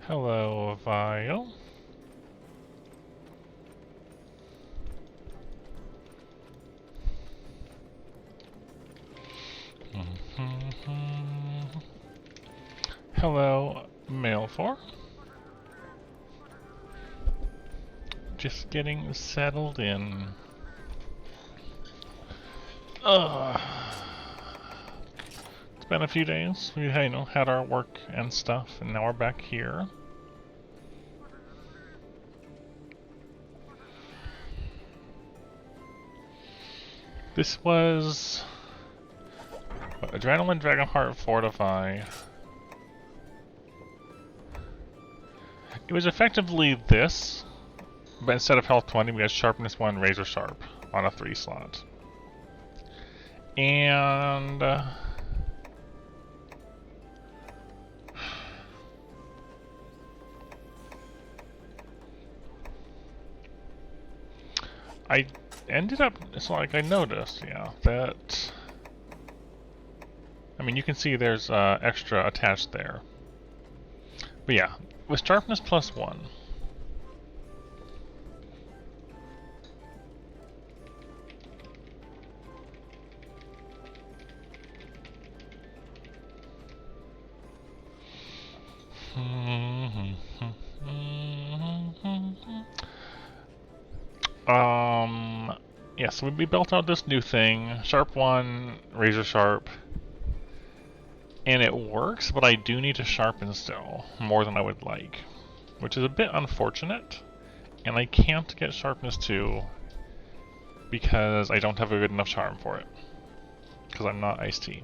Hello, Vile. Hello, Mail4. Just getting settled in. It's been a few days. We, had our work and stuff, and now we're back here. This was Adrenaline Dragonheart Fortify. It was effectively this, but instead of health 20, we had sharpness 1, razor sharp on a 3 slot. And I ended up, so like I noticed, yeah, that, I mean, you can see there's extra attached there. But yeah, with sharpness plus 1, yeah, so we built out this new thing, sharp 1, razor sharp, and it works, but I do need to sharpen still, more than I would like, which is a bit unfortunate, and I can't get sharpness 2 because I don't have a good enough charm for it, because I'm not Ice Tea.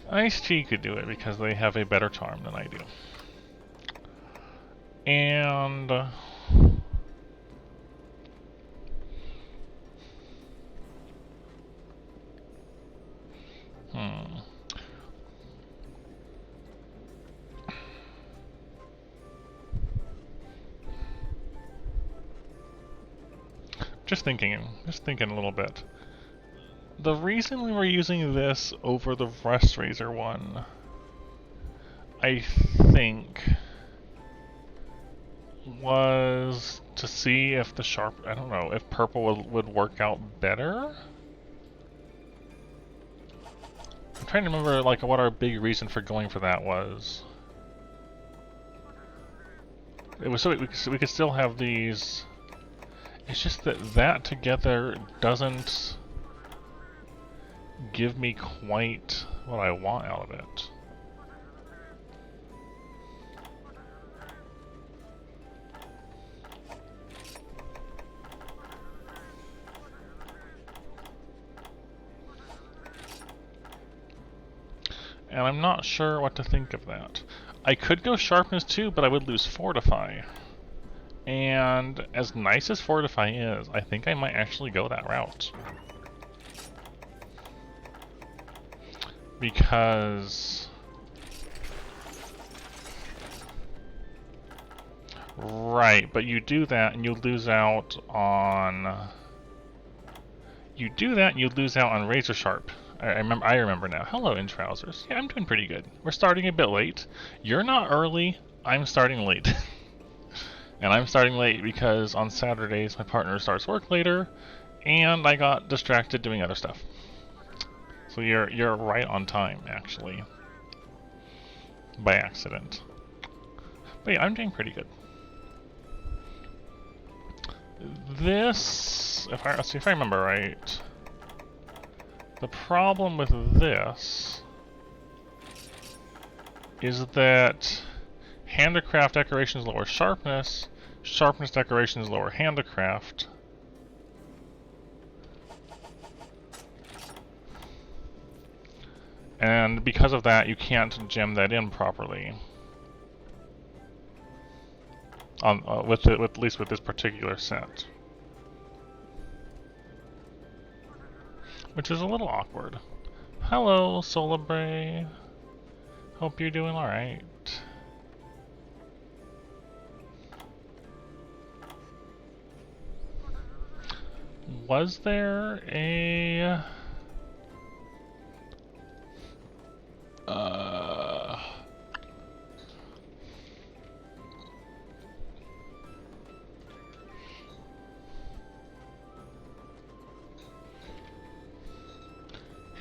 Ice Tea could do it because they have a better charm than I do. And just thinking a little bit. The reason we were using this over the Rust Razor one, I think, was to see if the sharp, I don't know, if purple would work out better? I'm trying to remember like what our big reason for going for that was. It was so we could still have these. It's just that together doesn't give me quite what I want out of it. And I'm not sure what to think of that. I could go Sharpness 2, but I would lose Fortify. And as nice as Fortify is, I think I might actually go that route. Because... Right, but you do that and you lose out on... You do that and you lose out on Razor Sharp. I remember now. Hello, In Trousers. Yeah, I'm doing pretty good. We're starting a bit late. You're not early. I'm starting late. And I'm starting late because on Saturdays my partner starts work later, and I got distracted doing other stuff. So you're right on time, actually. By accident. But yeah, I'm doing pretty good. This, let's see if I remember right. The problem with this is that handicraft decorations lower sharpness, sharpness decorations lower handicraft. And because of that, you can't gem that in properly. At least with this particular set. Which is a little awkward. Hello, Solabray. Hope you're doing alright. Was there a...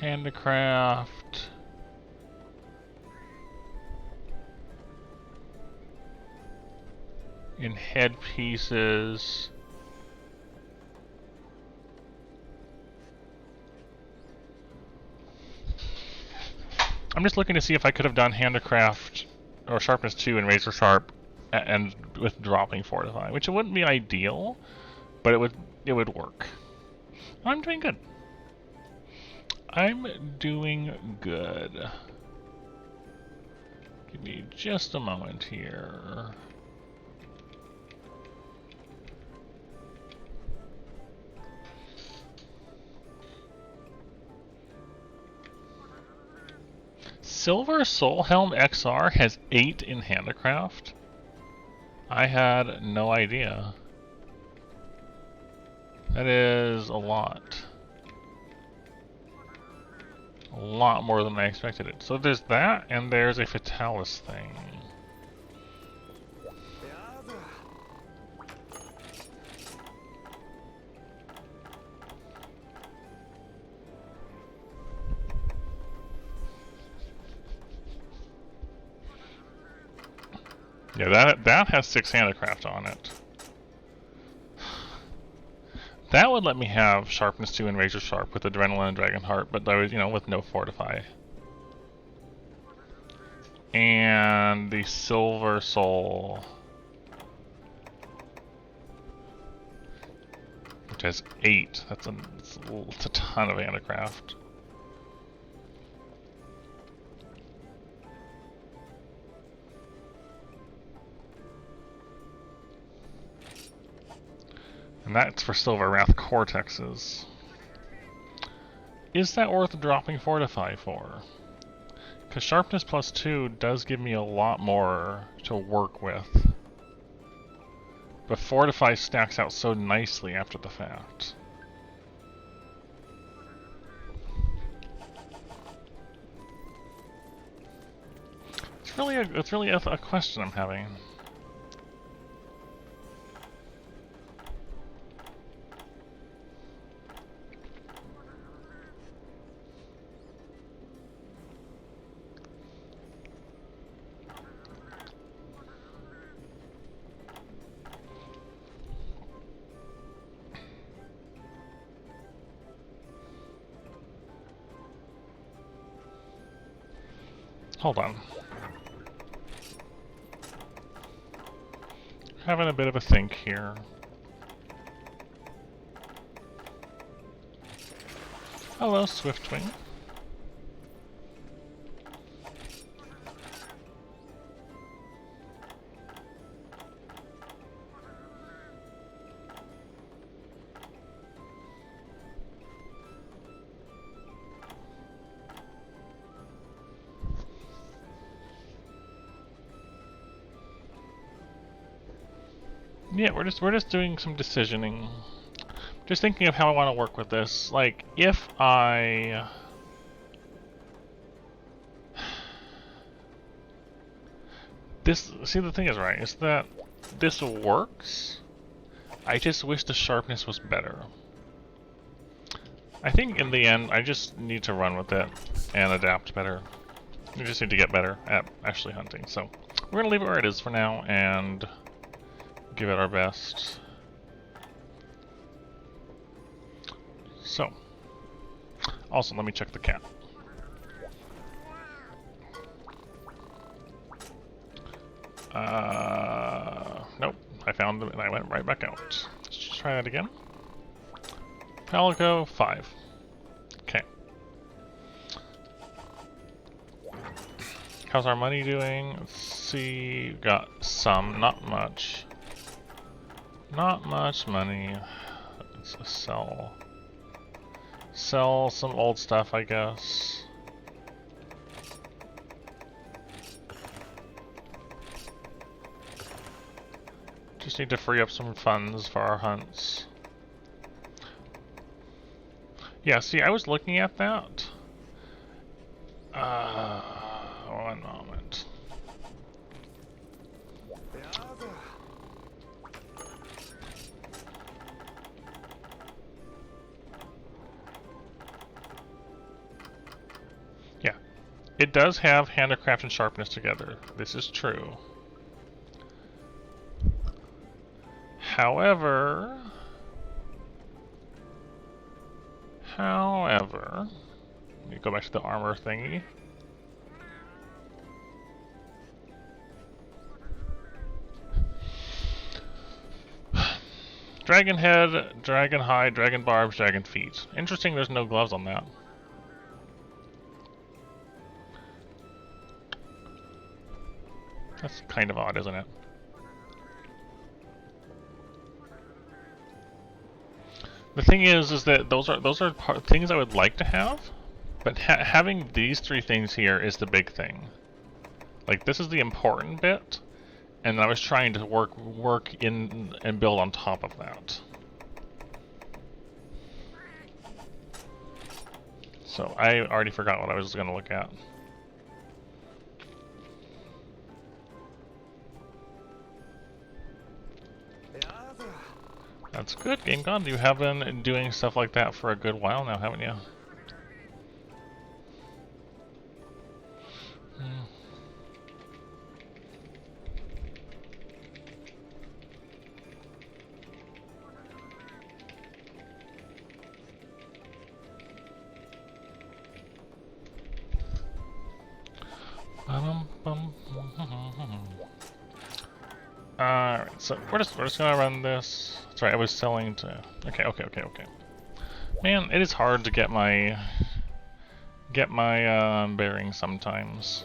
handicraft... in headpieces... I'm just looking to see if I could have done handicraft or sharpness 2 and razor sharp and with dropping fortify, which it wouldn't be ideal, but it would work. I'm doing good. I'm doing good. Give me just a moment here. Silver Soul Helm XR has 8 in handicraft? I had no idea. That is a lot. A lot more than I expected it. So there's that, and there's a Fatalis thing. Yeah, that has 6 handicraft on it. That would let me have Sharpness 2 and Razor Sharp with Adrenaline and Dragonheart, but I was, with no Fortify. And the Silver Soul, which has 8. That's a ton of handicraft. And that's for Silver Wrath Cortexes. Is that worth dropping Fortify for? Because Sharpness plus 2 does give me a lot more to work with. But Fortify stacks out so nicely after the fact. It's really a question I'm having. Hold on. Having a bit of a think here. Hello, Swiftwing. Yeah, we're just doing some decisioning. Just thinking of how I want to work with this. Like, if I... See, the thing is, right, is that this works. I just wish the sharpness was better. I think in the end, I just need to run with it and adapt better. We just need to get better at actually hunting. So we're gonna leave it where it is for now and give it our best. So, also let me check the cat. Nope. I found them and I went right back out. Let's just try that again. Palico 5. Okay. How's our money doing? Let's see. Got some, not much. Not much money. Let's sell. Sell some old stuff, I guess. Just need to free up some funds for our hunts. Yeah, see, I was looking at that. One moment. Yeah, it does have handicraft and sharpness together. This is true. However, let me go back to the armor thingy. Dragon head, dragon hide, dragon barbs, dragon feet. Interesting there's no gloves on that. That's kind of odd, isn't it? The thing is that those are things I would like to have, but having these three things here is the big thing. Like, this is the important bit, and I was trying to work in and build on top of that. So I already forgot what I was going to look at. That's good, Game God. You have been doing stuff like that for a good while now, haven't you? Alright, so we're just gonna run this. Sorry, I was selling to. Okay. Man, it is hard to get my bearings sometimes.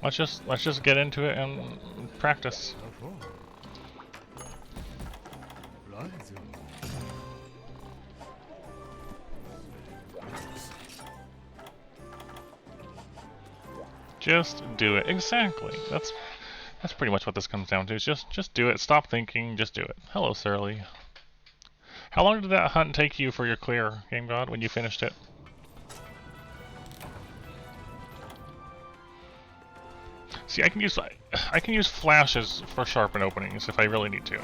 Let's just get into it and practice. Just do it. Exactly. That's pretty much what this comes down to. Is just do it. Stop thinking. Just do it. Hello, Surly. How long did that hunt take you for your clear, Game God, when you finished it? See, I can use flashes for sharpen openings if I really need to.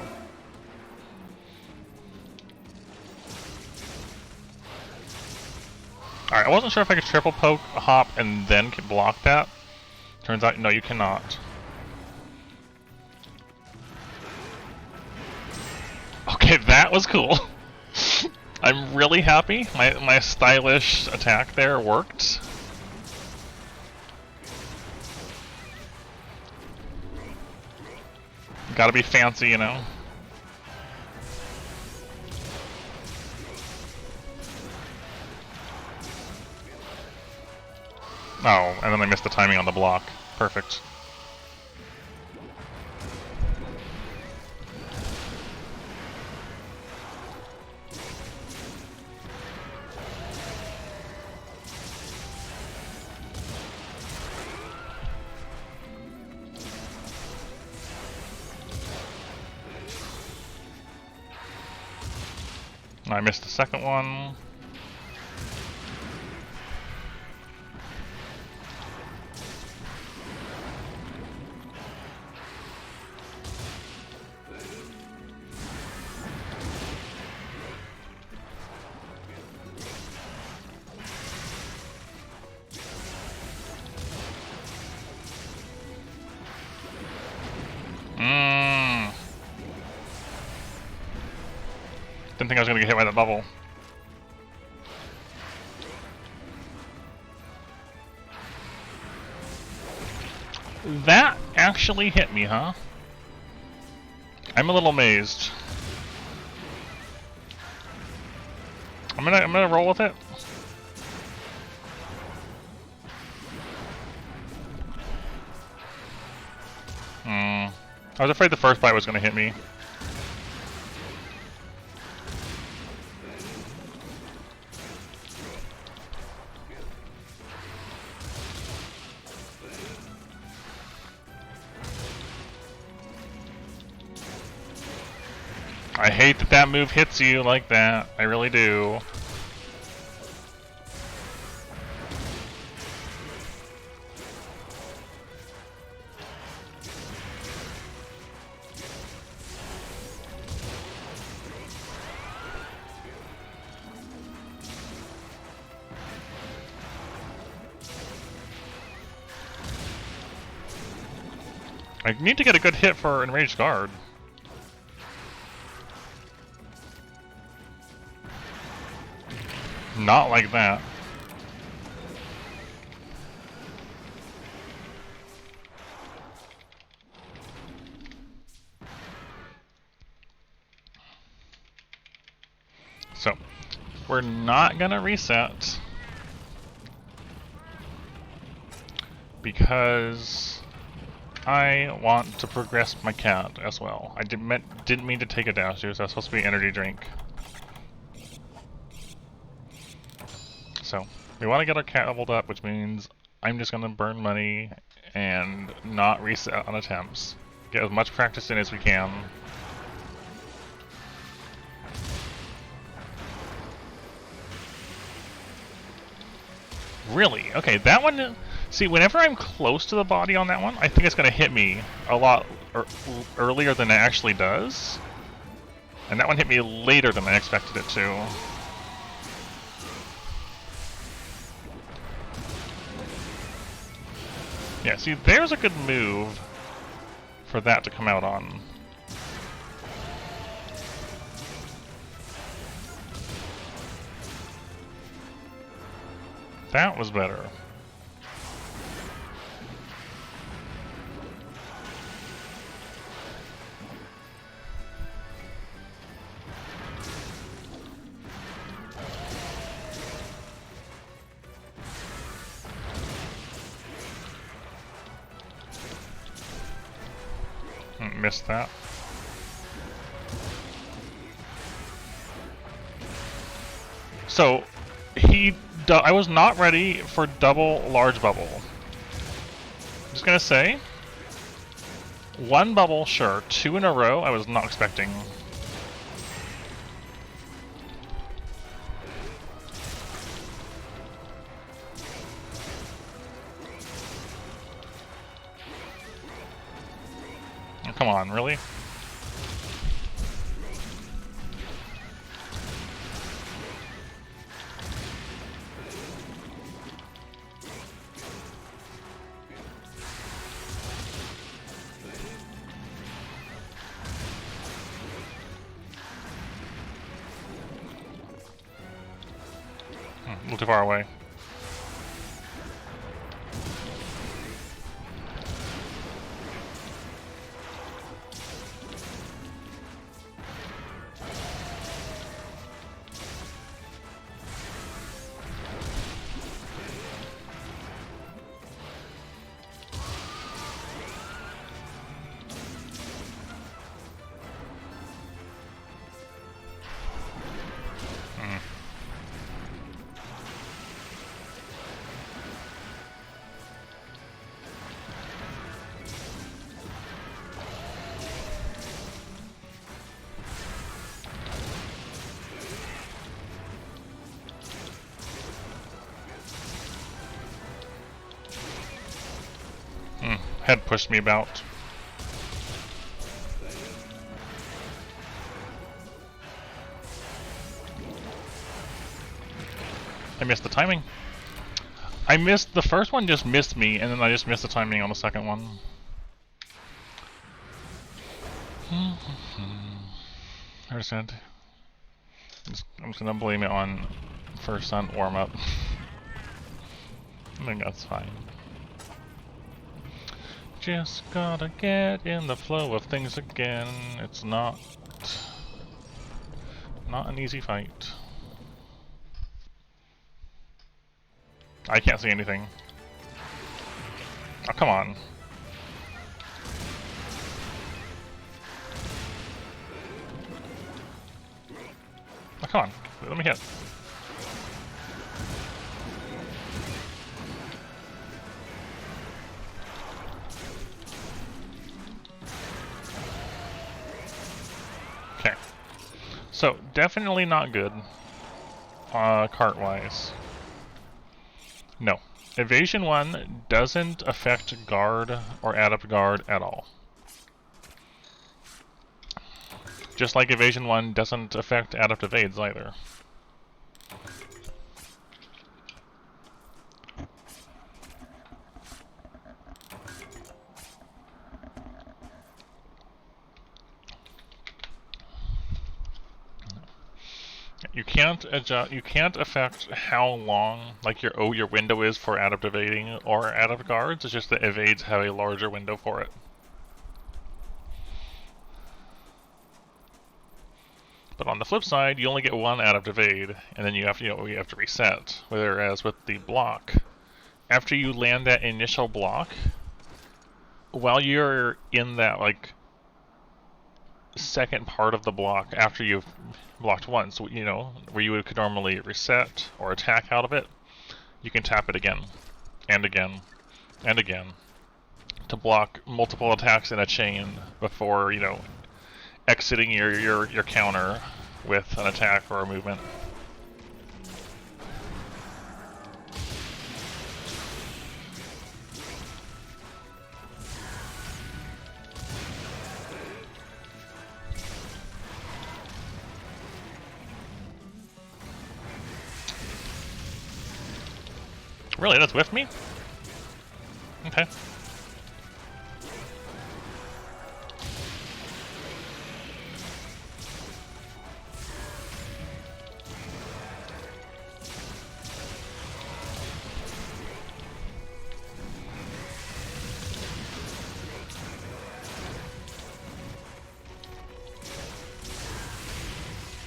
Alright, I wasn't sure if I could triple poke, hop, and then block that. Turns out, no, you cannot. Okay, that was cool. I'm really happy. My stylish attack there worked. Gotta be fancy, you know. Oh, and then I missed the timing on the block. Perfect. I missed the second one. Didn't think I was gonna get hit by that bubble. That actually hit me, huh? I'm a little amazed. I'm gonna roll with it. I was afraid the first bite was gonna hit me. I hate that that move hits you like that. I really do. I need to get a good hit for Enraged Guard. Not like that. So, we're not gonna reset because I want to progress my cat as well. I didn't mean to take it down. She was supposed to be an energy drink. So, we want to get our cat leveled up, which means I'm just going to burn money and not reset on attempts. Get as much practice in as we can. Really? Okay, that one... See, whenever I'm close to the body on that one, I think it's going to hit me a lot earlier than it actually does. And that one hit me later than I expected it to. Yeah, see, there's a good move for that to come out on. That was better. Missed that. So, I was not ready for double large bubble. I'm just gonna say, one bubble, sure. Two in a row, I was not expecting. Oh, come on, really? A little too far away. Head pushed me about. I missed the timing. I missed the first one, just missed me, and then I just missed the timing on the second one. Understand. I'm just gonna blame it on first stunt warm up. I think that's fine. Just gotta get in the flow of things again. It's not an easy fight. I can't see anything. Oh, come on. Oh, come on. Let me hit. Okay. So, definitely not good. Cart-wise. No. Evasion 1 doesn't affect guard or adept guard at all. Just like Evasion 1 doesn't affect adept evades either. You can't adjust. You can't affect how long, like your window is for adept evading or adept guards. It's just that evades have a larger window for it. But on the flip side, you only get one adept evade, and then you have to reset. Whereas with the block, after you land that initial block, while you're in that like second part of the block after you've blocked once, where you could normally reset or attack out of it, you can tap it again, and again, and again, to block multiple attacks in a chain before, exiting your counter with an attack or a movement. Really, that's with me? Okay.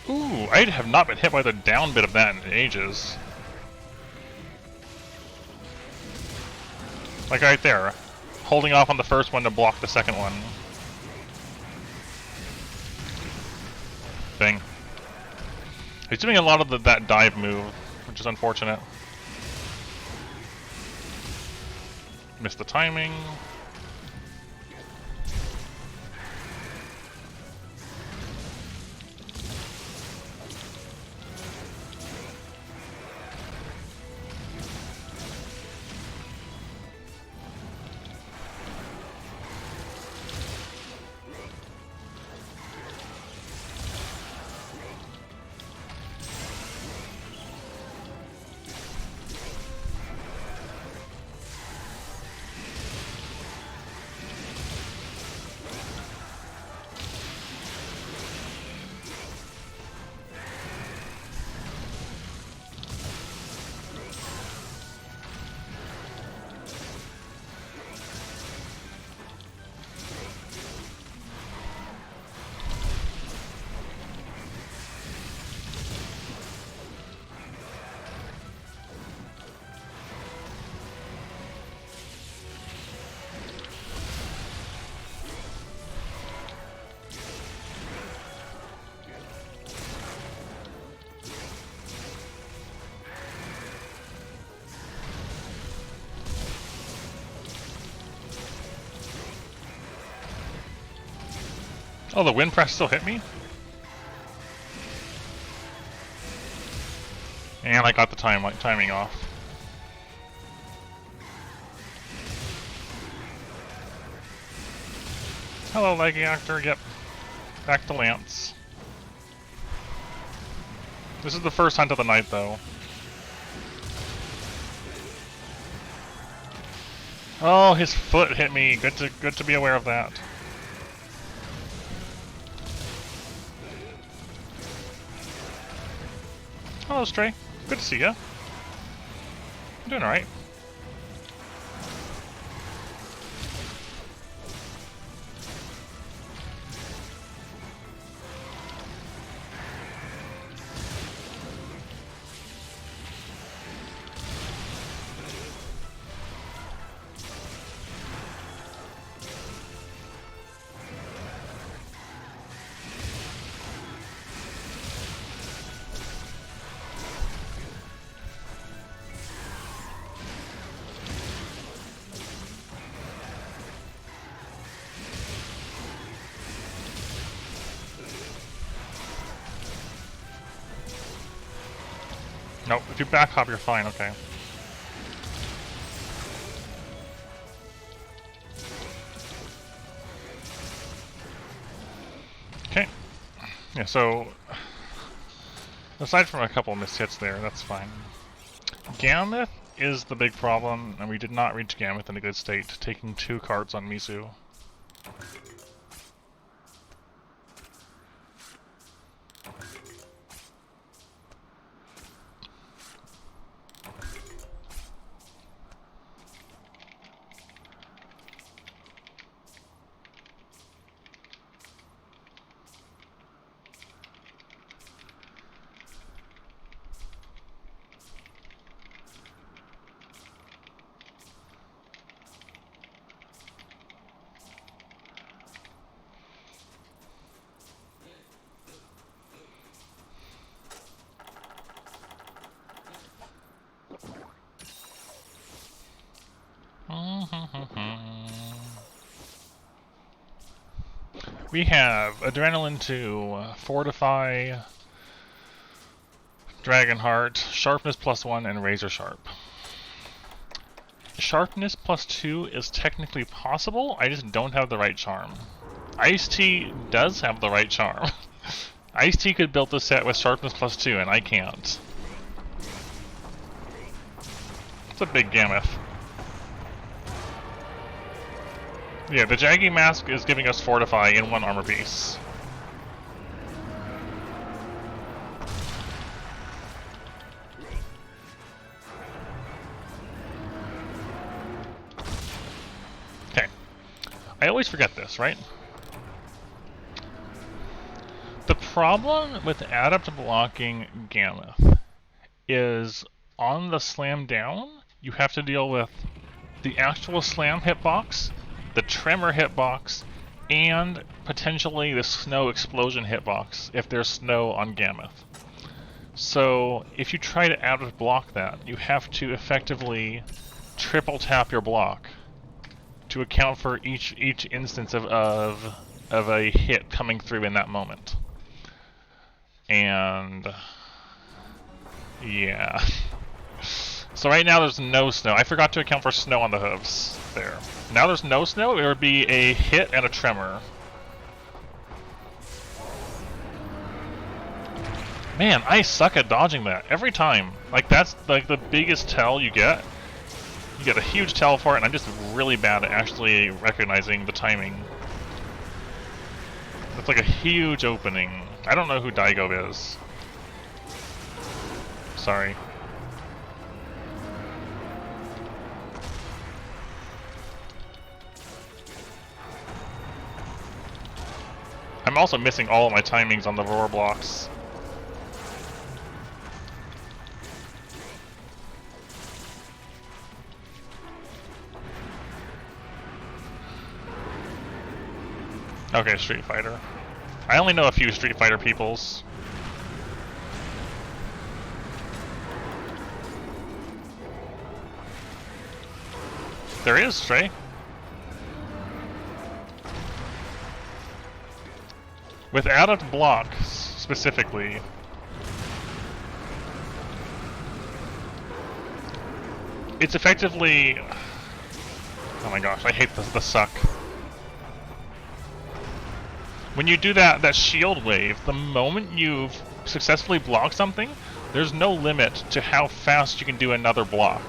Ooh, I have not been hit by the down bit of that in ages. Like right there, holding off on the first one to block the second one. Thing. He's doing a lot of that dive move, which is unfortunate. Missed the timing. Oh, the wind press still hit me? And I got the timing off. Hello, leggy actor. Yep. Back to Lance. This is the first hunt of the night, though. Oh, his foot hit me. Good to be aware of that. Hello, Stray. Good to see ya. I'm doing alright. Nope, if you back hop, you're fine, okay. Okay. Yeah, so aside from a couple missed hits there, that's fine. Gammoth is the big problem, and we did not reach Gammoth in a good state, taking 2 cards on Mizu. We have Adrenaline to Fortify, Dragonheart, Sharpness +1, and Razor Sharp. Sharpness +2 is technically possible, I just don't have the right charm. Ice-T does have the right charm. Ice-T could build this set with Sharpness +2, and I can't. It's a big Gammoth. Yeah, the Jaggy Mask is giving us Fortify in 1 armor piece. Okay. I always forget this, right? The problem with adept blocking Gammoth is on the slam down, you have to deal with the actual slam hitbox, the tremor hitbox, and potentially the snow explosion hitbox if there's snow on Gammoth. So if you try to adept block that, you have to effectively triple tap your block to account for each instance of a hit coming through in that moment. And yeah. So right now there's no snow. I forgot to account for snow on the hooves there. Now there's no snow, it would be a hit and a tremor. Man, I suck at dodging that every time. Like, that's like the biggest tell you get. You get a huge tell for it, and I'm just really bad at actually recognizing the timing. It's like a huge opening. I don't know who Daigo is. Sorry. I'm also missing all of my timings on the roar blocks. Okay, Street Fighter. I only know a few Street Fighter peoples. There is Stray. With adept block, specifically, it's effectively... Oh my gosh, I hate the suck. When you do that shield wave, the moment you've successfully blocked something, there's no limit to how fast you can do another block.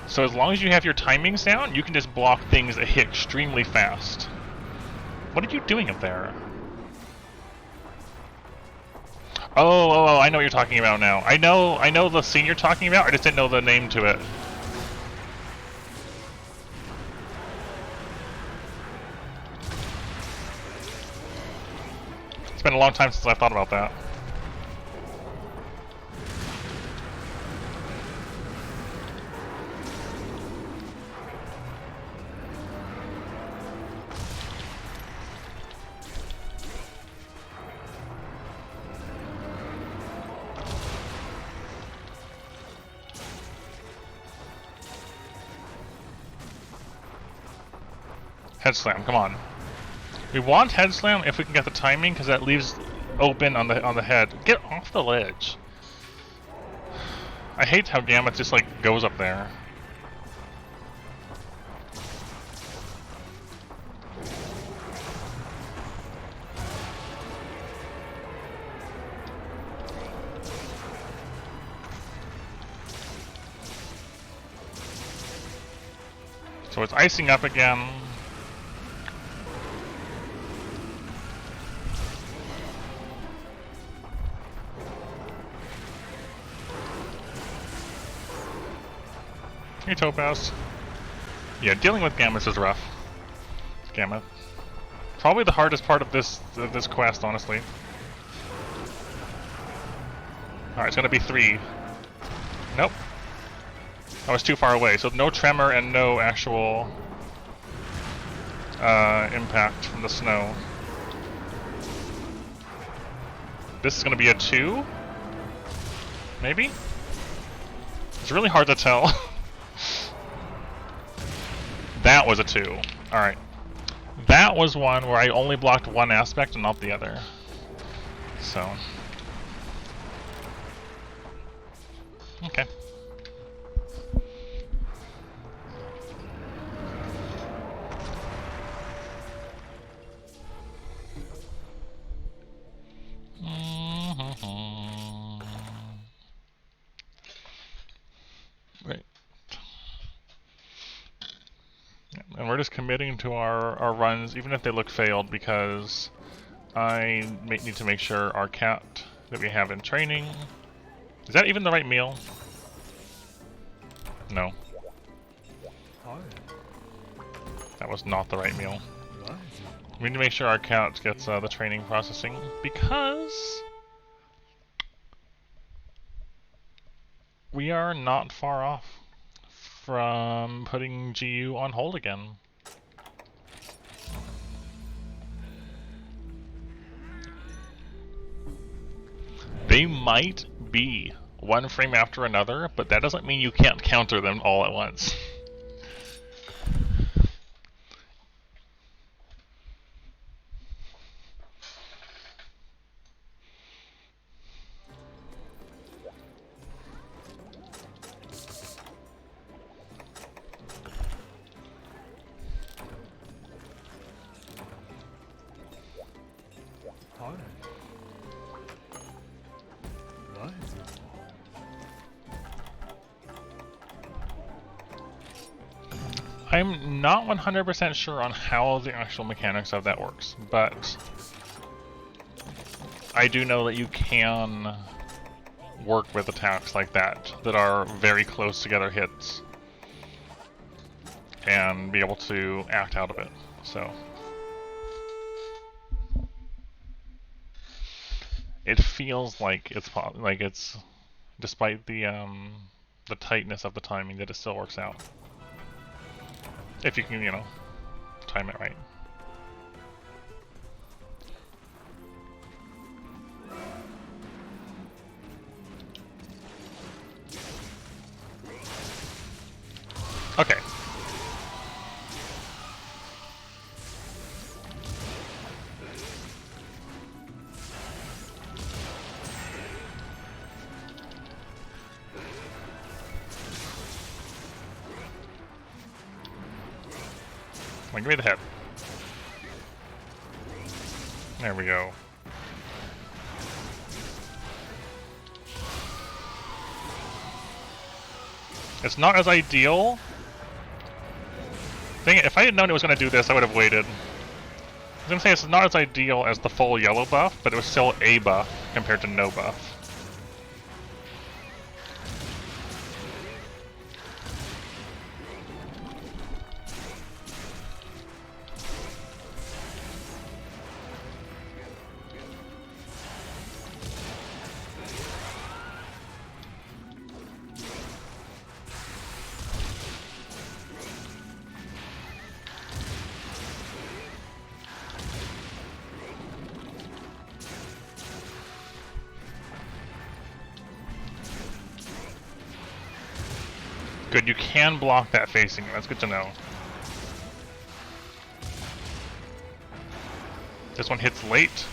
So as long as you have your timings down, you can just block things that hit extremely fast. What are you doing up there? Oh, I know what you're talking about now. I know the scene you're talking about, I just didn't know the name to it. It's been a long time since I thought about that. Head slam, come on. We want head slam if we can get the timing, because that leaves open on the head. Get off the ledge. I hate how Gambit just like goes up there. So it's icing up again. Hey, Topaz. Yeah, dealing with Gammas is rough. Gamma. Probably the hardest part of this quest, honestly. Alright, it's gonna be 3. Nope. I was too far away, so no tremor and no actual impact from the snow. This is gonna be a 2? Maybe? It's really hard to tell. That was a 2. Alright. That was one where I only blocked one aspect and not the other. So. Okay. Right. And we're just committing to our runs, even if they look failed, because I need to make sure our cat that we have in training... Is that even the right meal? No. That was not the right meal. We need to make sure our cat gets the training processing, because... we are not far off from putting GU on hold again. They might be one frame after another, but that doesn't mean you can't counter them all at once. I'm not 100% sure on how the actual mechanics of that works, but I do know that you can work with attacks like that are very close together hits and be able to act out of it. So it feels like it's despite the tightness of the timing, that it still works out. If you can, time it right. Okay. Come on, give me the hit. There we go. It's not as ideal. Dang it, if I had known it was going to do this, I would have waited. I was going to say it's not as ideal as the full yellow buff, but it was still a buff compared to no buff. Good, you can block that facing you. That's good to know. This one hits late.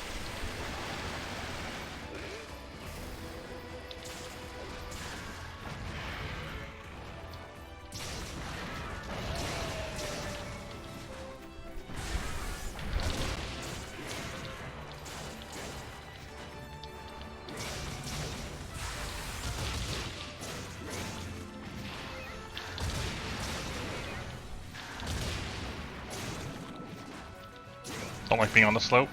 Don't like being on the slope.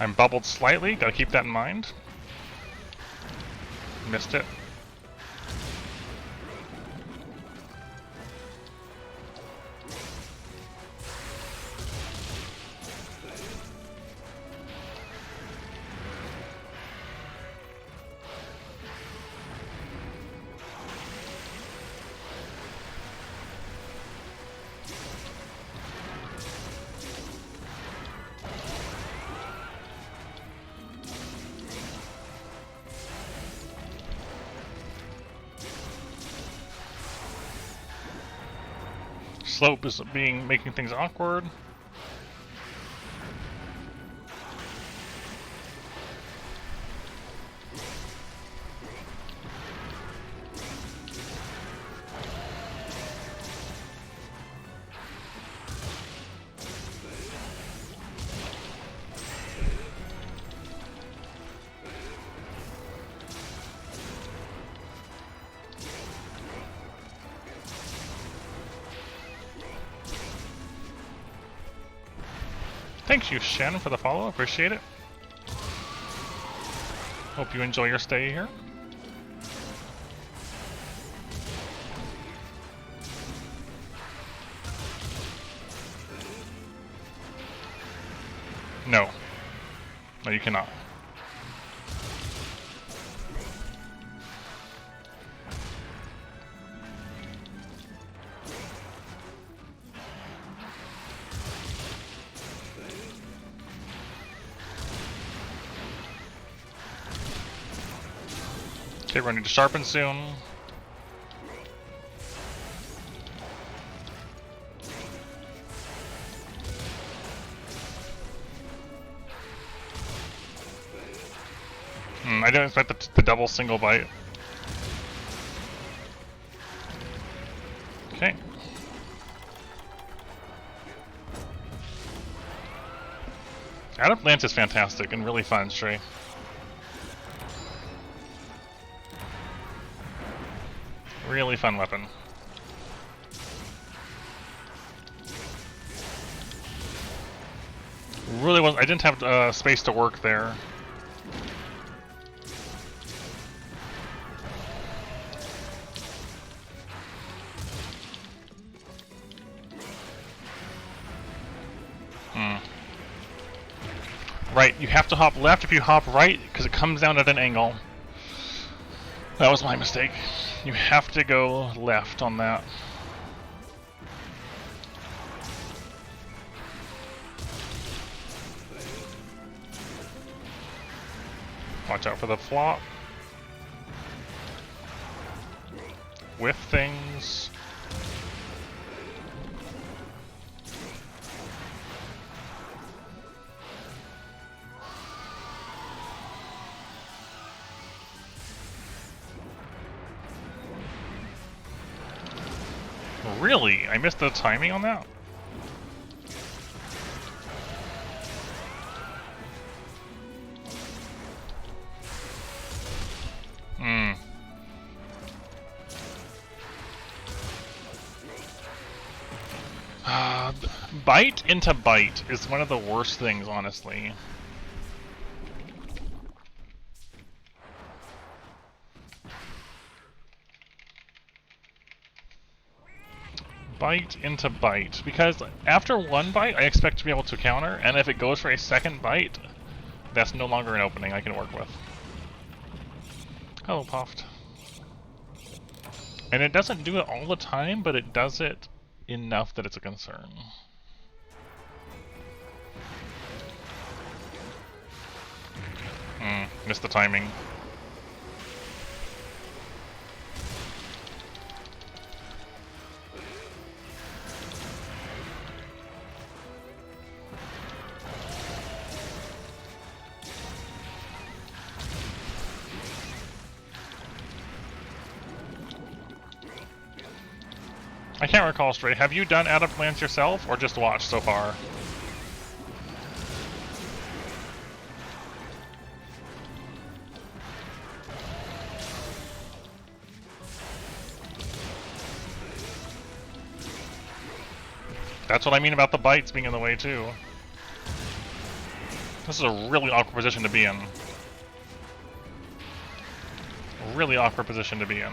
I'm bubbled slightly, gotta keep that in mind. Missed it. Slope is making things awkward. Thanks you, Shannon, for the follow. Appreciate it. Hope you enjoy your stay here. No. No, you cannot. Okay, we're going to sharpen soon. I didn't expect the double single bite. Okay. Untitled Lance is fantastic and really fun, Stray. Really fun weapon. Really was. I didn't have space to work there. Right, you have to hop left if you hop right, because it comes down at an angle. That was my mistake. You have to go left on that. Watch out for the flop. Whiff things. Really? I missed the timing on that? Hmm. Bite into bite is one of the worst things, honestly. Bite into bite, because after one bite I expect to be able to counter, and if it goes for a second bite, that's no longer an opening I can work with. Hello, Puffed. And it doesn't do it all the time, but it does it enough that it's a concern. Missed the timing. I can't recall straight. Have you done Untitled Lance yourself, or just watched so far? That's what I mean about the bites being in the way, too. This is a really awkward position to be in. A really awkward position to be in.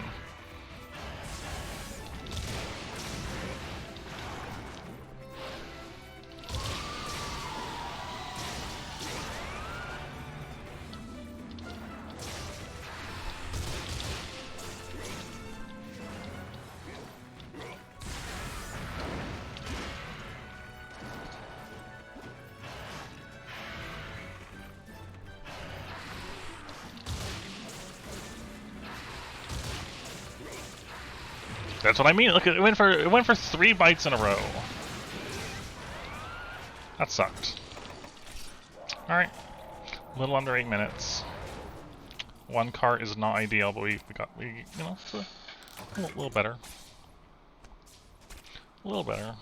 That's what I mean. Look, it went for 3 bites in a row. That sucked. All right, a little under 8 minutes. One cart is not ideal, but we you know, it's a little better. A little better.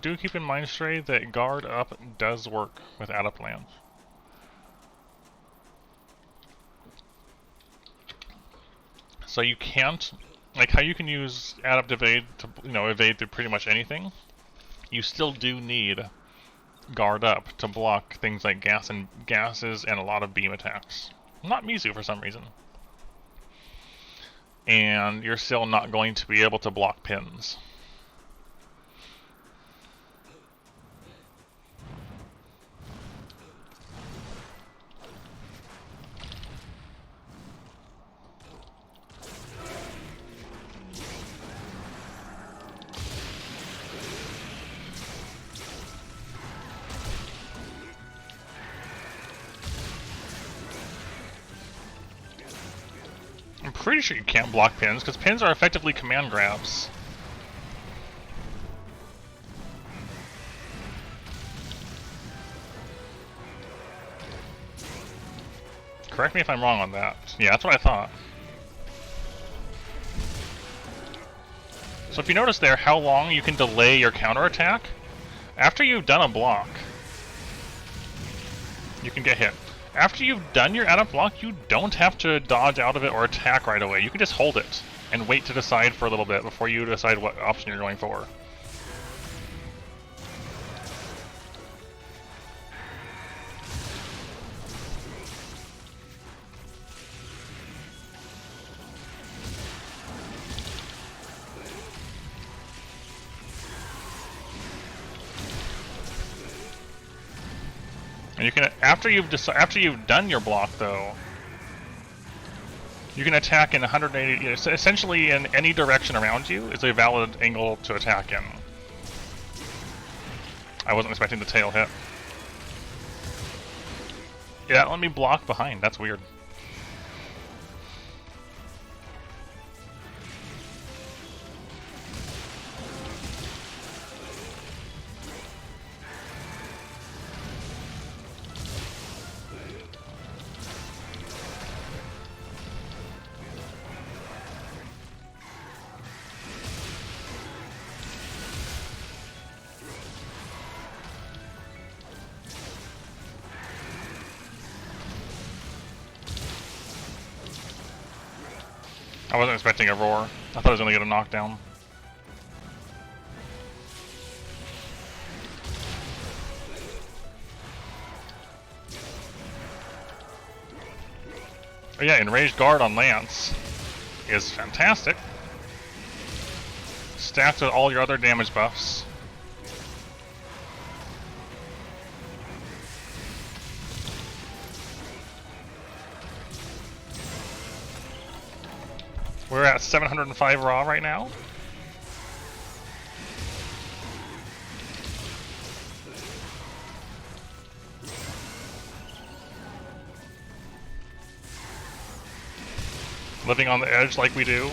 Do keep in mind, Stray, that guard up does work with Untitled Lance. So you can't, like how you can use Adapt Evade to, evade through pretty much anything, you still do need guard up to block things like gases and a lot of beam attacks. Not Mizu for some reason. And you're still not going to be able to block pins. I'm pretty sure you can't block pins, because pins are effectively command grabs. Correct me if I'm wrong on that. Yeah, that's what I thought. So if you notice there how long you can delay your counterattack, after you've done a block, you can get hit. After you've done your out-of block, you don't have to dodge out of it or attack right away. You can just hold it and wait to decide for a little bit before you decide what option you're going for. And you can, after you've done your block though, you can attack in 180. Essentially, in any direction around you is a valid angle to attack in. I wasn't expecting the tail hit. Yeah, let me block behind. That's weird. I wasn't expecting a roar. I thought I was gonna get a knockdown. Oh yeah, Enraged Guard on Lance is fantastic. Stacked with all your other damage buffs. We're at 705 raw right now. Living on the edge like we do.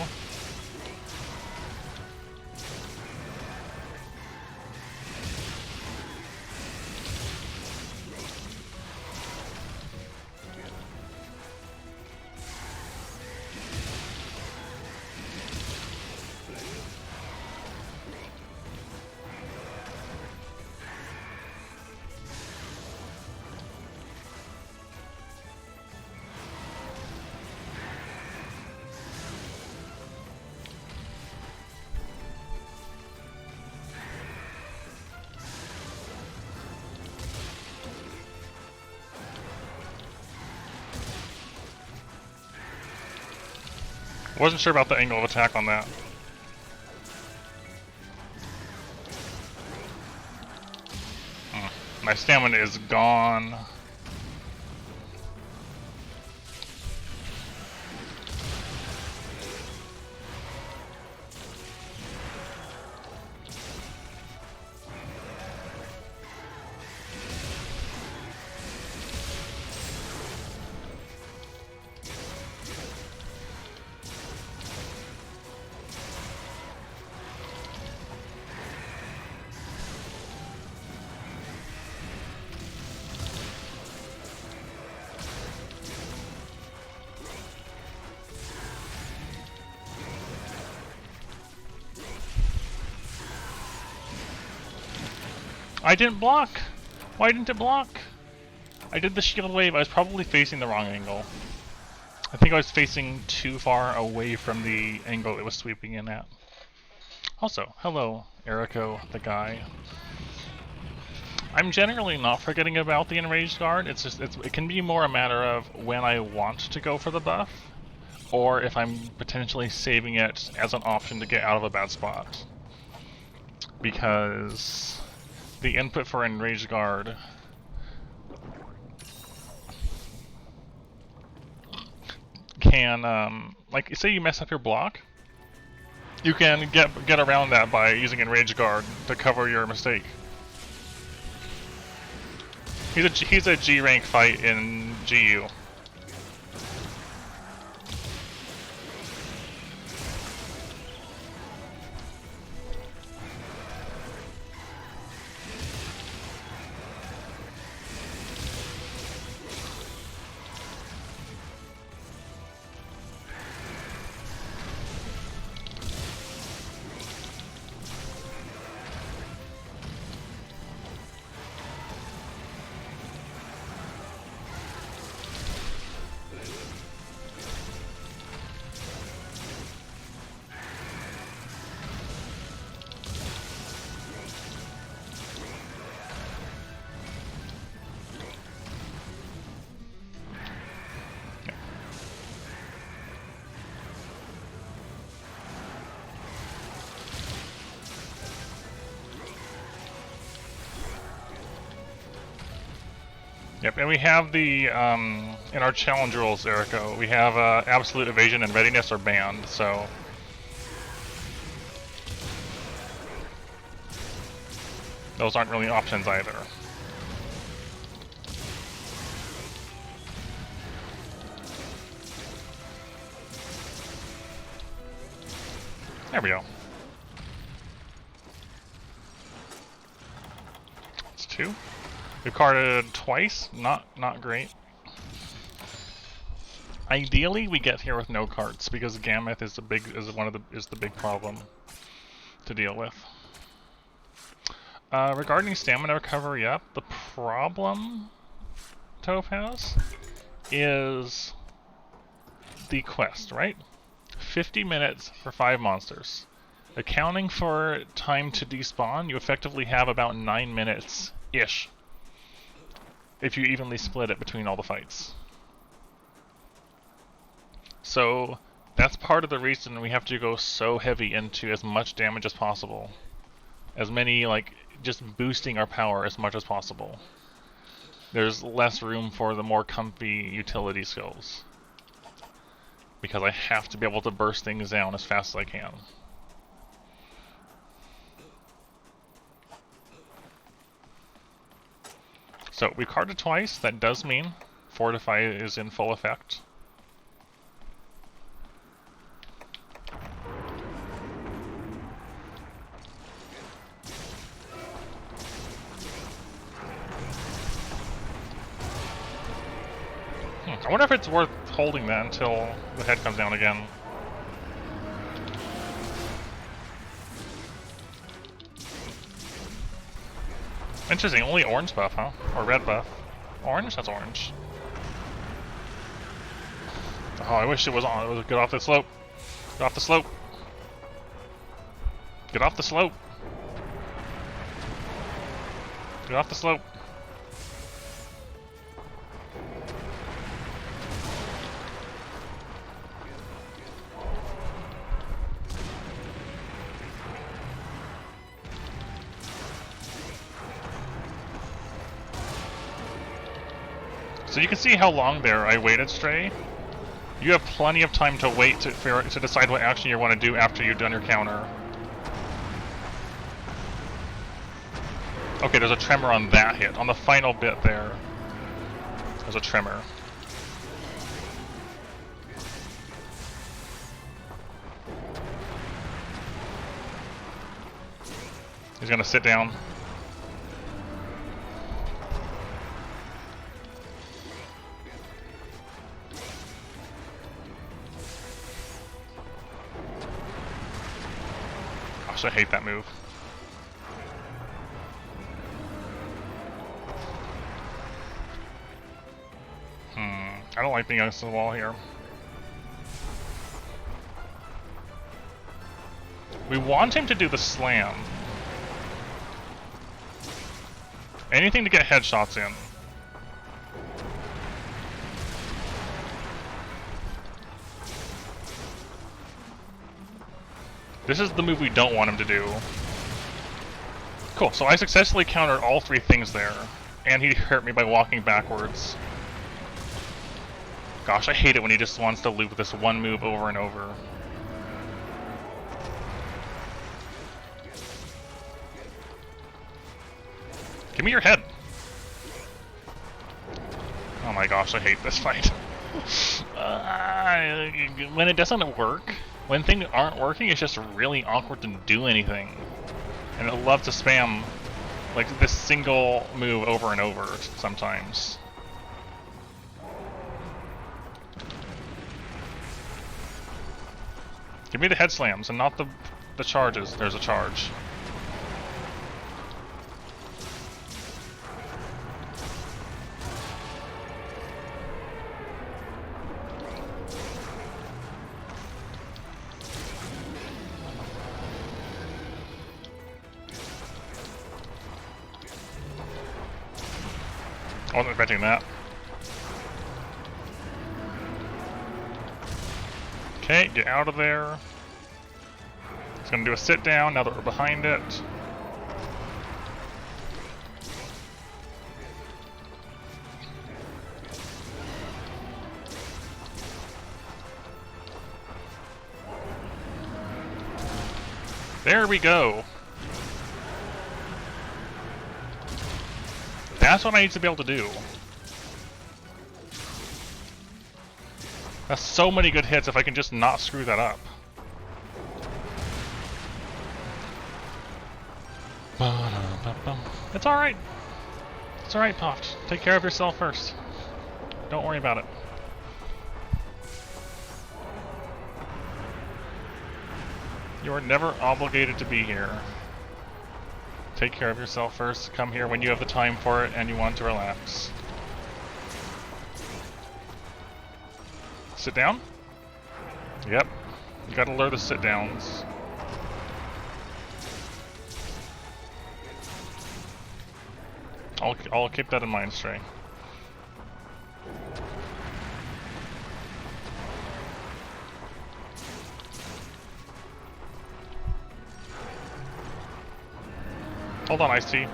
Wasn't sure about the angle of attack on that. My stamina is gone. I didn't block! Why didn't it block? I did the shield wave, I was probably facing the wrong angle. I think I was facing too far away from the angle it was sweeping in at. Also, hello, Erico, the guy. I'm generally not forgetting about the Enraged Guard, it's just, it can be more a matter of when I want to go for the buff, or if I'm potentially saving it as an option to get out of a bad spot. Because the input for Enraged Guard can, like, say you mess up your block, you can get around that by using Enraged Guard to cover your mistake. He's a G rank fight in GU. Yep, and we have the, in our challenge rules, Erico, we have absolute evasion and readiness are banned, so... those aren't really options either. There we go. That's 2. We carded twice. Not great. Ideally, we get here with no cards because Gammoth is the big problem to deal with. Regarding stamina recovery, yep. The problem, Topaz, is the quest, right? 50 minutes for 5 monsters. Accounting for time to despawn, you effectively have about 9 minutes-ish. If you evenly split it between all the fights. So, that's part of the reason we have to go so heavy into as much damage as possible. As many, like, just boosting our power as much as possible. There's less room for the more comfy utility skills. Because I have to be able to burst things down as fast as I can. So, we carded twice. That does mean Fortify is in full effect. I wonder if it's worth holding that until the head comes down again. Interesting, only orange buff, huh? Or red buff. Orange? That's orange. Oh, I wish it was on. Get off the slope. Get off the slope. Get off the slope. Get off the slope. So you can see how long there I waited, Stray. You have plenty of time to wait to decide what action you want to do after you've done your counter. Okay, there's a tremor on that hit. On the final bit there, there's a tremor. He's gonna sit down. Gosh, I hate that move. I don't like being against the wall here. We want him to do the slam. Anything to get headshots in. This is the move we don't want him to do. Cool, so I successfully countered all 3 things there. And he hurt me by walking backwards. Gosh, I hate it when he just wants to loop this one move over and over. Give me your head! Oh my gosh, I hate this fight. When it doesn't work, when things aren't working, it's just really awkward to do anything. And I love to spam like this single move over and over sometimes. Give me the head slams and not the charges. There's a charge. I wasn't expecting that. Okay, get out of there. It's gonna do a sit down now that we're behind it. There we go. That's what I need to be able to do. That's so many good hits if I can just not screw that up. It's alright. It's alright, Puffed. Take care of yourself first. Don't worry about it. You are never obligated to be here. Take care of yourself first. Come here when you have the time for it and you want to relax. Sit down? Yep. You gotta learn the sit downs. I'll keep that in mind, Stray. Hold on, Ice-T.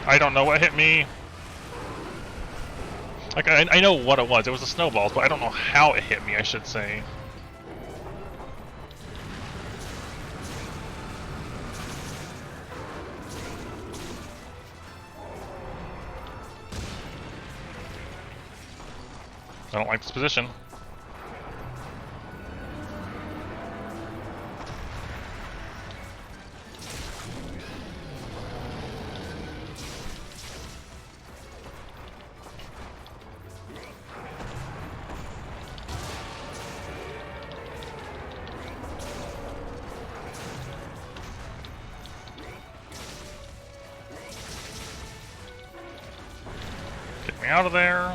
I don't know what hit me. Like, I know what it was. It was a snowball, but I don't know how it hit me, I should say. I don't like this position. Get me out of there.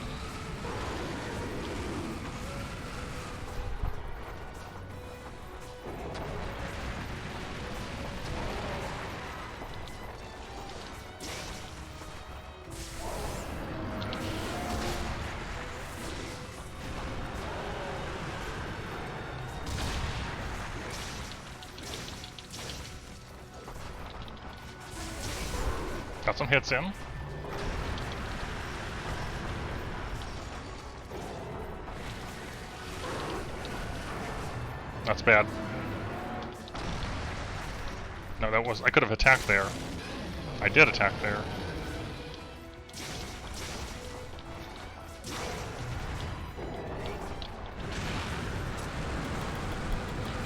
Got some hits in. That's bad. No, that was... I could have attacked there. I did attack there.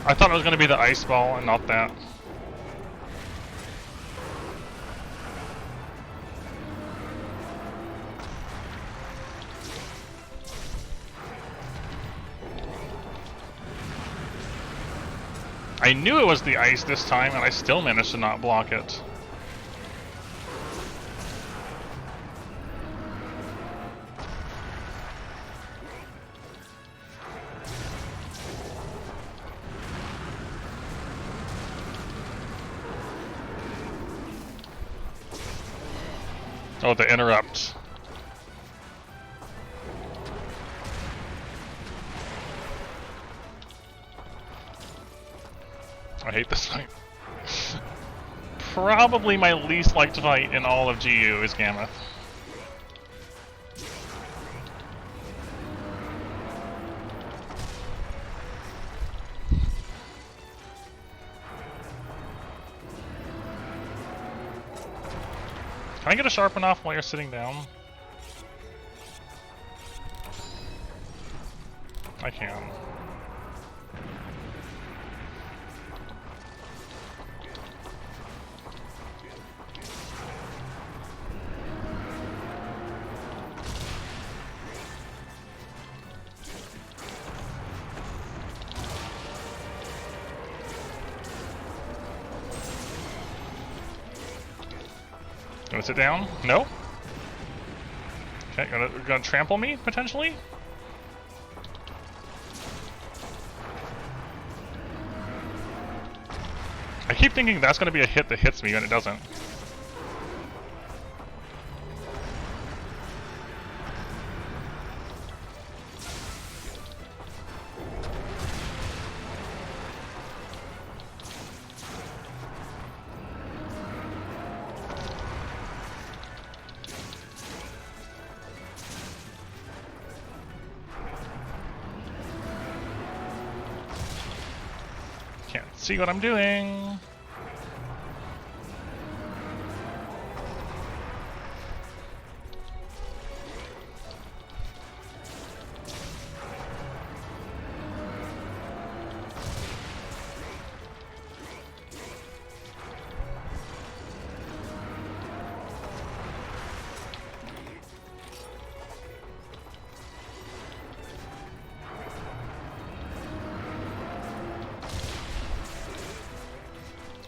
I thought it was going to be the ice ball and not that. I knew it was the ice this time, and I still managed to not block it. Oh, the interrupt. I hate this fight. Probably my least liked fight in all of GU is Gammoth. Can I get a sharpen off while you're sitting down? I can. Gonna sit down? No? Okay, gonna trample me, potentially? I keep thinking that's gonna be a hit that hits me, and it doesn't. Can't see what I'm doing.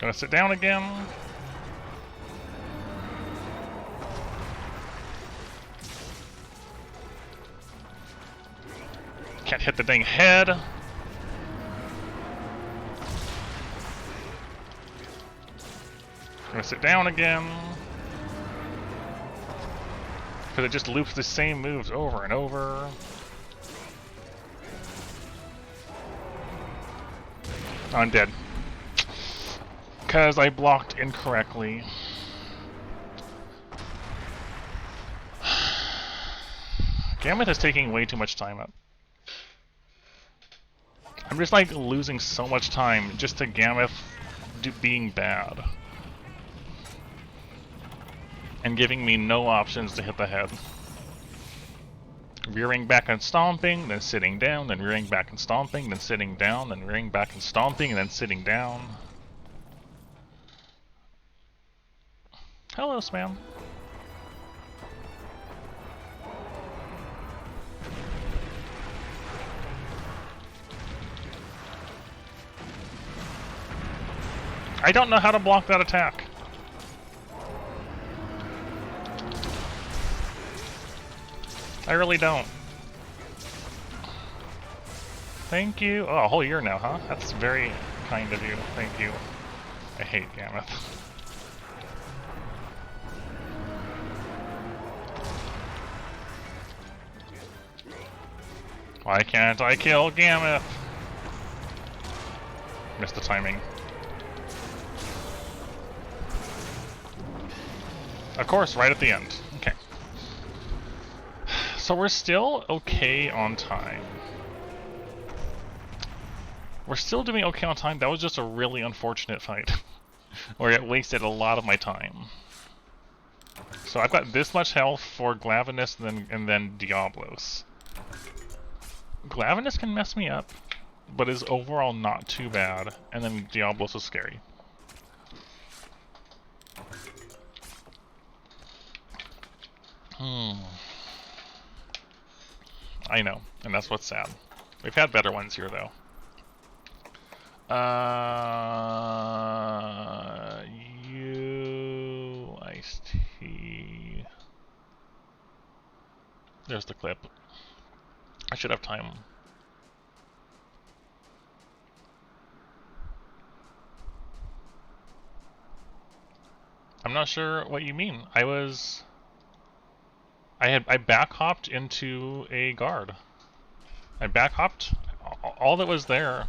Gonna sit down again. Can't hit the dang head. Gonna sit down again. Because it just loops the same moves over and over. I'm dead. Because I blocked incorrectly. Gamut is taking way too much time up. I'm just like losing so much time just to Gamut being bad. And giving me no options to hit the head. Rearing back and stomping, then sitting down, then rearing back and stomping, then sitting down, then rearing back and stomping, and then sitting down. Hello, Spam. I don't know how to block that attack. I really don't. Thank you. Oh, a whole year now, huh? That's very kind of you. Thank you. I hate Gamut. Why can't I kill Gamut? Missed the timing. Of course, right at the end. Okay. So we're still okay on time. We're still doing okay on time. That was just a really unfortunate fight. Where it wasted a lot of my time. So I've got this much health for Glavenus and then Diablos. Glavenus can mess me up, but is overall not too bad. And then Diablos is scary. I know, and that's what's sad. We've had better ones here, though. You... Iced tea... There's the clip. I should have time. I'm not sure what you mean. I back hopped into a guard. I back hopped. All that was there,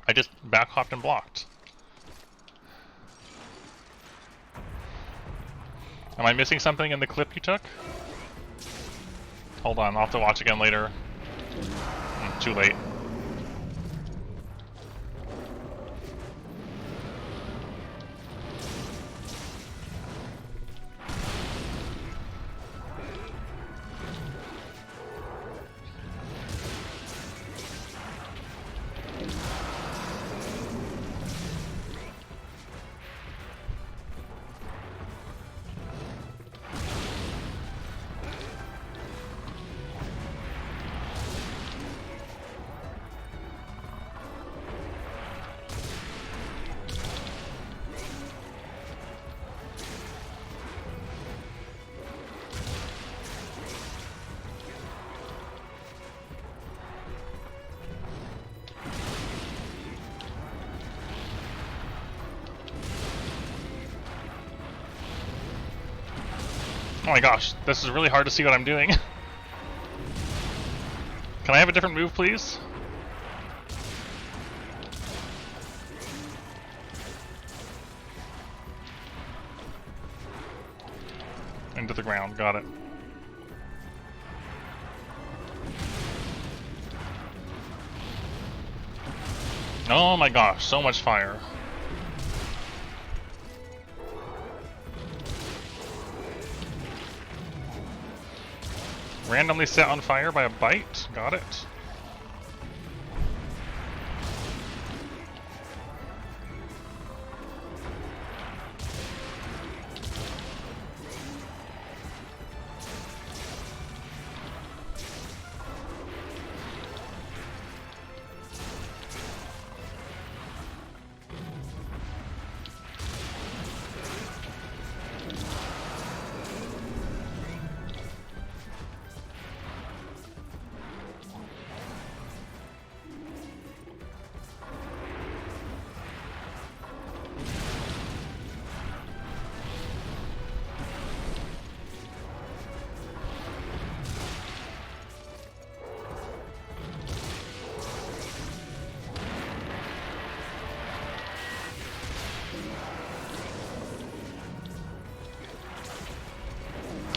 I just back hopped and blocked. Am I missing something in the clip you took? Hold on, I'll have to watch again later. Too late. Oh my gosh, this is really hard to see what I'm doing. Can I have a different move, please? Into the ground, got it. Oh my gosh, so much fire. Randomly set on fire by a bite. Got it.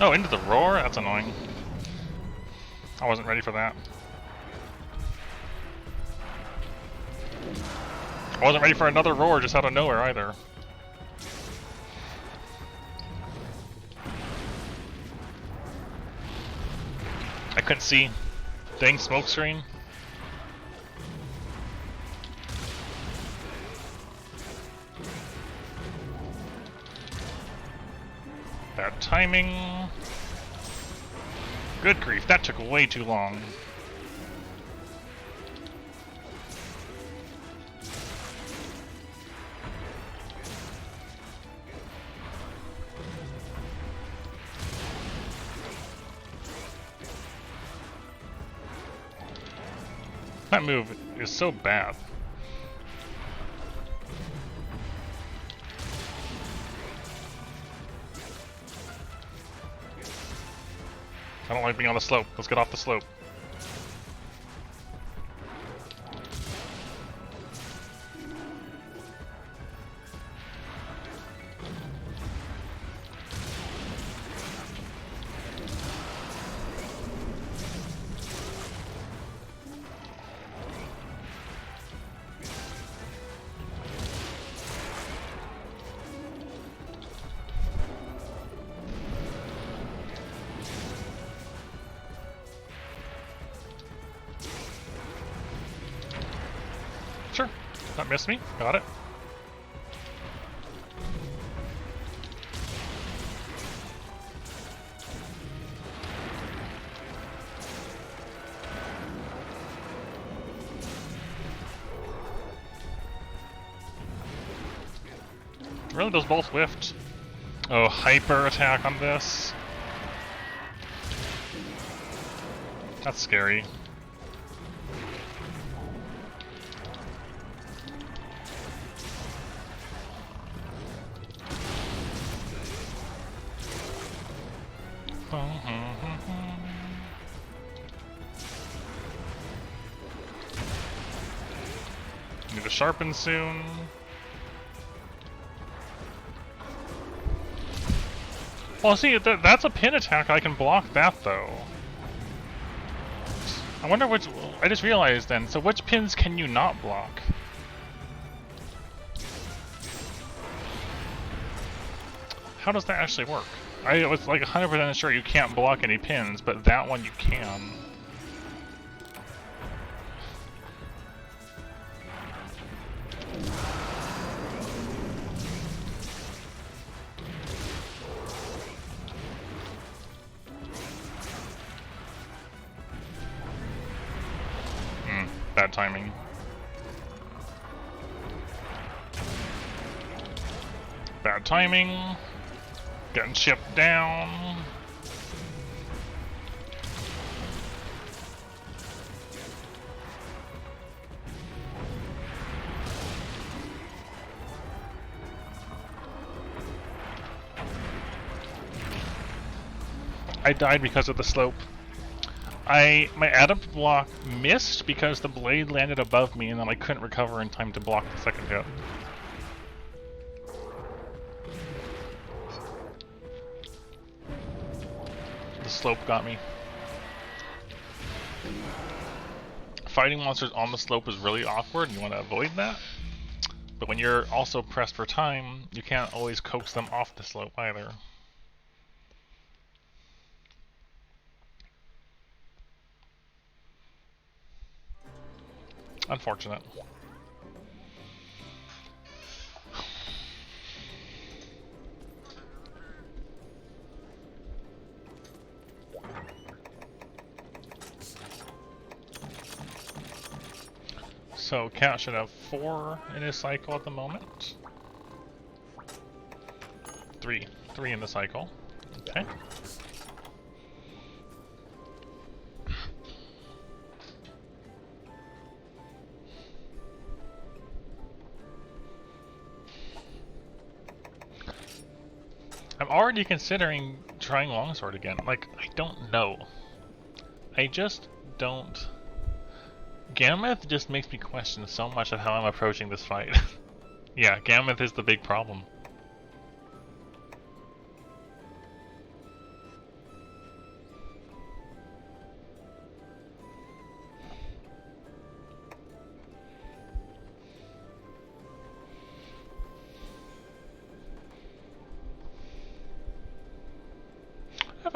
Oh, into the roar? That's annoying. I wasn't ready for that. I wasn't ready for another roar just out of nowhere either. I couldn't see. Dang smoke screen. Bad timing. Good grief, that took way too long. That move is so bad. I don't like being on the slope. Let's get off the slope. Sure. That missed me. Got it. Really, those both whiffed. Oh, hyper attack on this. That's scary. Need to sharpen soon. Well, see, that's a pin attack. I can block that, though. I wonder which... I just realized then, so which pins can you not block? How does that actually work? I was like 100% sure you can't block any pins, but that one you can. Bad timing. Bad timing. Getting chipped down. I died because of the slope. My adept block missed because the blade landed above me and then I couldn't recover in time to block the second hit. The slope got me. Fighting monsters on the slope is really awkward and you want to avoid that. But when you're also pressed for time, you can't always coax them off the slope either. Unfortunate. So Cat should have 4 in his cycle at the moment. 3 in the cycle. Okay. I'm already considering trying longsword again. Like, I don't know. I just don't... Gammoth just makes me question so much of how I'm approaching this fight. Yeah, Gammoth is the big problem.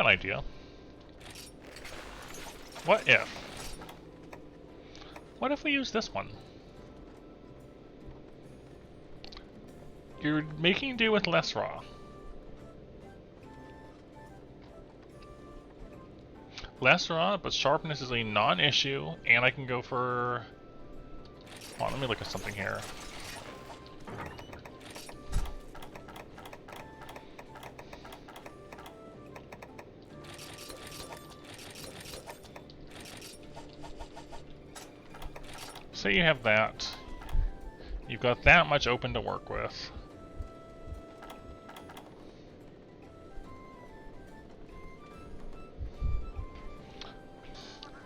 idea. What if? What if we use this one? You're making do with less raw. Less raw, but sharpness is a non-issue, and I can go for... Hold on, let me look at something here. So you have that. You've got that much open to work with.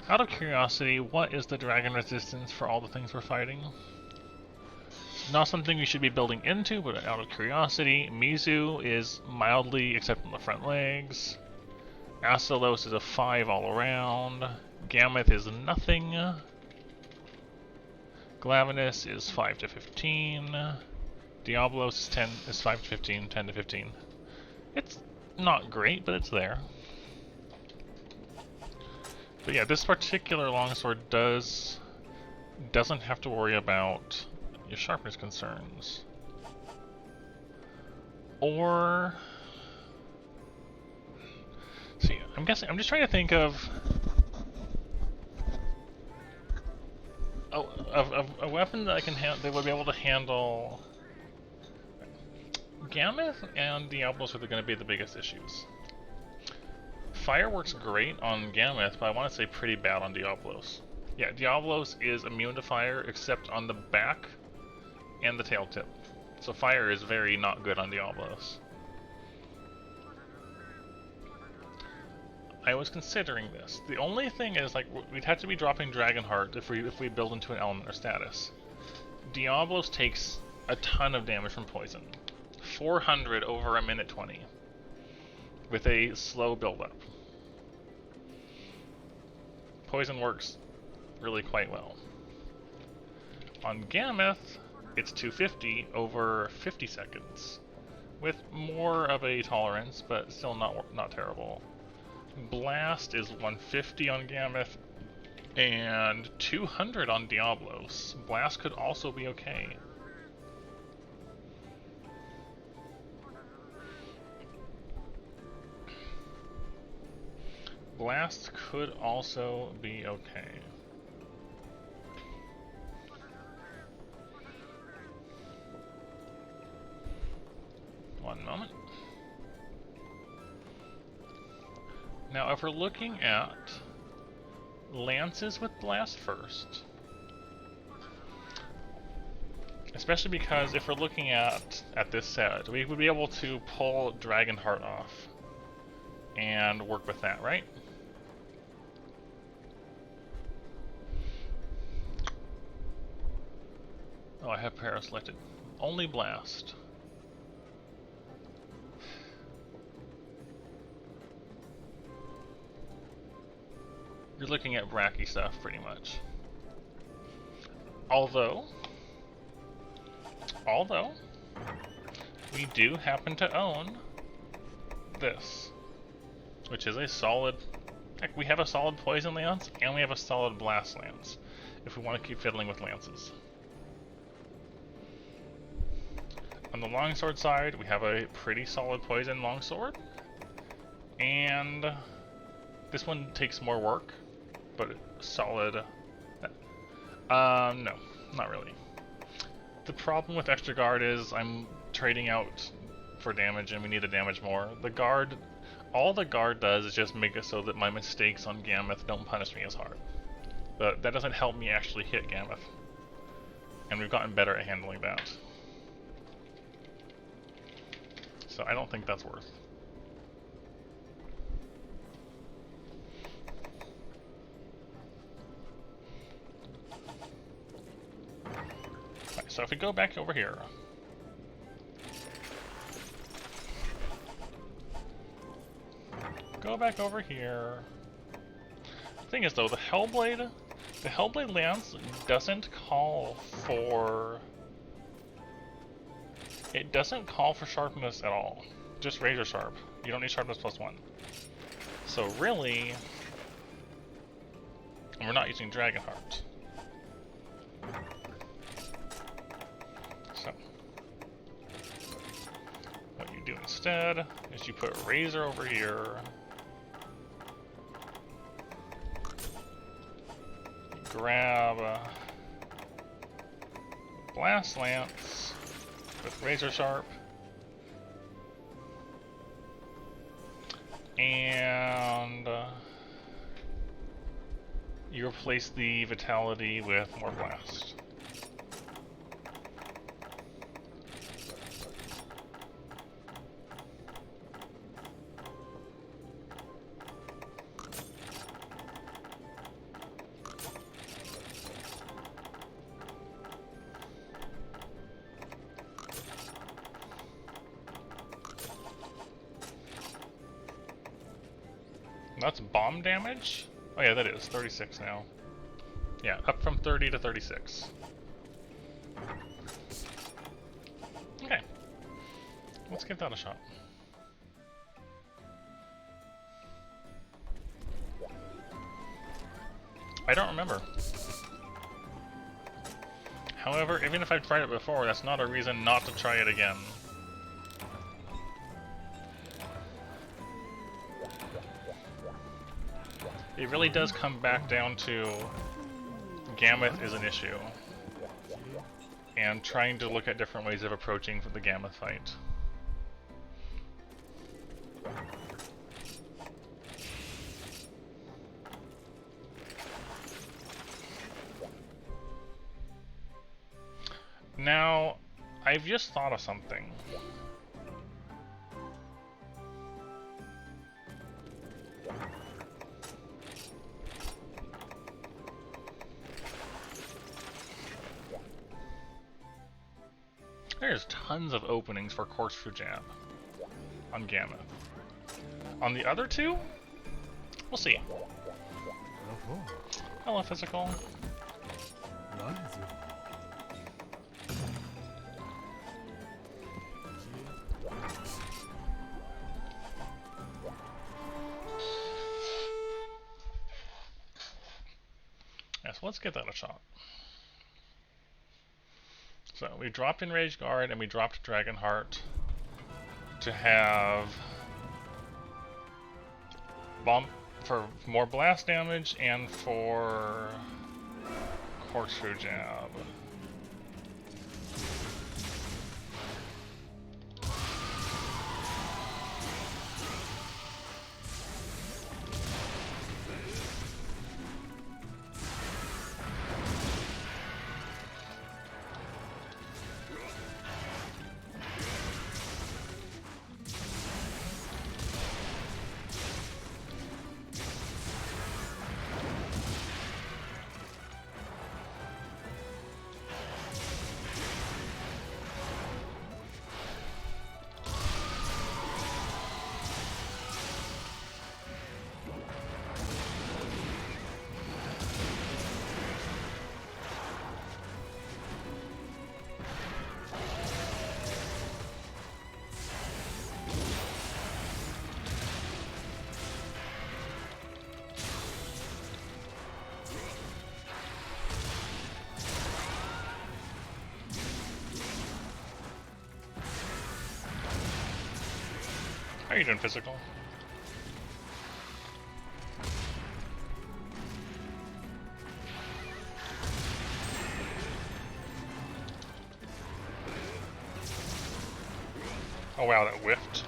Out of curiosity, what is the dragon resistance for all the things we're fighting? Not something we should be building into, but out of curiosity, Mizu is mildly, except on the front legs. Astalos is a 5 all around. Gameth is nothing. Glavenus is 5 to 15. Diablos is 5 to 15, 10 to 15. It's not great, but it's there. But yeah, this particular longsword doesn't have to worry about your sharpness concerns. Or... See, I'm just trying to think of a weapon that that would be able to handle Gameth and Diablos are going to be the biggest issues. Fire works great on Gameth, but I want to say pretty bad on Diablos. Yeah, Diablos is immune to fire except on the back and the tail tip. So fire is very not good on Diablos. I was considering this. The only thing is, like, we'd have to be dropping Dragonheart if we build into an element or status. Diablos takes a ton of damage from poison. 400 over a minute 20. With a slow build-up. Poison works really quite well. On Gameth, it's 250 over 50 seconds. With more of a tolerance, but still not terrible. Blast is 150 on Gameth and 200 on Diablos. Blast could also be okay. Blast could also be okay. One moment. Now, if we're looking at lances with blast first, especially because if we're looking at this set, we would be able to pull Dragonheart off and work with that, right? Oh, I have Para selected. Only blast. You're looking at Bracky stuff, pretty much. Although, we do happen to own this, which is a solid... Heck, we have a solid Poison Lance, and we have a solid Blast Lance, if we want to keep fiddling with lances. On the longsword side, we have a pretty solid Poison Longsword, and this one takes more work, but solid. No, not really. The problem with extra guard is I'm trading out for damage and we need to damage more. The guard, all the guard does is just make it so that my mistakes on Gameth don't punish me as hard. But that doesn't help me actually hit Gameth. And we've gotten better at handling that. So I don't think that's worth. Right, so if we go back over here, The thing is though, the Hellblade Lance doesn't call for... It doesn't call for sharpness at all. Just razor sharp. You don't need sharpness +1. So really, we're not using Dragonheart. So, what you do instead is you put Razor over here. You grab Blast Lance with Razor Sharp. And you replace the Vitality with more Blast. That's bomb damage? Oh yeah, that is 36 now. Yeah, up from 30 to 36. Okay. Let's give that a shot. I don't remember. However, even if I've tried it before, that's not a reason not to try it again. It really does come back down to Gammoth is an issue, and trying to look at different ways of approaching the Gammoth fight. Now, I've just thought of something. There's tons of openings for Corkscrew Jab on Gamma. On the other two, we'll see. Hello, Physical. Yes, let's give that a shot. So we dropped Enraged Guard and we dropped Dragonheart to have bomb for more blast damage and for Corkscrew Jab. How are you doing, Physical? Oh wow, that whiffed.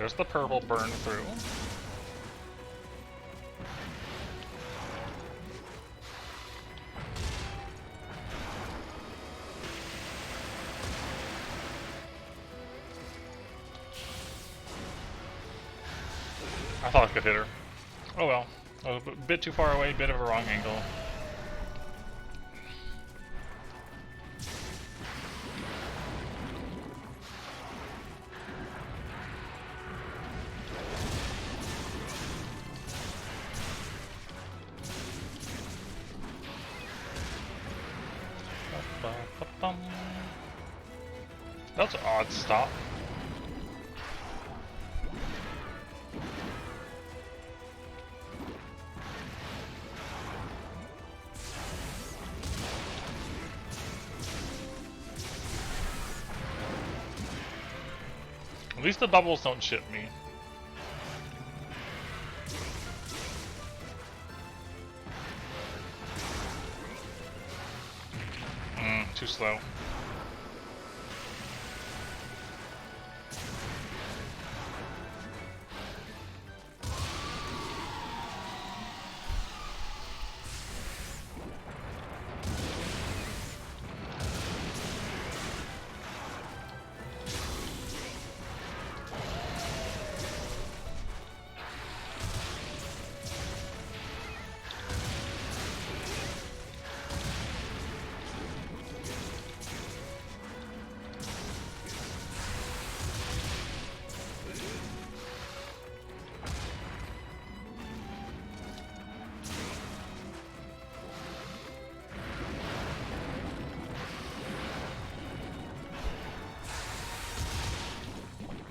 there's the purple burn through. I thought I could hit her. Oh well. I was a bit too far away, bit of a wrong angle. That's an odd stop. At least the bubbles don't ship me. Too slow.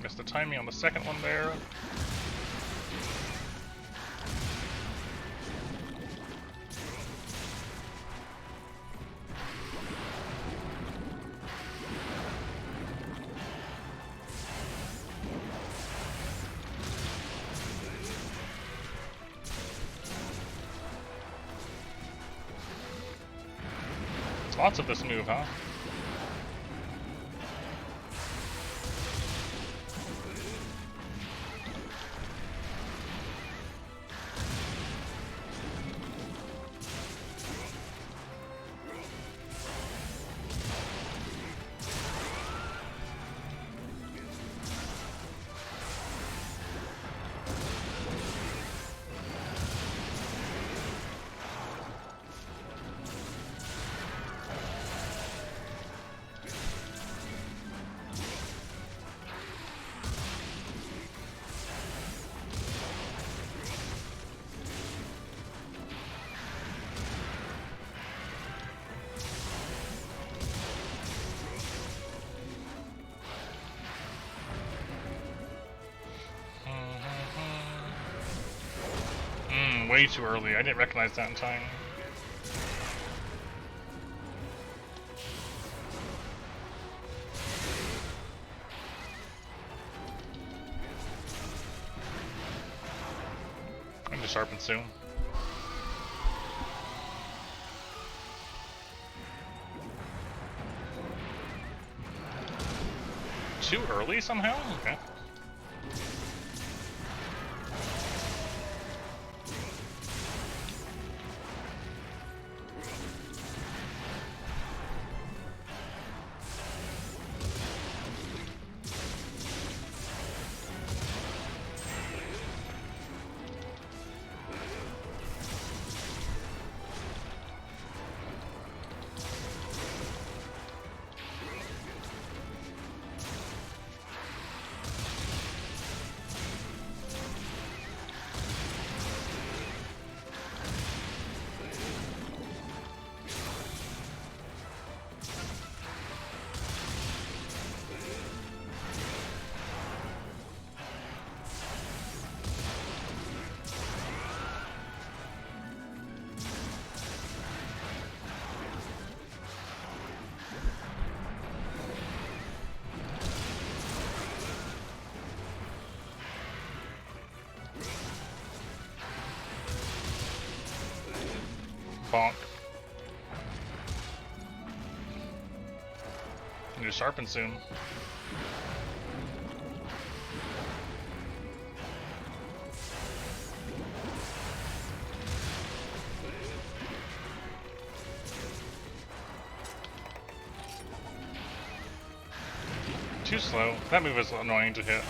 Missed the timing on the second one there. Lots of this move, huh? Way too early. I didn't recognize that in time. I'm just sharpen soon. Too early somehow? Okay. Bonk. Need to sharpen soon. Too slow. That move is annoying to hit.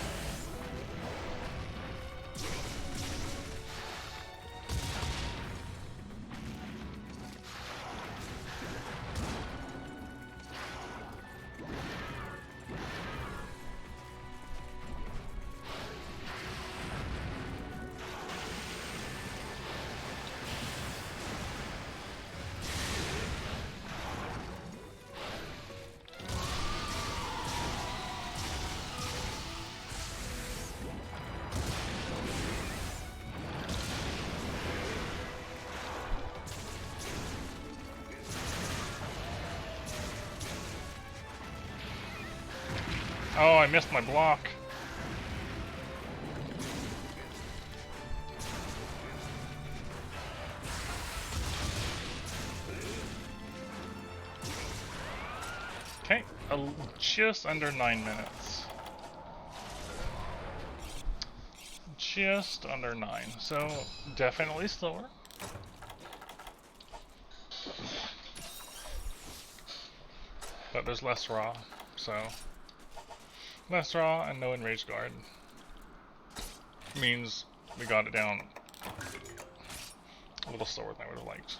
Oh, I missed my block. Okay, just under 9 minutes. Just under 9, so definitely slower. But there's less raw, so less raw and no enraged guard means we got it down a little slower than I would have liked.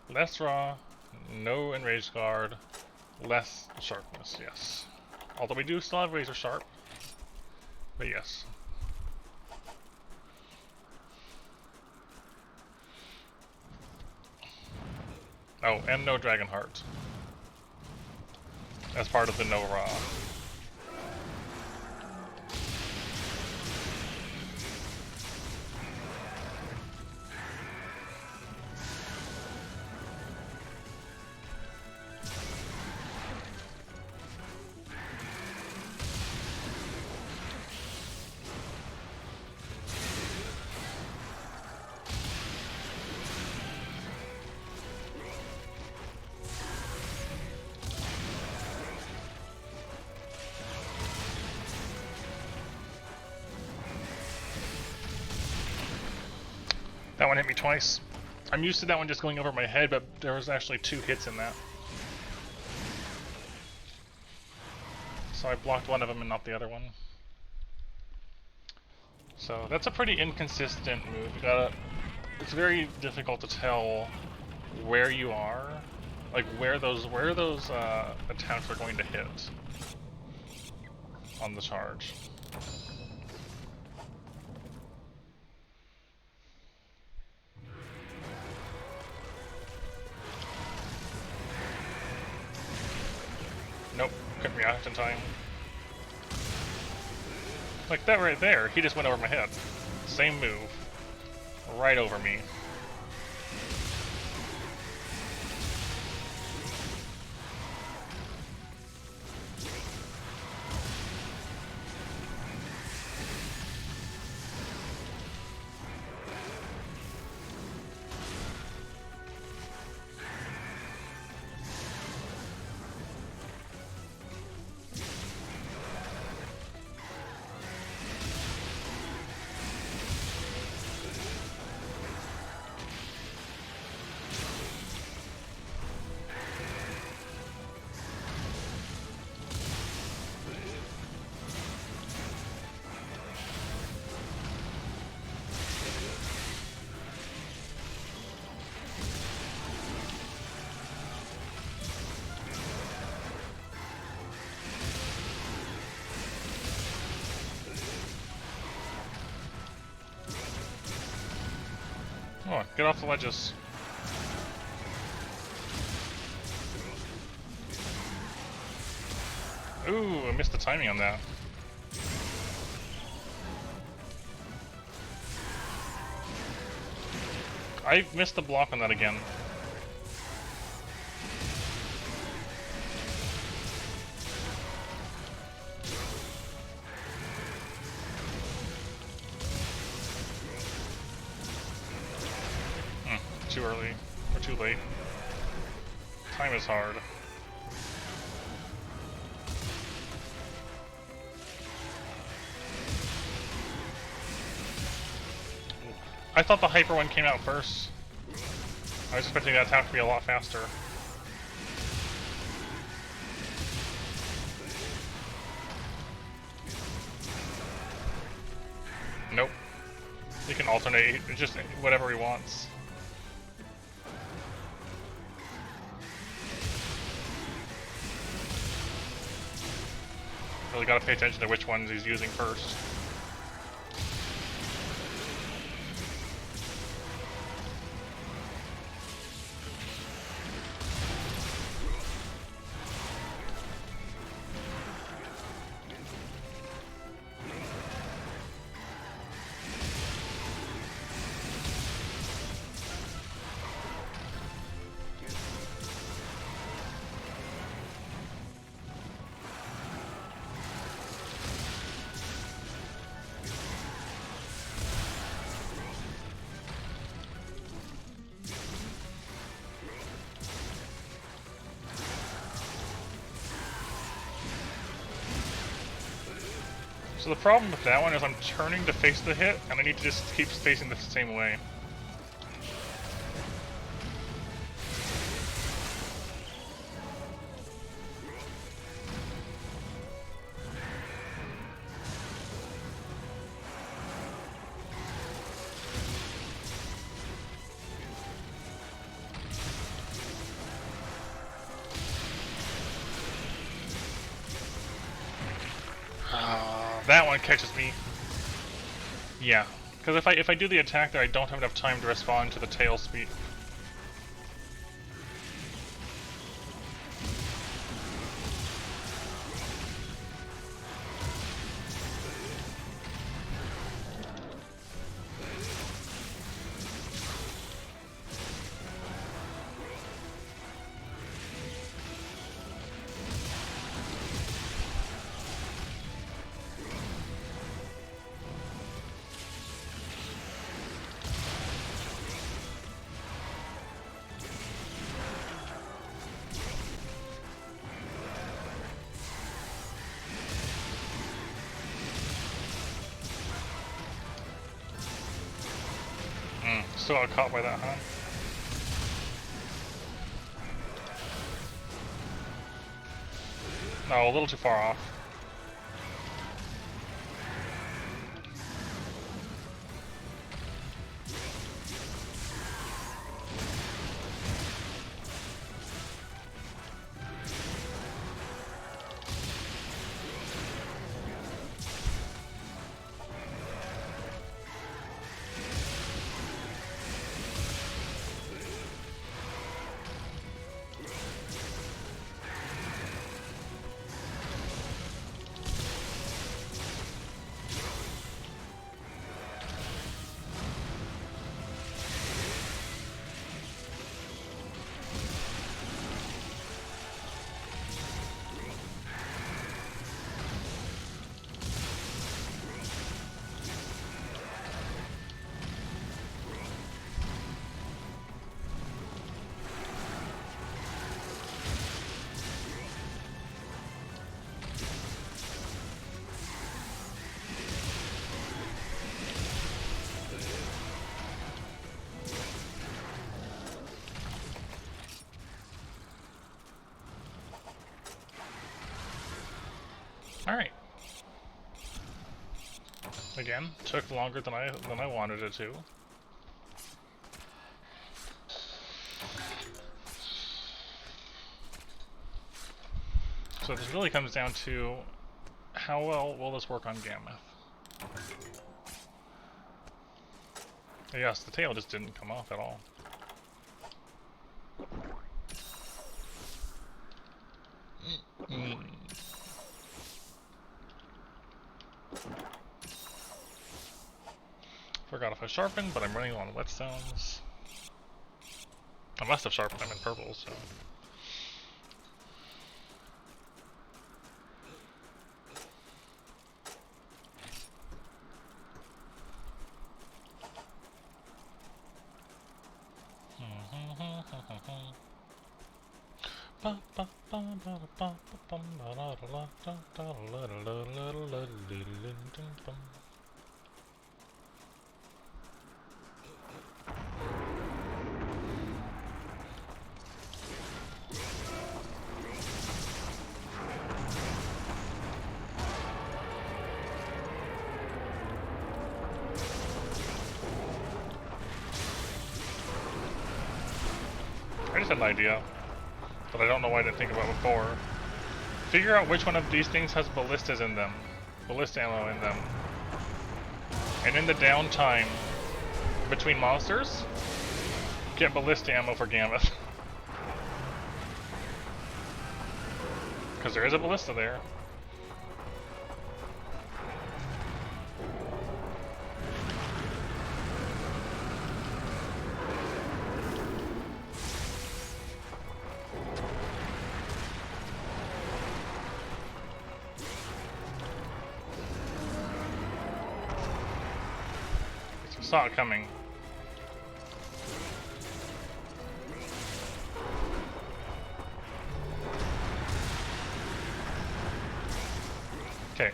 Less raw, no enraged guard, less sharpness, yes. Although we do still have razor sharp, but yes. Oh, and no dragon heart as part of the no raw. That one hit me twice. I'm used to that one just going over my head, but there was actually 2 hits in that. So I blocked one of them and not the other one. So that's a pretty inconsistent move. It's very difficult to tell where you are, like where those attacks are going to hit on the charge. Nope, couldn't react in time. Like that right there, he just went over my head. Same move. Right over me. Oh, get off the ledges. Ooh, I missed the timing on that. I missed the block on that again. early. Or too late. Time is hard. I thought the hyper one came out first. I was expecting that attack to be a lot faster. Nope. He can alternate, just whatever he wants. Really gotta pay attention to which ones he's using first. So the problem with that one is I'm turning to face the hit, and I need to just keep facing the same way. That one catches me. Yeah, because if I do the attack there, I don't have enough time to respond to the tail speed. Still got caught by that, huh? No, a little too far off. Alright. Again, took longer than I wanted it to. So this really comes down to how well will this work on Gamma. Yes, the tail just didn't come off at all. Forgot if I sharpened, but I'm running on whetstones. I must have sharpened them in purple, so. I just had an idea, but I don't know why I didn't think about it before. Figure out which one of these things has ballistas in them. Ballista ammo in them. And in the downtime between monsters, get ballista ammo for Gammoth. Because there is a ballista there. Saw it coming. Okay.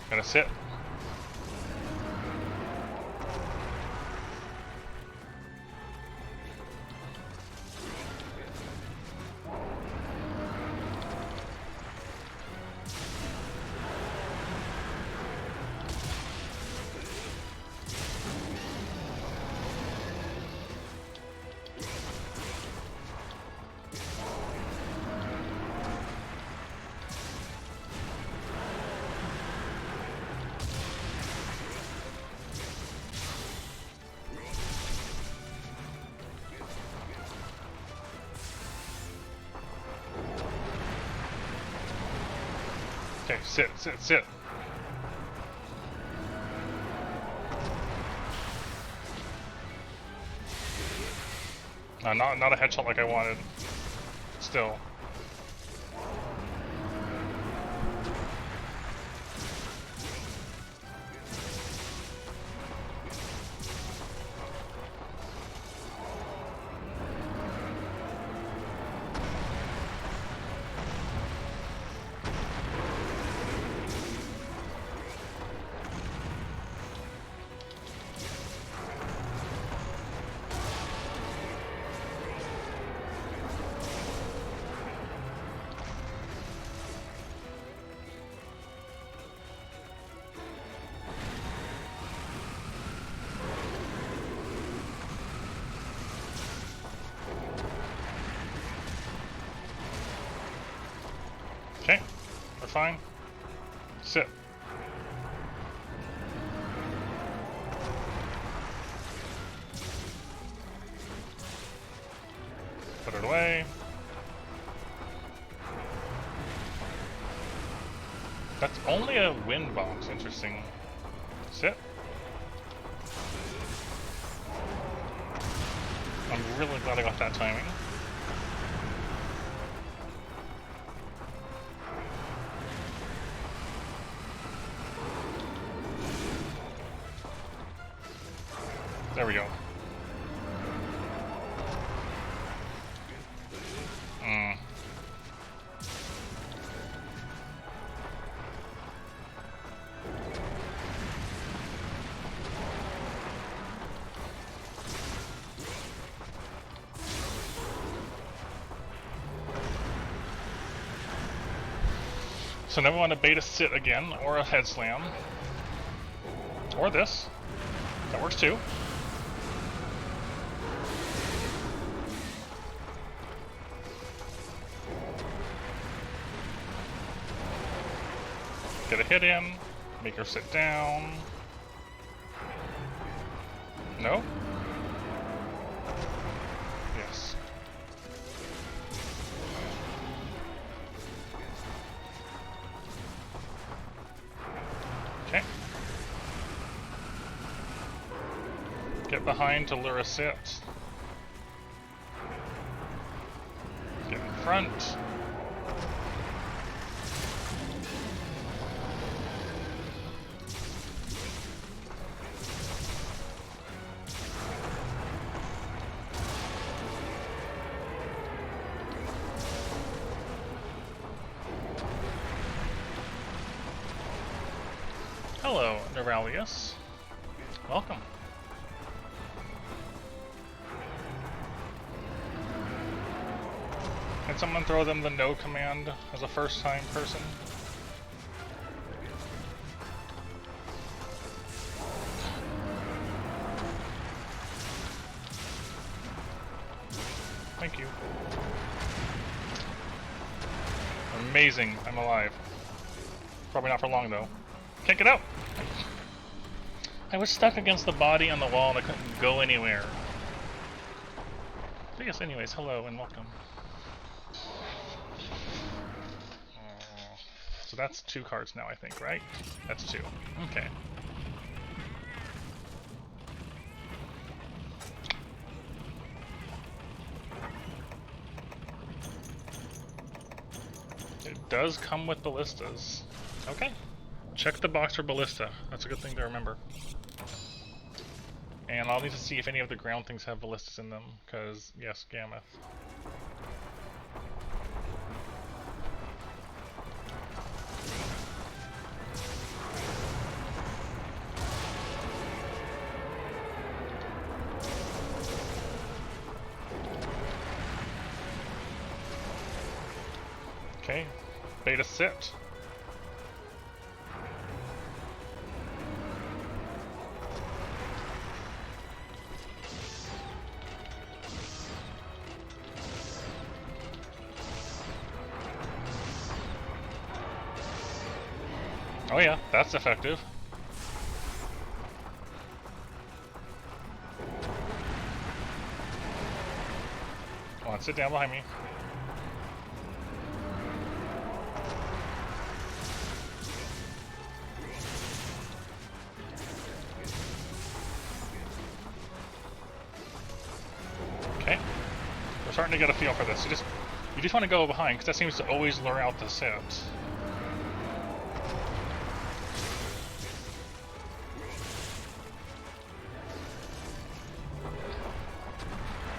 Gonna sit. Okay, sit, sit, sit. Not a headshot like I wanted. Still. Okay, we're fine. Sit. Put it away. That's only a wind box, interesting. Sit. I'm really glad I got that timing. There we go. So now we want to beta sit again, or a head slam. Or this. That works too. Get a hit in, make her sit down. No? Yes. Okay. Get behind to lure a sit. Get in front. Hello, Neuralius. Welcome. Can someone throw them the no command as a first-time person? Thank you. Amazing, I'm alive. Probably not for long though. Can't get out! I was stuck against the body on the wall and I couldn't go anywhere. So yes, anyways, hello and welcome. So that's 2 cards now, I think, right? That's 2. Okay. It does come with ballistas. Okay. Check the box for ballista. That's a good thing to remember. And I'll need to see if any of the ground things have ballistas in them, because, yes, Gammoth. Okay, beta sit. Oh yeah, that's effective. Come on, sit down behind me. Okay. We're starting to get a feel for this. You just want to go behind, because that seems to always lure out the sit.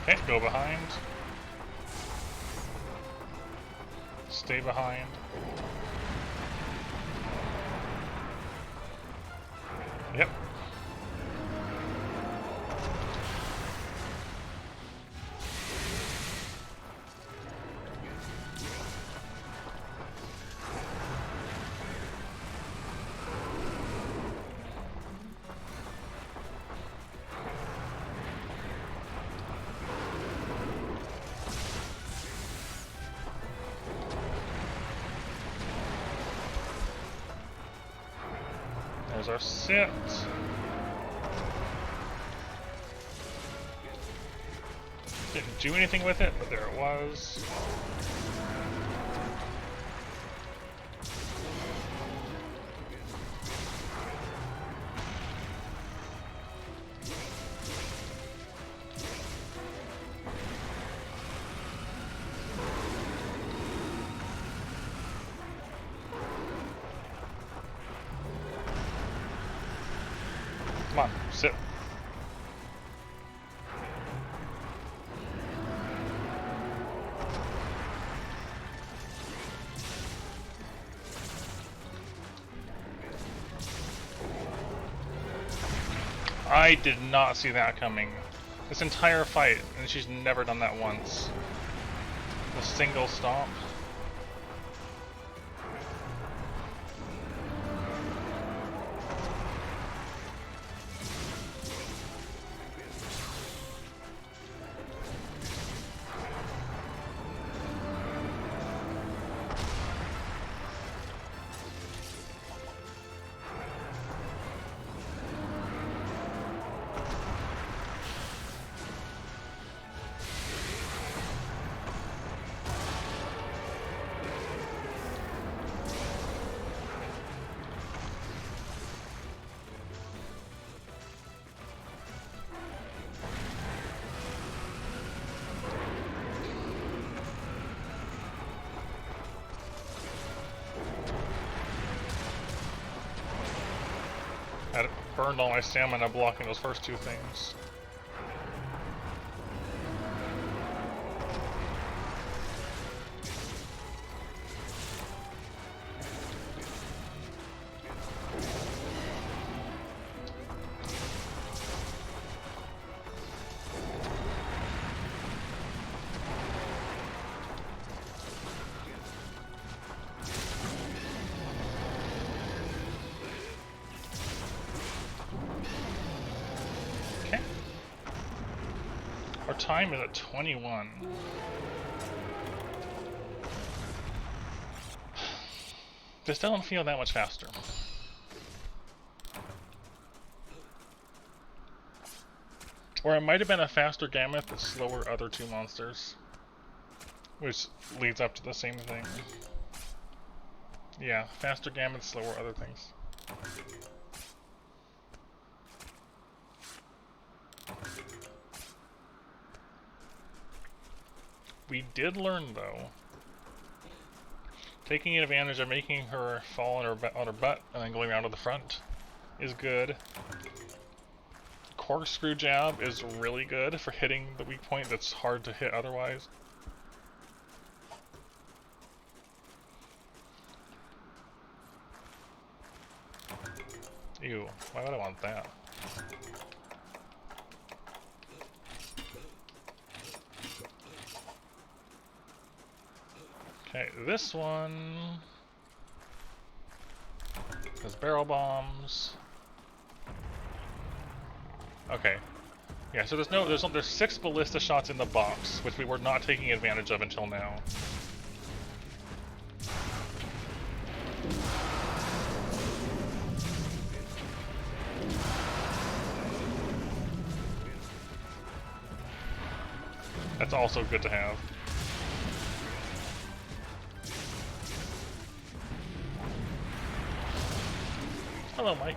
Okay, go behind. Stay behind. Yep. There's our sit. Didn't do anything with it, but there it was. Come on, sit. I did not see that coming. This entire fight, and she's never done that once. A single stomp. I burned all my stamina blocking those first 2 things. Our time is at 21. This doesn't feel that much faster. Or it might have been a faster Gamut but slower other two monsters. Which leads up to the same thing. Yeah, faster Gamut, slower other things. We did learn, though, taking advantage of making her fall on her butt and then going around to the front is good. Corkscrew jab is really good for hitting the weak point that's hard to hit otherwise. Ew, why would I want that? Okay, this one has barrel bombs. Okay. Yeah, so there's 6 ballista shots in the box, which we were not taking advantage of until now. That's also good to have. Hello, Mike.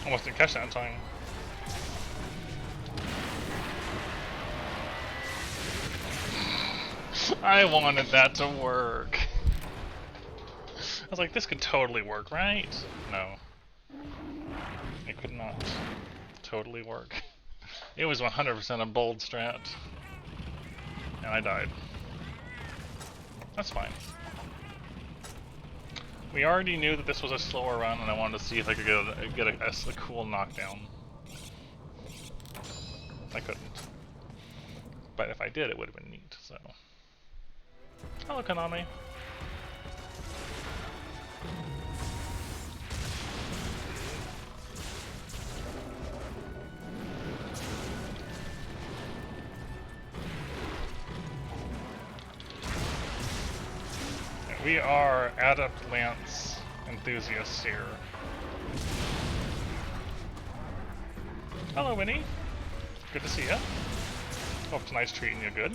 Almost didn't catch that in time. I wanted that to work. I was like, this could totally work, right? No. It could not totally work. It was 100% a bold strat. And I died. That's fine. We already knew that this was a slower run, and I wanted to see if I could get a cool knockdown. I couldn't. But if I did, it would have been neat, so. Hello, Konami. We are Adept Lance enthusiasts here. Hello, Winnie. Good to see ya. Hope tonight's treating you good.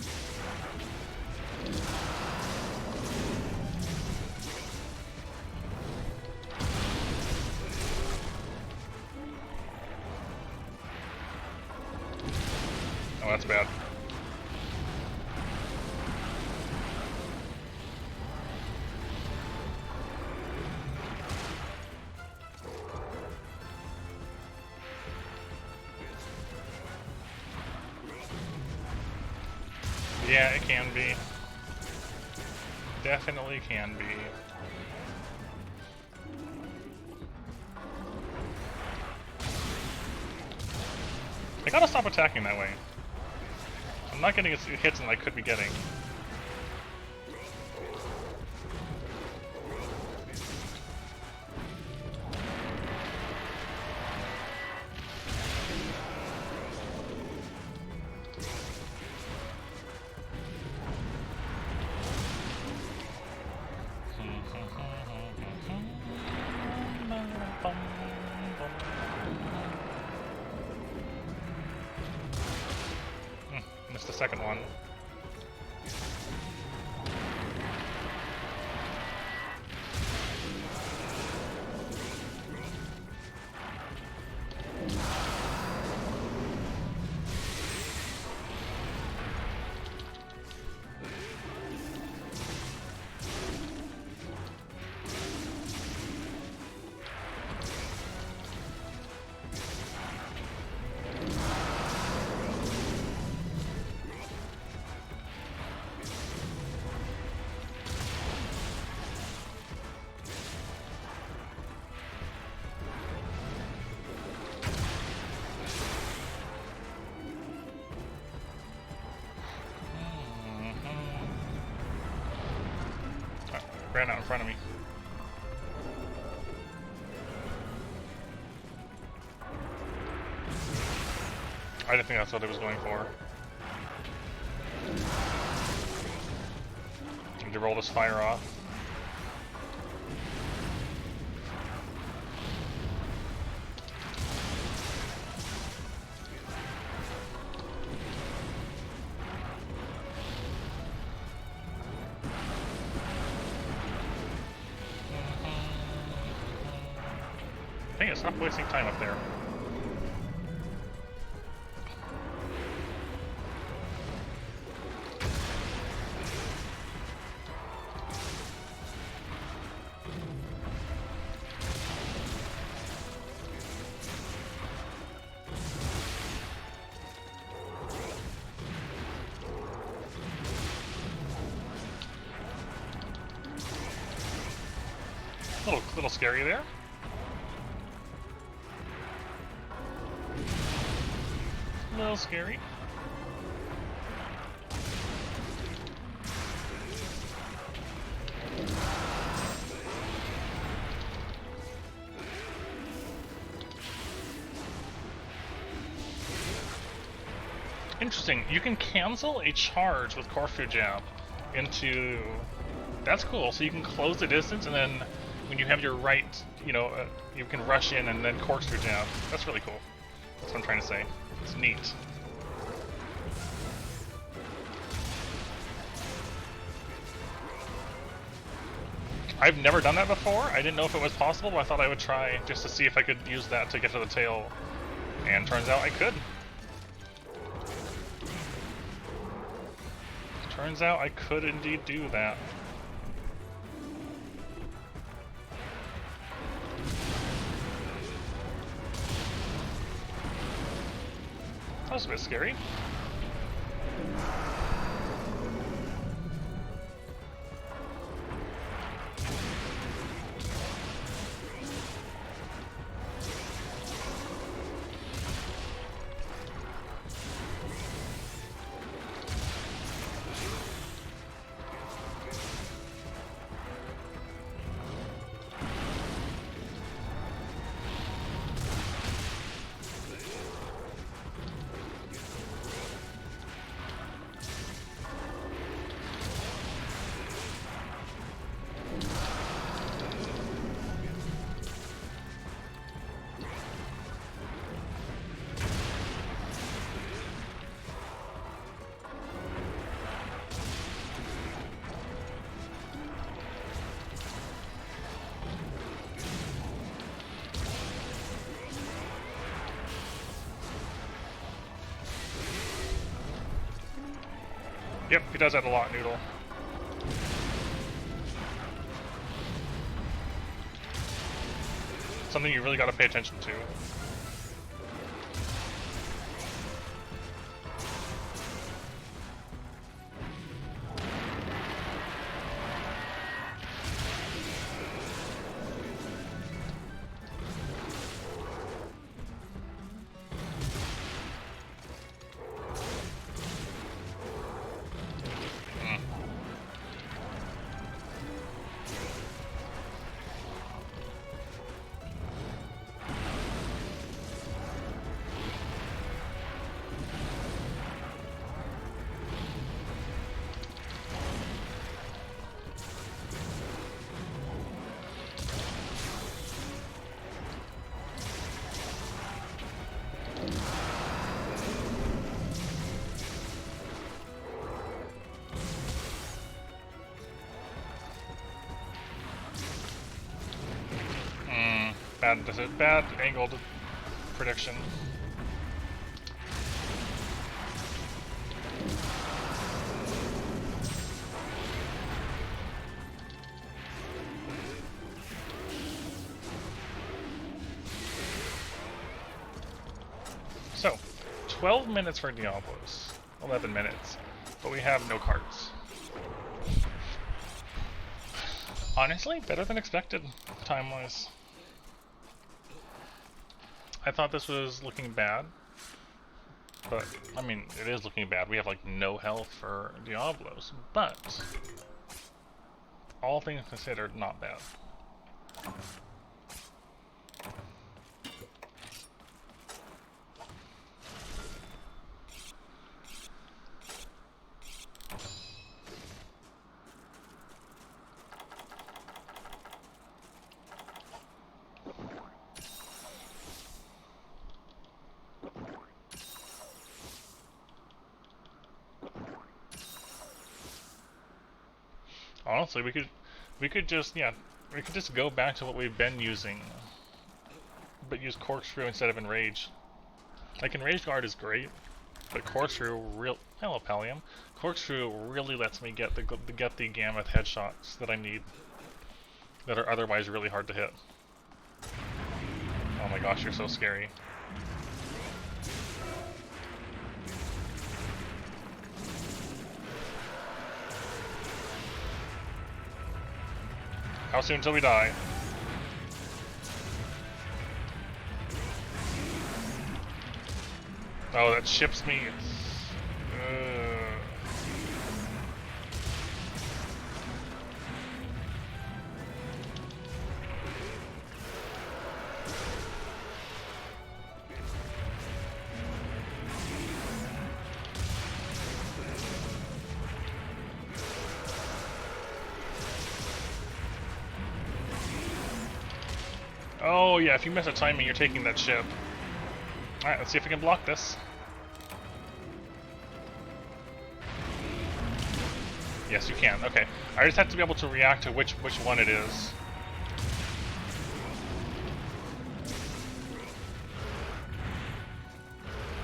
Oh, that's bad. Yeah, it can be. Definitely can be. I gotta stop attacking that way. I'm not getting as hits as I could be getting. Missed the second one. ran out in front of me. I didn't think that's what it was going for. Need to roll this fire off. Dang it, stop wasting time up there. Little scary there. A little scary. Interesting. You can cancel a charge with Corfu Jab into... That's cool. So you can close the distance, and then when you have your right, you know, you can rush in and then corkscrew jab. That's really cool. That's what I'm trying to say. It's neat. I've never done that before. I didn't know if it was possible, but I thought I would try just to see if I could use that to get to the tail. And turns out I could. Turns out I could indeed do that. That was a bit scary. Yep, he does that a lot, Noodle. Something you really gotta pay attention to. Bad angled prediction. So, 12 minutes for Diablos. 11 minutes. But we have no cards. Honestly, better than expected, time-wise. I thought this was looking bad, but, I mean, it is looking bad. We have, like, no health for Diablos, but all things considered, not bad. Honestly, we could just go back to what we've been using, but use corkscrew instead of enrage. Like enrage guard is great, but corkscrew hello Pallium. Corkscrew really lets me get the gammoth headshots that I need, that are otherwise really hard to hit. Oh my gosh, you're so scary. How soon till we die? Oh, that ships me. Oh yeah, if you miss a timing, you're taking that ship. Alright, let's see if we can block this. Yes, you can. Okay. I just have to be able to react to which one it is.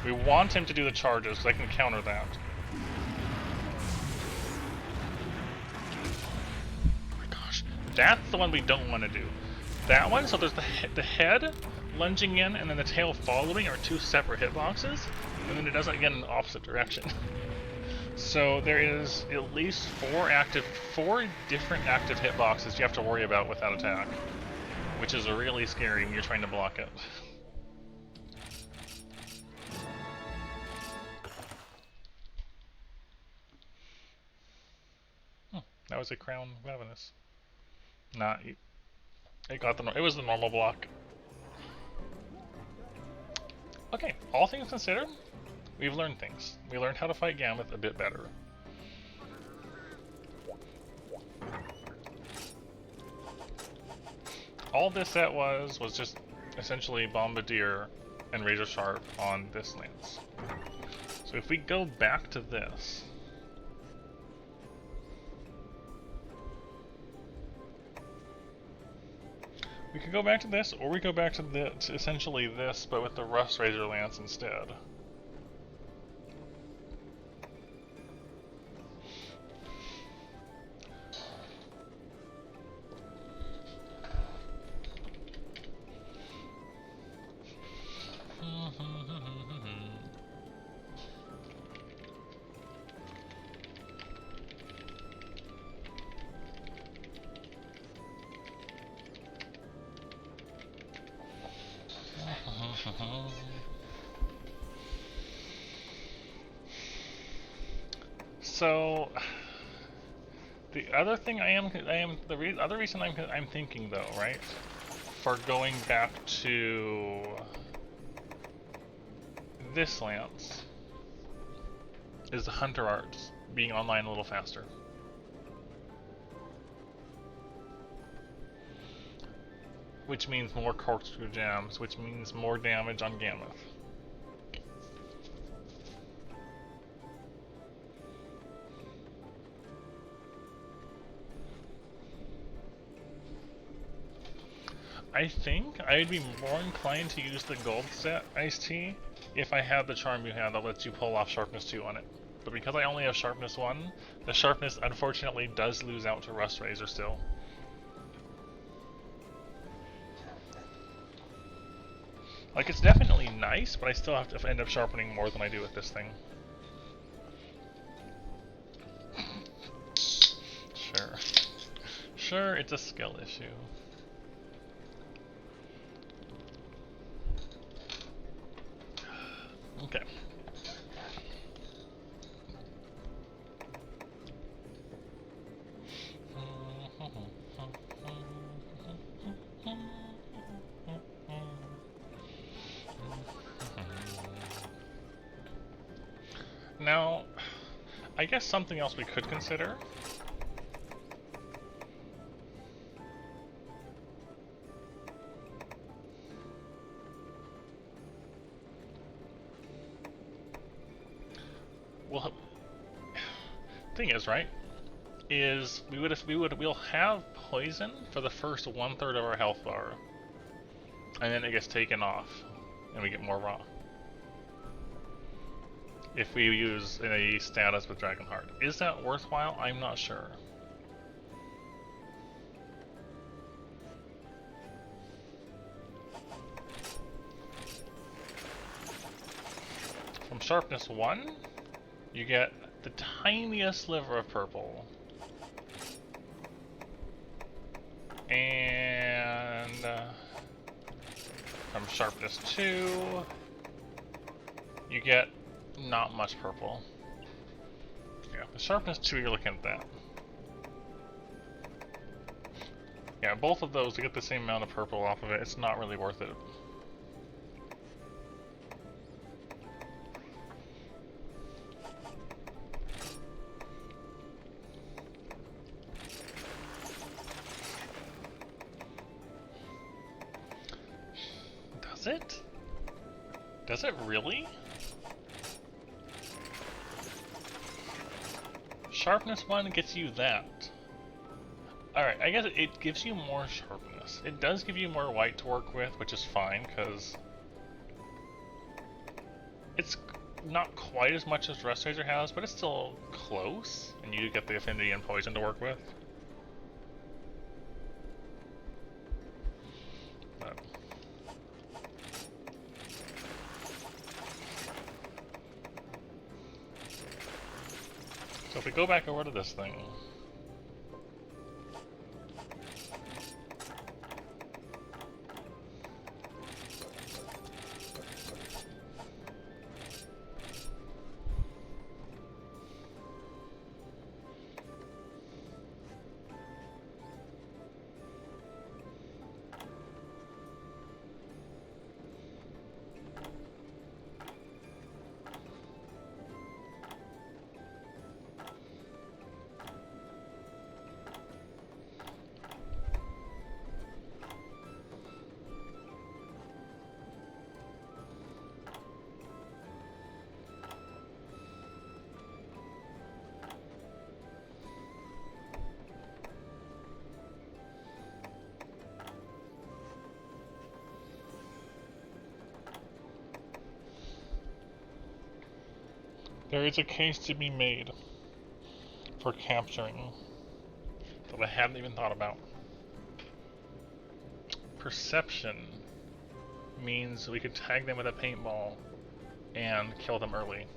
We want him to do the charges, so I can counter that. Oh my gosh. That's the one we don't want to do. That one, so there's the head lunging in and then the tail following are two separate hitboxes, and then it does it again in the opposite direction. So there is at least four different active hitboxes you have to worry about with that attack, which is really scary when you're trying to block it. That was a Crown Ravenous. Nah, it was the normal block. Okay, all things considered, we've learned things. We learned how to fight Gammoth a bit better. All this set was just essentially Bombardier and Razor Sharp on this Lance. So if we go back to this, we could go back to this, or we go back to essentially this, but with the Rust Razor Lance instead. So the other thing the other reason I'm thinking though, right, for going back to this Lance is the Hunter Arts being online a little faster. Which means more corkscrew jams, which means more damage on Gammoth. I think I'd be more inclined to use the gold set Iced Tea if I had the charm you had that lets you pull off Sharpness 2 on it. But because I only have Sharpness 1, the Sharpness unfortunately does lose out to Rust Razor still. Like, it's definitely nice, but I still have to end up sharpening more than I do with this thing. Sure. Sure, it's a skill issue. Okay. Now, I guess something else we could consider. Well, thing is, right? Is we'll have poison for the first 1/3 of our health bar, and then it gets taken off, and we get more raw. If we use a status with Dragonheart, is that worthwhile? I'm not sure. From sharpness 1, you get the tiniest sliver of purple. And from sharpness 2, you get not much purple. Yeah, the sharpness 2, you're looking at that. Yeah, both of those to get the same amount of purple off of it, it's not really worth it. Does it? Does it really? Sharpness 1 gets you that. Alright, I guess it gives you more sharpness. It does give you more white to work with, which is fine, because it's not quite as much as Restorator has, but it's still close, and you get the affinity and poison to work with. But so if we go back over to this thing, there is a case to be made for capturing that I hadn't even thought about. Perception means we could tag them with a paintball and kill them early.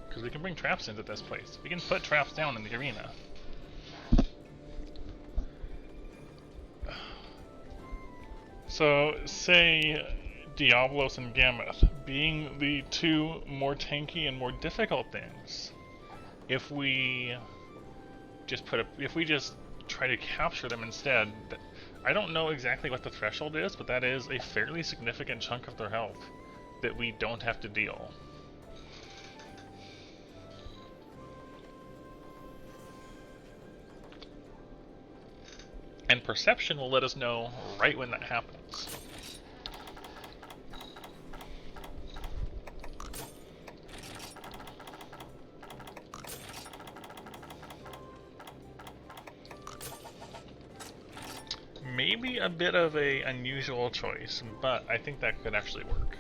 Because we can bring traps into this place. We can put traps down in the arena. So, say Diablos and Gammoth being the two more tanky and more difficult things. If we just try to capture them instead, I don't know exactly what the threshold is, but that is a fairly significant chunk of their health that we don't have to deal. And perception will let us know right when that happens. Maybe a bit of an unusual choice, but I think that could actually work.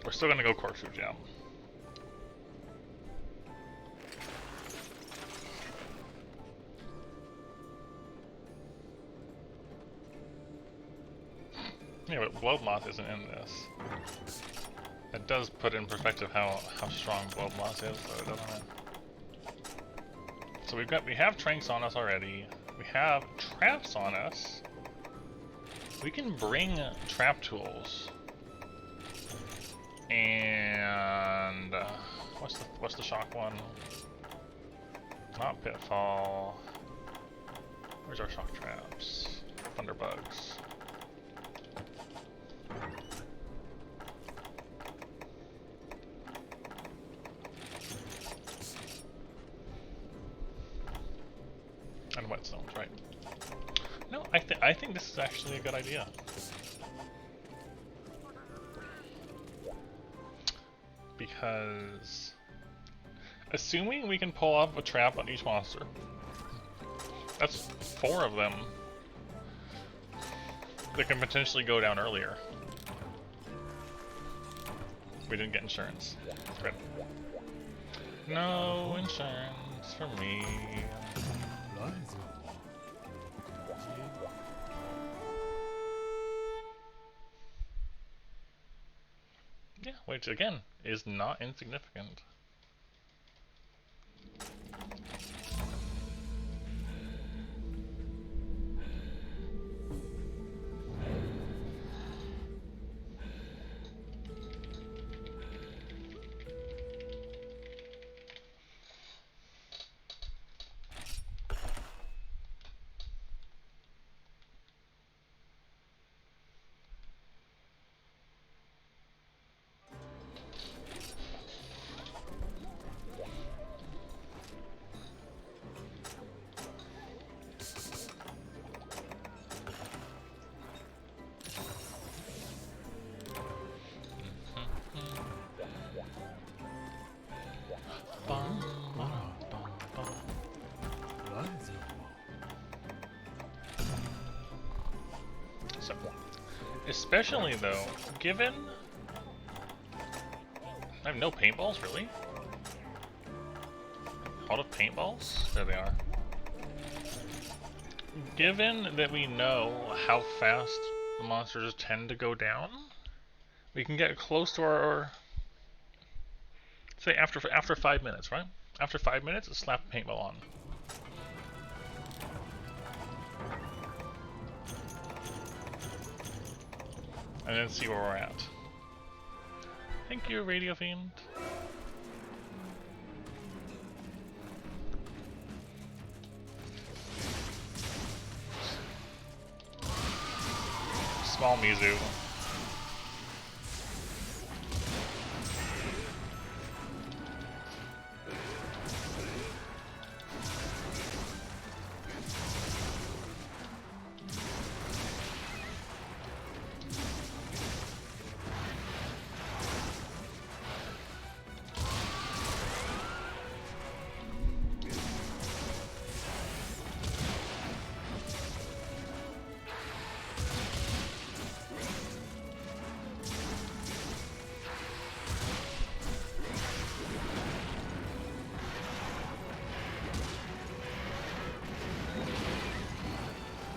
We're still gonna go Corkscrew Jam. Yeah, but Bloodmoth isn't in this. That does put in perspective how strong Bloodmoth is, though, doesn't it? So we have Tranks on us already. We have traps on us. We can bring trap tools. And what's the shock one? Not Pitfall. Where's our shock traps? Thunderbugs. And wet zones, right? No, I think this is actually a good idea. Because assuming we can pull off a trap on each monster, that's 4 of them that can potentially go down earlier. We didn't get insurance. Good. No insurance for me. Yeah, which again is not insignificant. So, especially though, given I have no paintballs, really? Out of paintballs? There they are. Given that we know how fast the monsters tend to go down, we can get close to our say after 5 minutes, right? After 5 minutes, slap a paintball on. And then see where we're at. Thank you, Radio Fiend. Small Mizu.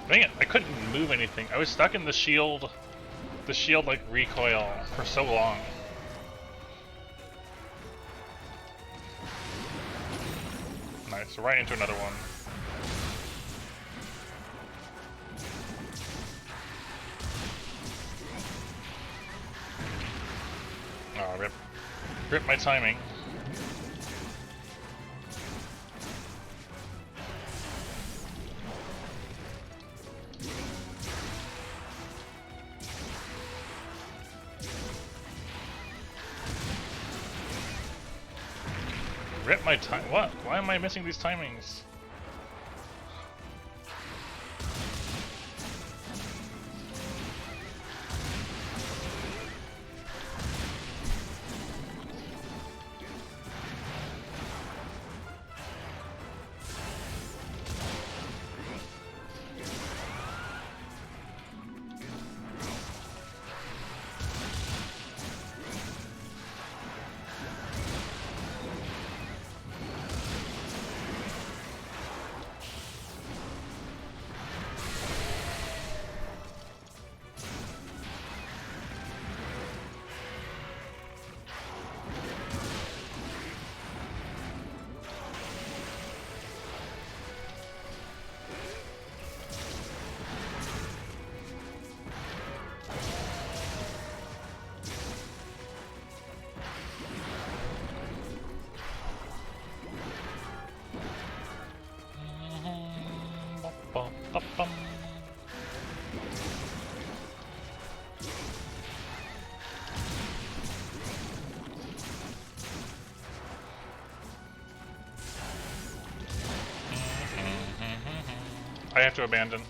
Dang it, I couldn't move anything. I was stuck in the shield like recoil for so long. Nice, right into another one. Oh, rip. Rip my timing. Rip my time. What? Why am I missing these timings? Ba-bum. I have to abandon.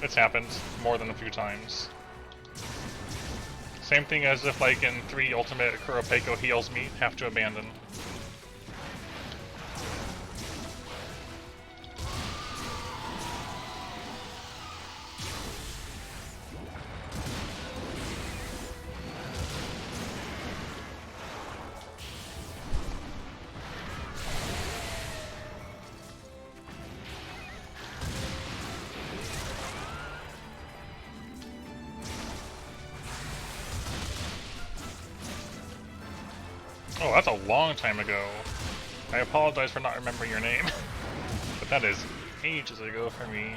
It's happened more than a few times. Same thing as if, like, in 3 Ultimate Kuropeko heals me, have to abandon. Oh, that's a long time ago. I apologize for not remembering your name. But that is ages ago for me.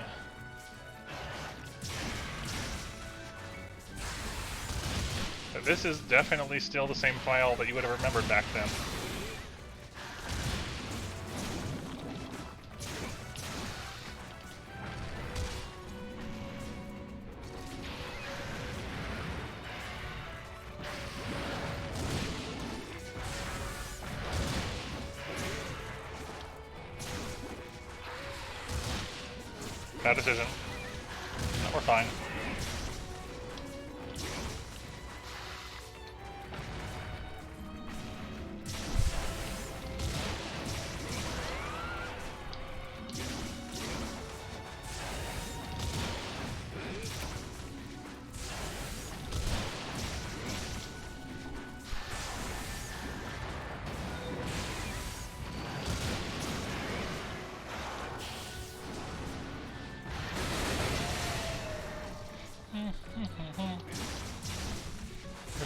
But this is definitely still the same file that you would have remembered back then. Bad decision. No, we're fine.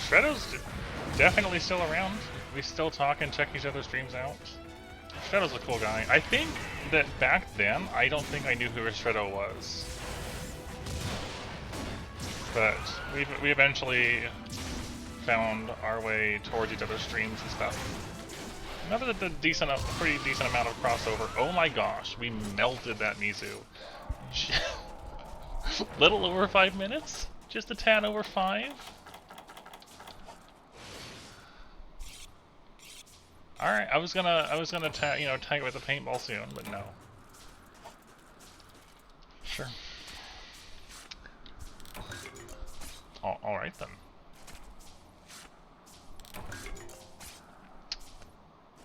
Shredow's definitely still around. We still talk and check each other's streams out. Shredow's a cool guy. I think that back then, I don't think I knew who Shredo was. But we eventually found our way towards each other's streams and stuff. Another pretty decent amount of crossover. Oh my gosh, we melted that Mizu. Little over 5 minutes? Just a tad over 5? Alright, I was gonna tag it with a paintball soon, but no. Sure. Alright then.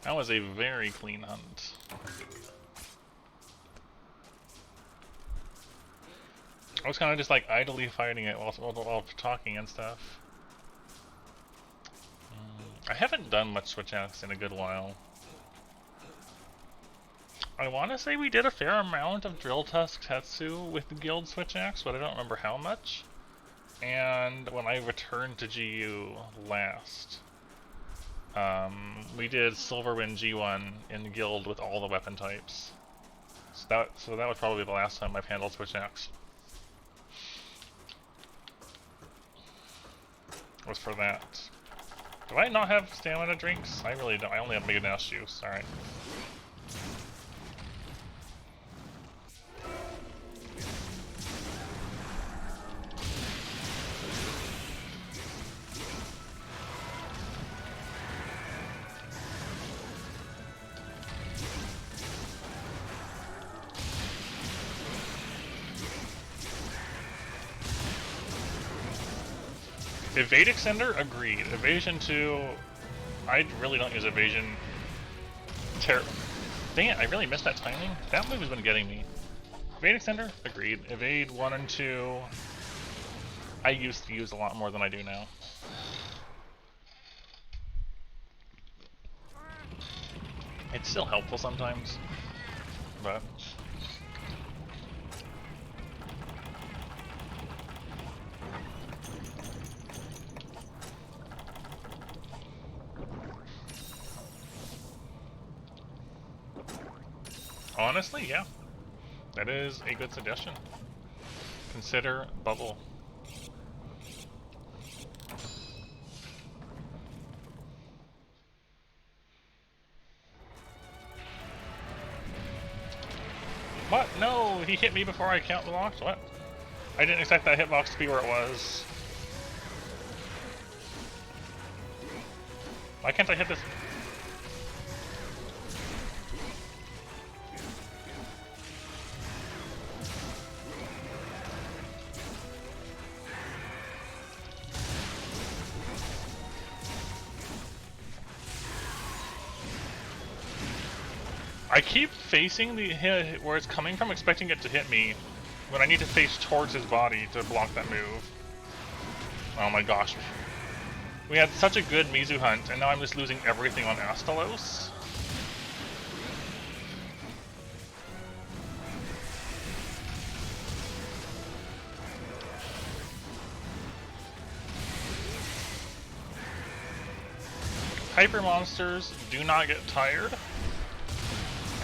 That was a very clean hunt. I was kind of just like idly fighting it while talking and stuff. I haven't done much switch acts in a good while. I want to say we did a fair amount of Drill Tusk Tetsu with the guild switch acts, but I don't remember how much. And when I returned to GU last, we did Silverwind G1 in the guild with all the weapon types. So that was probably the last time I've handled switch acts. Was for that. Do I not have stamina drinks? I really don't. I only have Mega Dash juice. Alright. Evade Extender? Agreed. Evasion 2... I really don't use Evasion... Dang it, I really missed that timing. That move has been getting me. Evade Extender? Agreed. Evade 1 and 2... I used to use a lot more than I do now. It's still helpful sometimes, but... Honestly, yeah. That is a good suggestion. Consider Bubble. What? No, he hit me before I count blocked? What? I didn't expect that hitbox to be where it was. Why can't I hit this? I keep facing the hit where it's coming from, expecting it to hit me, when I need to face towards his body to block that move. Oh my gosh. We had such a good Mizu hunt, and now I'm just losing everything on Astalos. Hyper monsters do not get tired.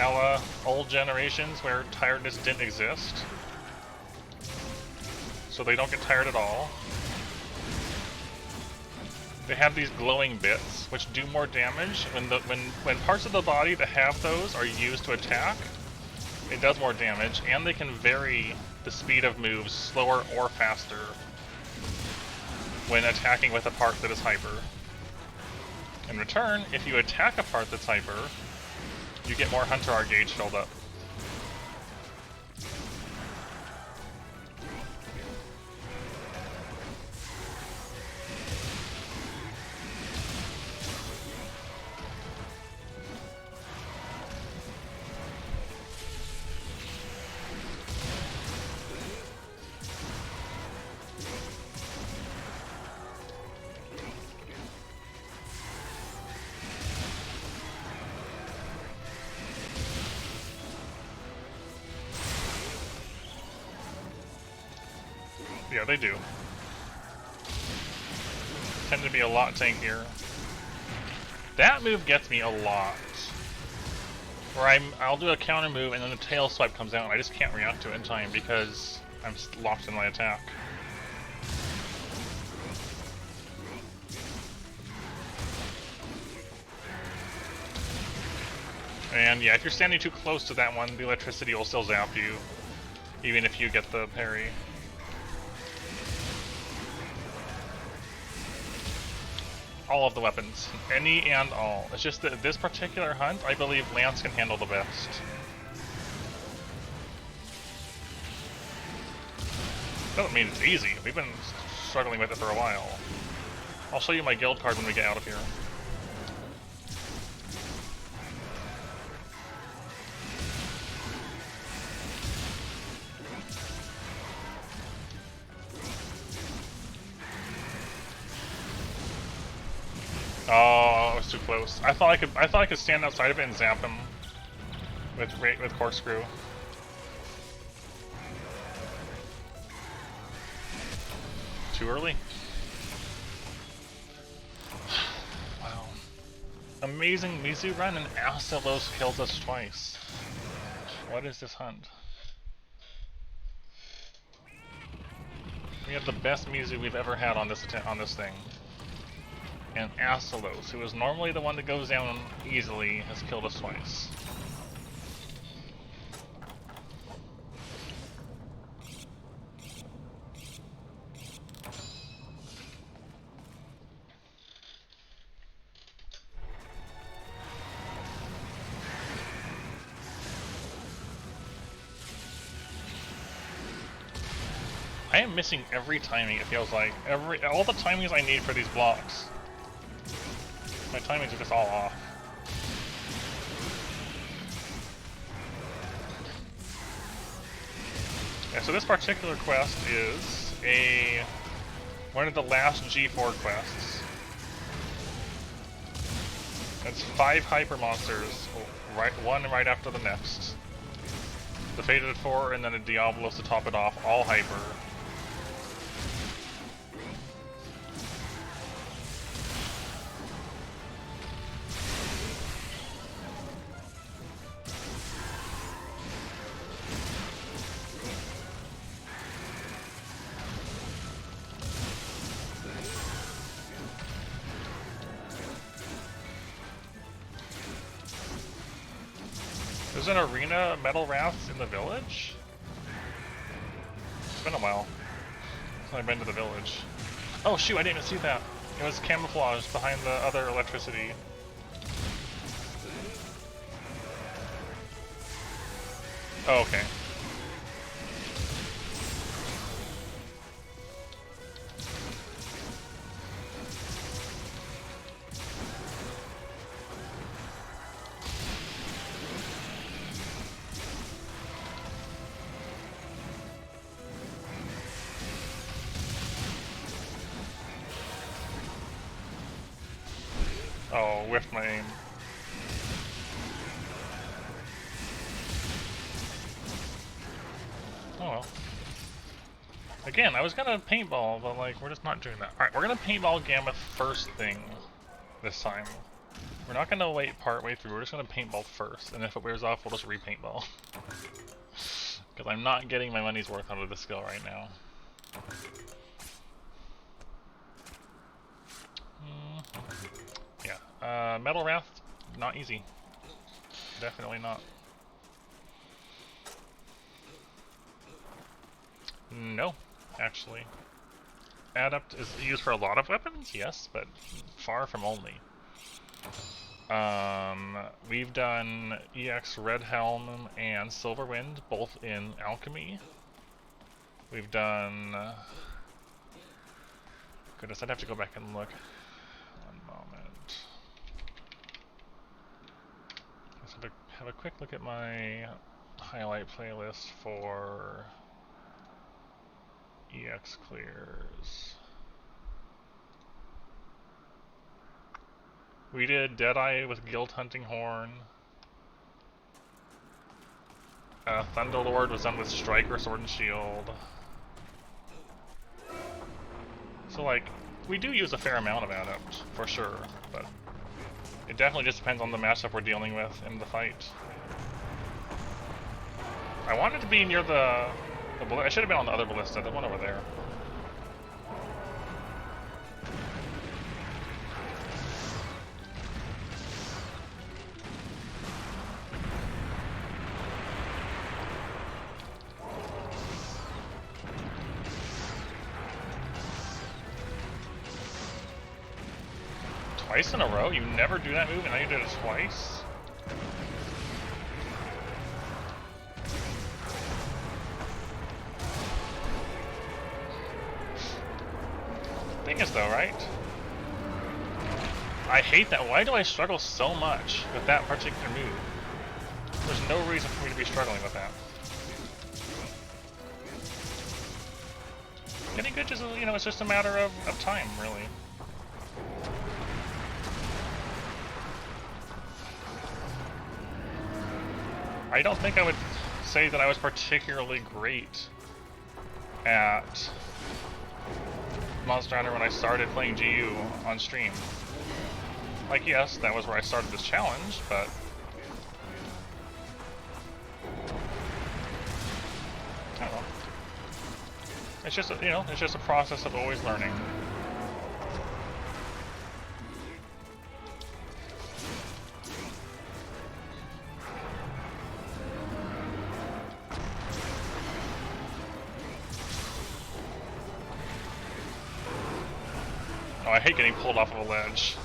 A la old generations where tiredness didn't exist. So they don't get tired at all. They have these glowing bits, which do more damage. When parts of the body that have those are used to attack, it does more damage, and they can vary the speed of moves slower or faster when attacking with a part that is hyper. In return, if you attack a part that's hyper, you get more Hunter R gauge filled up. Yeah, they do. Tend to be a lot tankier. That move gets me a lot. Where I'll do a counter move and then the tail swipe comes out and I just can't react to it in time because I'm locked in my attack. And yeah, if you're standing too close to that one, the electricity will still zap you, even if you get the parry. All of the weapons. Any and all. It's just that this particular hunt, I believe Lance can handle the best. Doesn't mean it's easy. We've been struggling with it for a while. I'll show you my guild card when we get out of here. Oh, I was too close. I thought I could stand outside of it and zap him with corkscrew. Too early. Wow. Amazing Mizu run and Astalos kills us twice. What is this hunt? We have the best Mizu we've ever had on this thing. And Astalos, who is normally the one that goes down easily, has killed us twice. I am missing every timing, it feels like. All the timings I need for these blocks. My timings are just all off. Yeah, so this particular quest is one of the last G4 quests. It's 5 hyper monsters, one right after the next. The Fated 4 and then a Diablos to top it off, all hyper. There's an arena metal rafts in the village? It's been a while since I've been to the village. Oh shoot, I didn't even see that. It was camouflaged behind the other electricity. Oh, okay. Oh, whiffed my aim. Oh well. Again, I was gonna paintball, but like, we're just not doing that. Alright, we're gonna paintball Gammoth first thing this time. We're not gonna wait part way through, we're just gonna paintball first, and if it wears off, we'll just repaintball. Because I'm not getting my money's worth out of this skill right now. Yeah, Metal Wrath, not easy. Definitely not. No, actually. Adept is used for a lot of weapons, yes, but far from only. We've done EX Red Helm and Silverwind, both in Alchemy. We've done... goodness, I'd have to go back and look. One moment. Let's have a quick look at my highlight playlist for EX clears. We did Deadeye with Guild Hunting Horn. Thunderlord was done with Striker, Sword and Shield. So like, we do use a fair amount of Adept, for sure, but it definitely just depends on the matchup we're dealing with in the fight. I wanted to be near the I should have been on the other ballista, the one over there. Twice in a row? You never do that move and now you did it twice? Thing is though, right? I hate that. Why do I struggle so much with that particular move? There's no reason for me to be struggling with that. Getting good is, you know, it's just a matter of time, really. I don't think I would say that I was particularly great at Monster Hunter when I started playing GU on stream. Like, yes, that was where I started this challenge, but I don't know. It's just, you know, it's just a process of always learning. Oh, I hate getting pulled off of a ledge.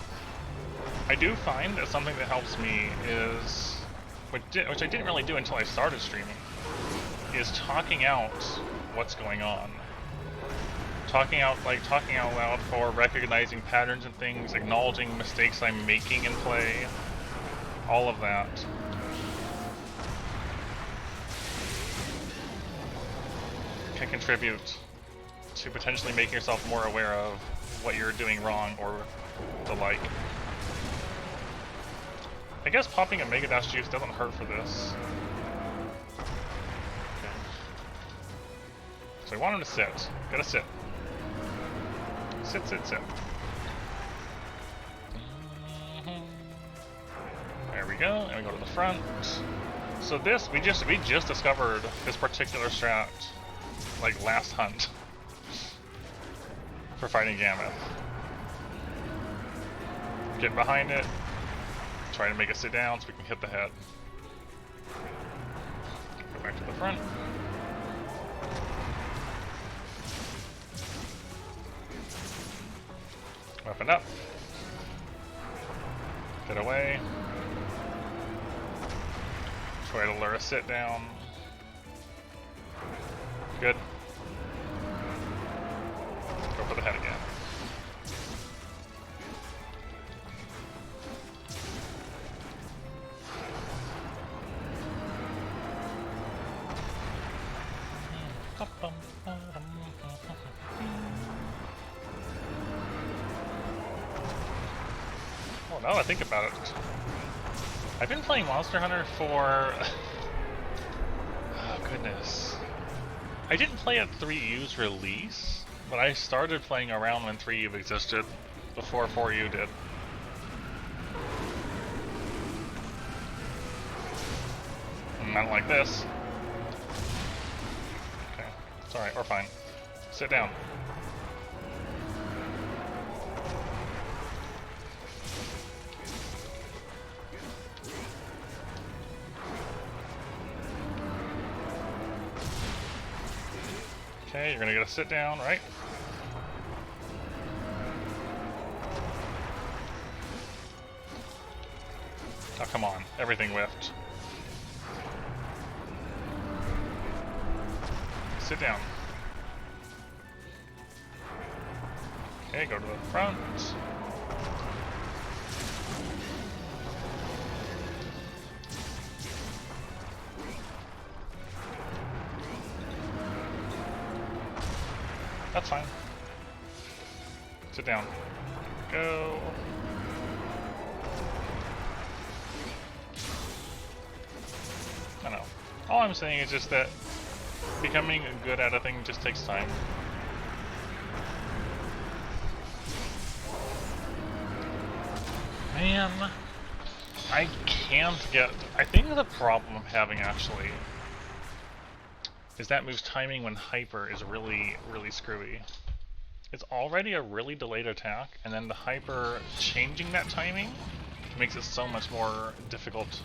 I do find that something that helps me is, which I didn't really do until I started streaming, is talking out what's going on. Talking out loud for recognizing patterns and things, acknowledging mistakes I'm making in play, all of that. Can contribute to potentially making yourself more aware of what you're doing wrong or the like. I guess popping a Mega Dash juice doesn't hurt for this. Okay. So I want him to sit. Gotta sit. Sit, sit, sit. There we go, and we go to the front. So this, we just discovered this particular strat, like last hunt, for fighting Gammoth. Get behind it, try to make it sit down so we can hit the head. Go back to the front. Weapon up. Get away. Try to lure a sit down. Good. Go for the head again. Oh, now that I think about it, I've been playing Monster Hunter for... oh, goodness. I didn't play at 3U's release, but I started playing around when 3U existed, before 4U did. Not like this. Okay, it's alright, we're fine. Sit down. Okay, you're gonna get a sit down, right? Oh, come on. Everything whiffed. Sit down. Okay, go to the front. That's fine. Sit down. Go. I know. All I'm saying is just that becoming good at a thing just takes time. Man, I can't get... I think the problem I'm having actually is that move's timing when hyper is really, really screwy. It's already a really delayed attack, and then the hyper changing that timing makes it so much more difficult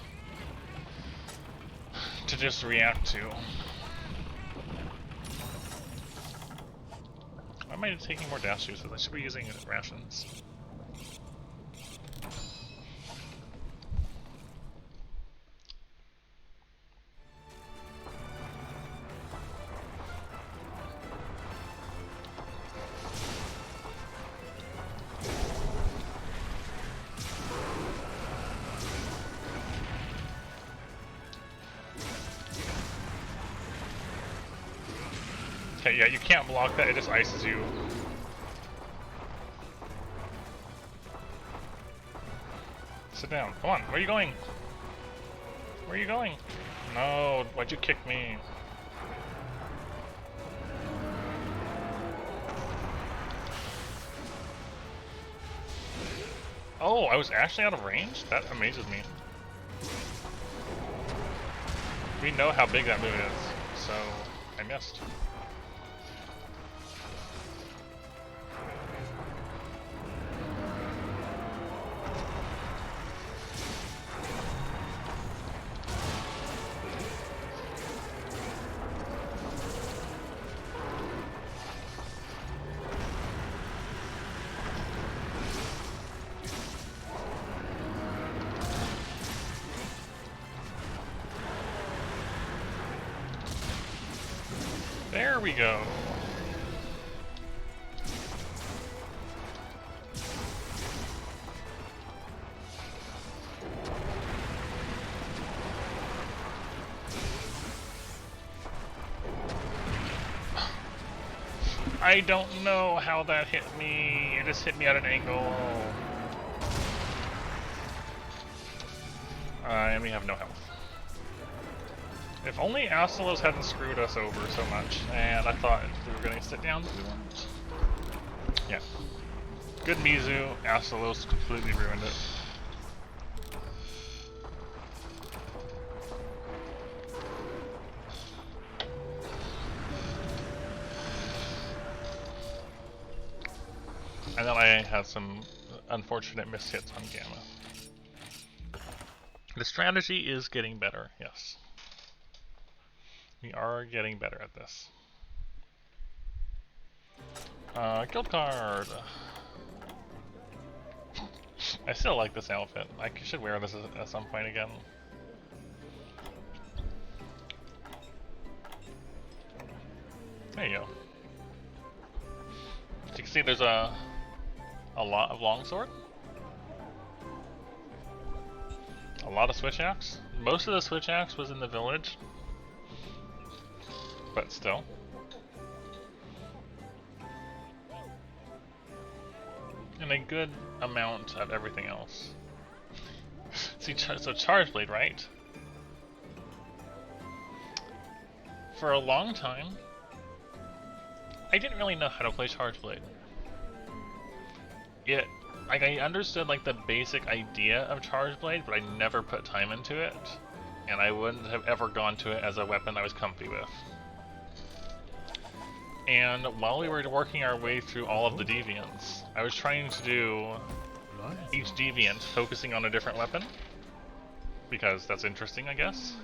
to just react to. Why am I taking more dash juices? I should be using rations. Okay, yeah, you can't block that, it just ices you. Sit down. Come on, where are you going? Where are you going? No, why'd you kick me? Oh, I was actually out of range? That amazes me. We know how big that move is, so I missed. There we go. I don't know how that hit me. It just hit me at an angle. And we have no health. If only Astalos hadn't screwed us over so much, and I thought we were going to sit down, but we weren't. Yeah. Good Mizu, Astalos completely ruined it. And then I had some unfortunate mishits on Gamma. The strategy is getting better, yes. We are getting better at this. Guild card! I still like this outfit. I should wear this at some point again. There you go. As you can see, there's a lot of longsword. A lot of switch axe. Most of the switch axe was in the village, but still. And a good amount of everything else. See, so Charge Blade, right? For a long time, I didn't really know how to play Charge Blade. Like, I understood like the basic idea of Charge Blade, but I never put time into it, and I wouldn't have ever gone to it as a weapon I was comfy with. And while we were working our way through all of the deviants, I was trying to do each deviant focusing on a different weapon, because that's interesting, I guess.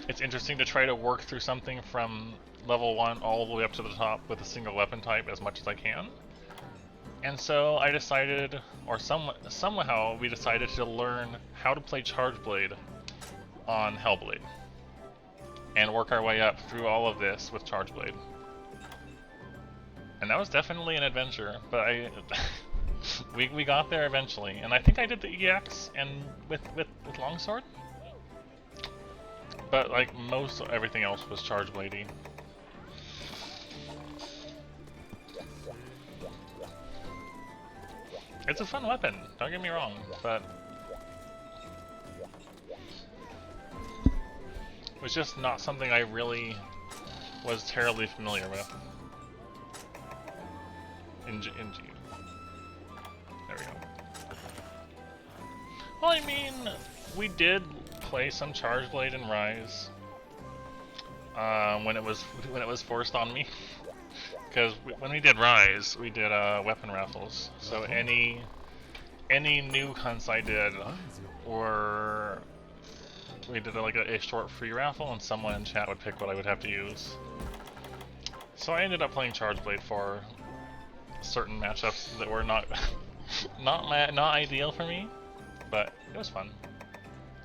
It's interesting to try to work through something from level 1 all the way up to the top with a single weapon type as much as I can. And so I decided, or somehow we decided to learn how to play Charge Blade on Hellblade, and work our way up through all of this with Charge Blade. And that was definitely an adventure, but we got there eventually, and I think I did the EX and with Longsword, but like most everything else was Charge Bladey. It's a fun weapon, don't get me wrong, but it was just not something I really was terribly familiar with. In GU. There we go. Well, I mean, we did play some Charge Blade and Rise when it was forced on me. Because when we did Rise, we did weapon raffles. So any new hunts I did, or we did like a short free raffle, and someone in chat would pick what I would have to use. So I ended up playing Charge Blade for certain matchups that were not ideal for me, but it was fun.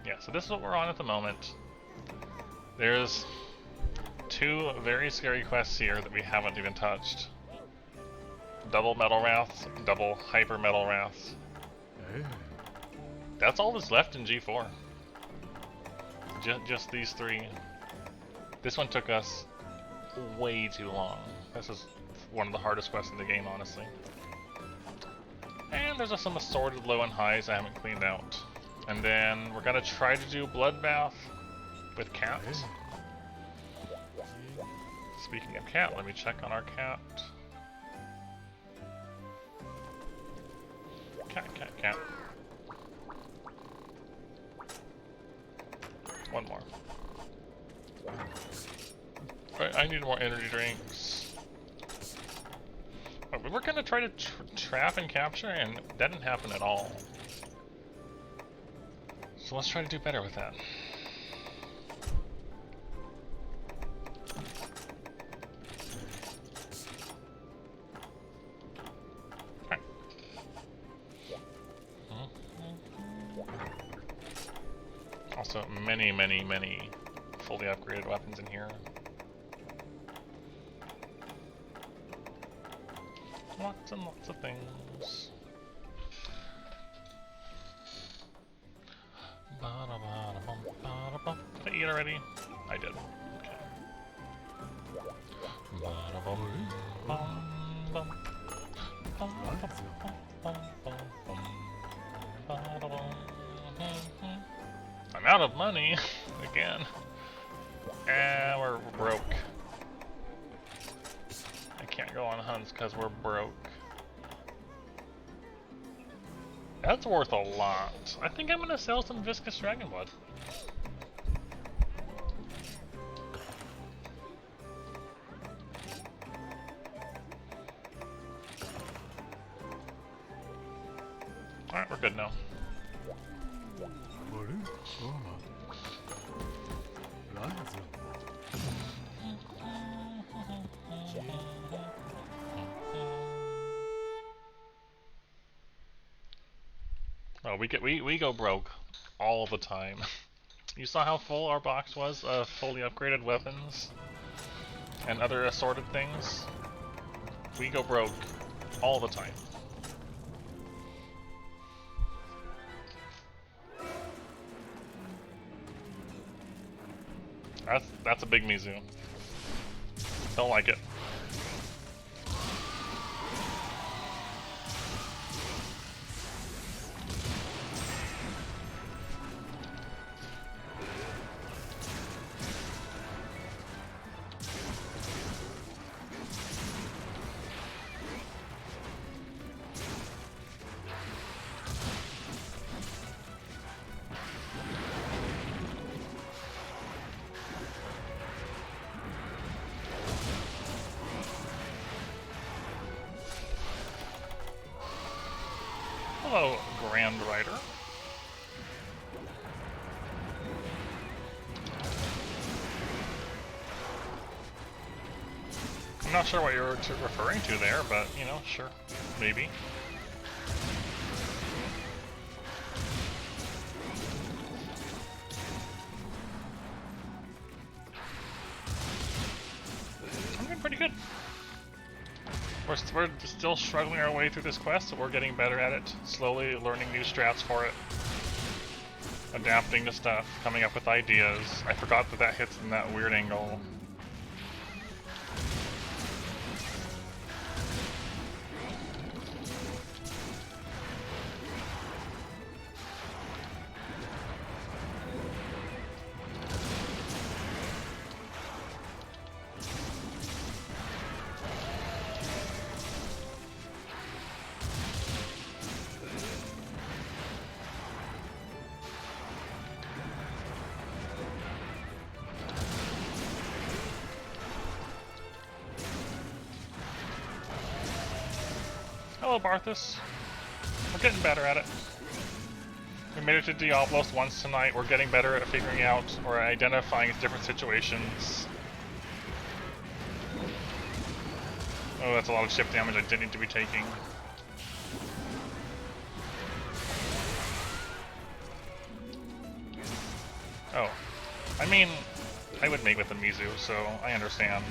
Yeah, so this is what we're on at the moment. There's 2 very scary quests here that we haven't even touched. Double Metal Wrath, double Hyper Metal Wrath. That's all that's left in G4. Just these 3. This one took us way too long. This is one of the hardest quests in the game, honestly. And there's some assorted low and highs I haven't cleaned out. And then we're gonna try to do Bloodbath with Cat. Speaking of Cat, let me check on our Cat. Cat. One more. Alright, I need more energy drinks. We were gonna try to trap and capture, and that didn't happen at all. So let's try to do better with that. Okay. Also, many fully upgraded weapons in here. Lots and lots of things. Did I eat already? I did. Okay. I'm out of money again. And we're broke. I can't go on hunts because we're broke. That's worth a lot. I think I'm gonna sell some viscous dragon blood. Alright, we're good now. Oh, we go broke all the time. You saw how full our box was of fully upgraded weapons and other assorted things? We go broke all the time. That's a big Mizu. Don't like it. Hello, Grand Rider. I'm not sure what you're referring to there, but, you know, sure. Maybe. I'm doing pretty good. We're still struggling our way through this quest, so we're getting better at it. Slowly learning new strats for it. Adapting to stuff, coming up with ideas. I forgot that that hits in that weird angle. Hello, Barthus. We're getting better at it. We made it to Diablos once tonight. We're getting better at figuring out or identifying different situations. Oh, that's a lot of chip damage I didn't need to be taking. Oh. I mean, I would mate with a Mizu, so I understand.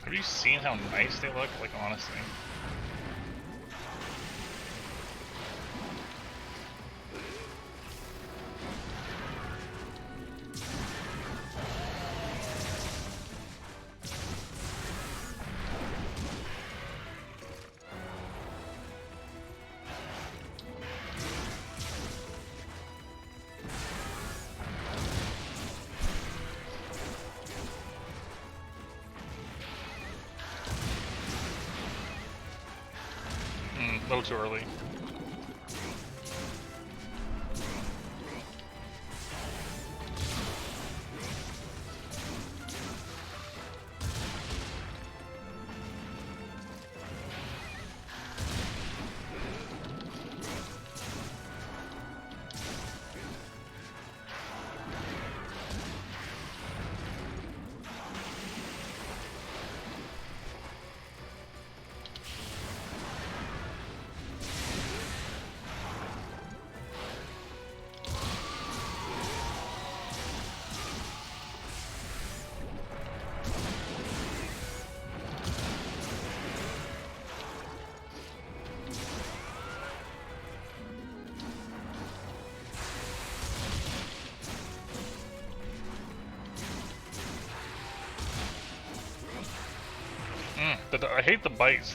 Have you seen how nice they look? Like, honestly. A little too early. I hate the bites.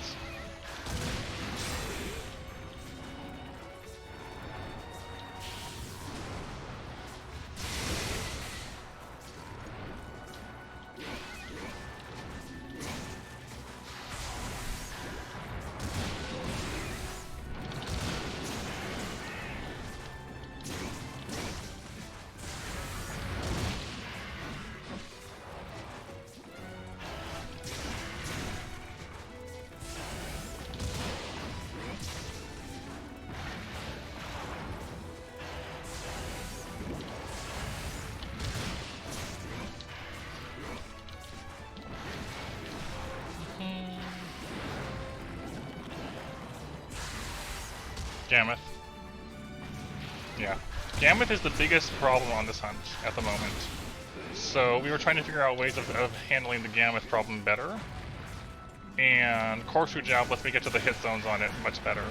Gammoth. Yeah. Gammoth is the biggest problem on this hunt at the moment. So we were trying to figure out ways of handling the Gammoth problem better. And Corkscrew Jab lets me get to the hit zones on it much better.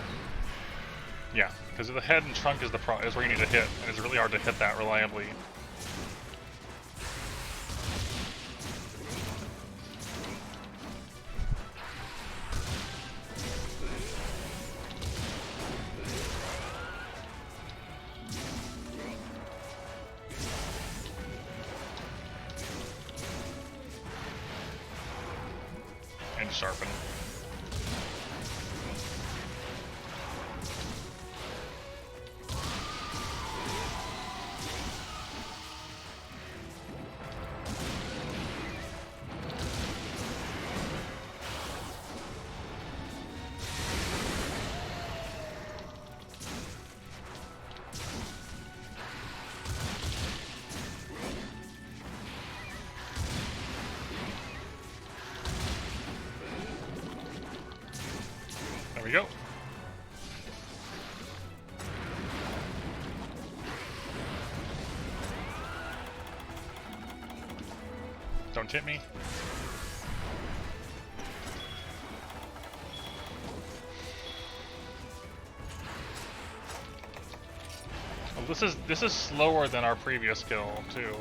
Yeah, because the head and trunk is is where you need to hit, and it's really hard to hit that reliably. And sharpen. There we go. Don't hit me. Well, this is slower than our previous kill too.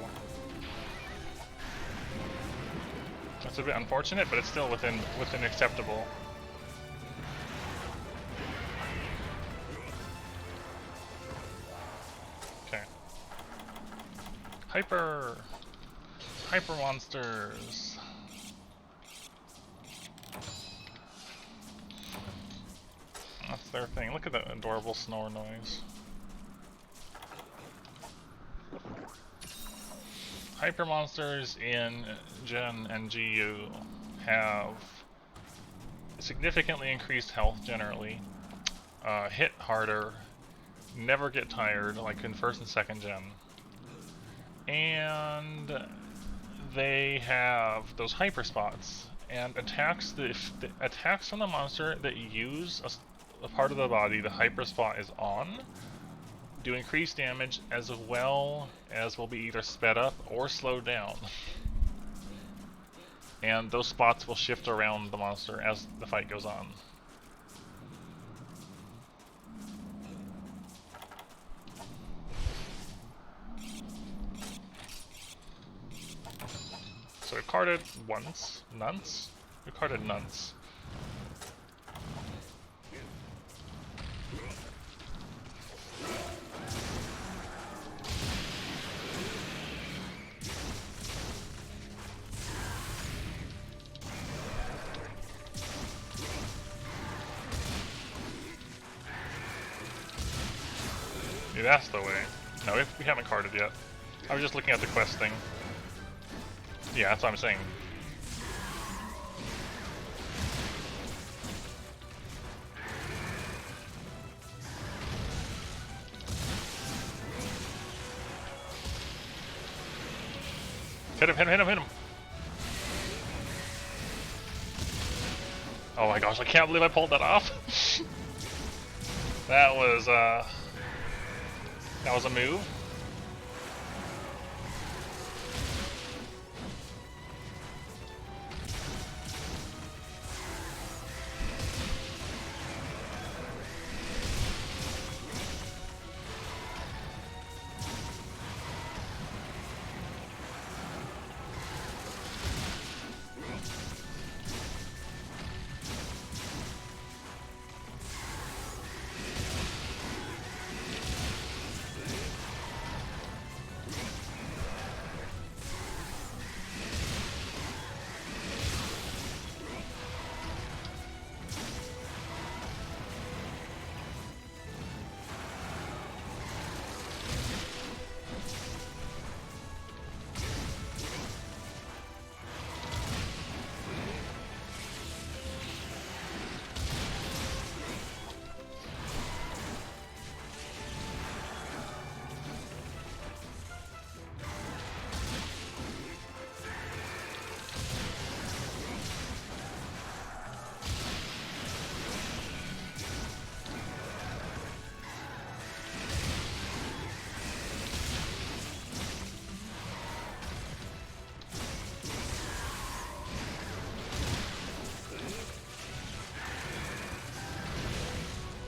That's a bit unfortunate, but it's still within acceptable. Okay. Hyper monsters. That's their thing. Look at that adorable snore noise. Hyper monsters in Gen and GU have significantly increased health generally, hit harder, never get tired like in first and second gen, and they have those hyper spots, and attacks attacks from the monster that use a part of the body the hyper spot is on do increased damage, as well as will be either sped up or slowed down. And those spots will shift around the monster as the fight goes on. So we've carded once. Nunts? We've carded nunts. Dude, that's the way. No, we haven't carded yet. I was just looking at the quest thing. Yeah, that's what I'm saying. Hit him, hit him, hit him, hit him! Oh my gosh, I can't believe I pulled that off! That was a move.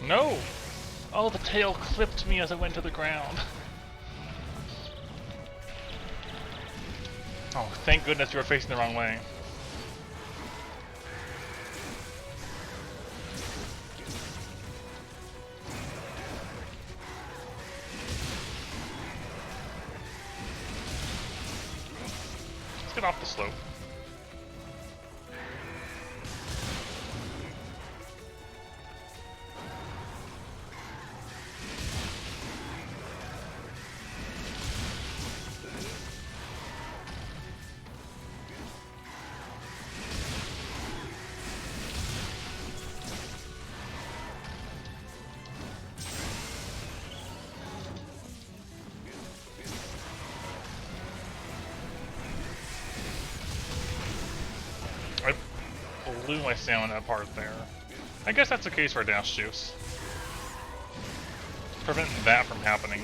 No! Oh, the tail clipped me as I went to the ground. Oh, thank goodness you were facing the wrong way. Let's get off the slope. I blew my stamina apart there. I guess that's the case for Dash Juice. Prevent that from happening.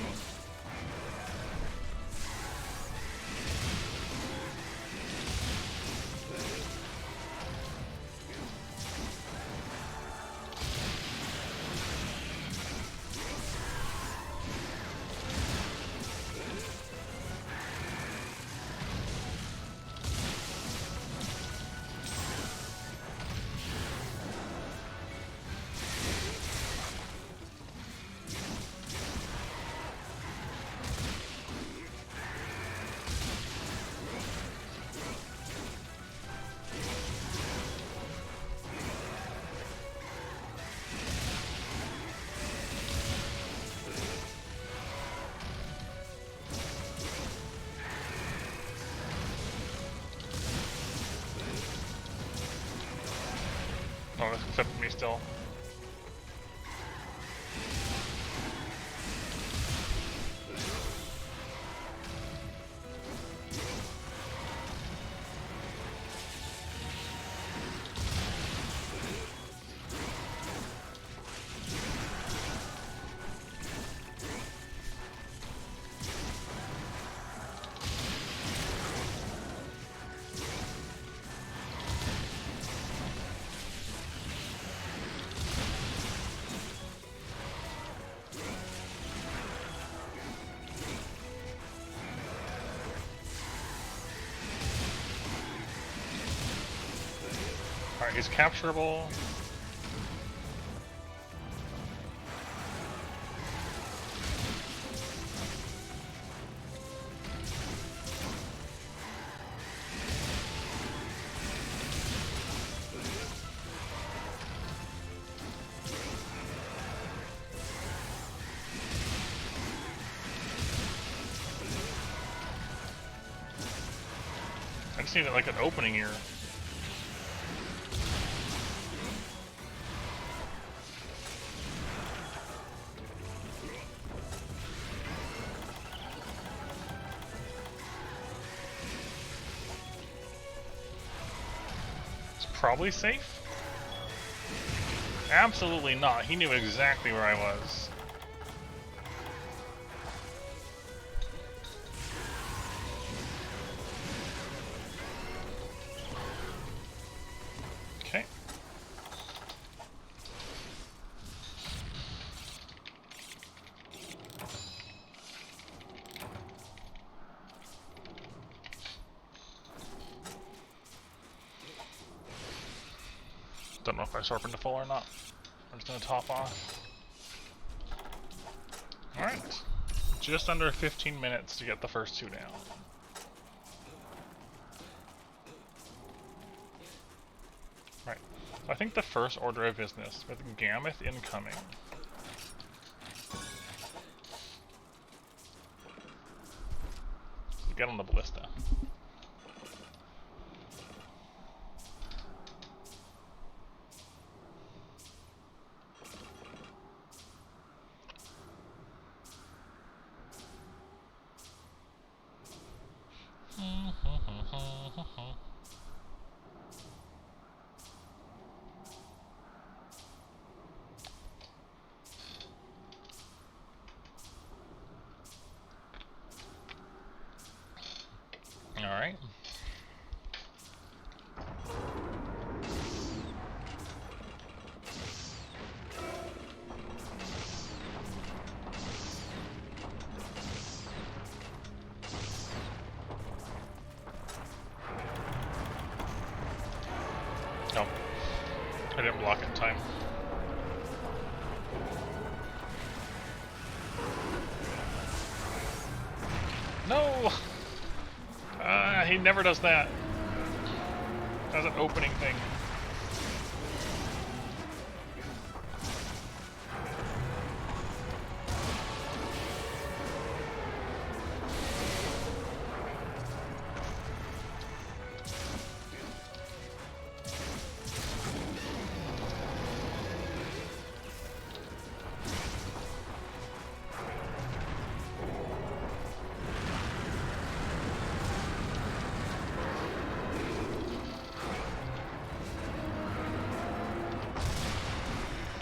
Oh, it's clipping me still. Alright, he's capturable. I just need like an opening here. Probably safe? Absolutely not. He knew exactly where I was. Okay. Don't know if I sharpened to full or not. I'm just gonna top off. Alright. Just under 15 minutes to get the first two down. Right. So I think the first order of business with Gammoth incoming. Get on the ballista. I didn't block it in time. No! He never does that. That's an opening thing.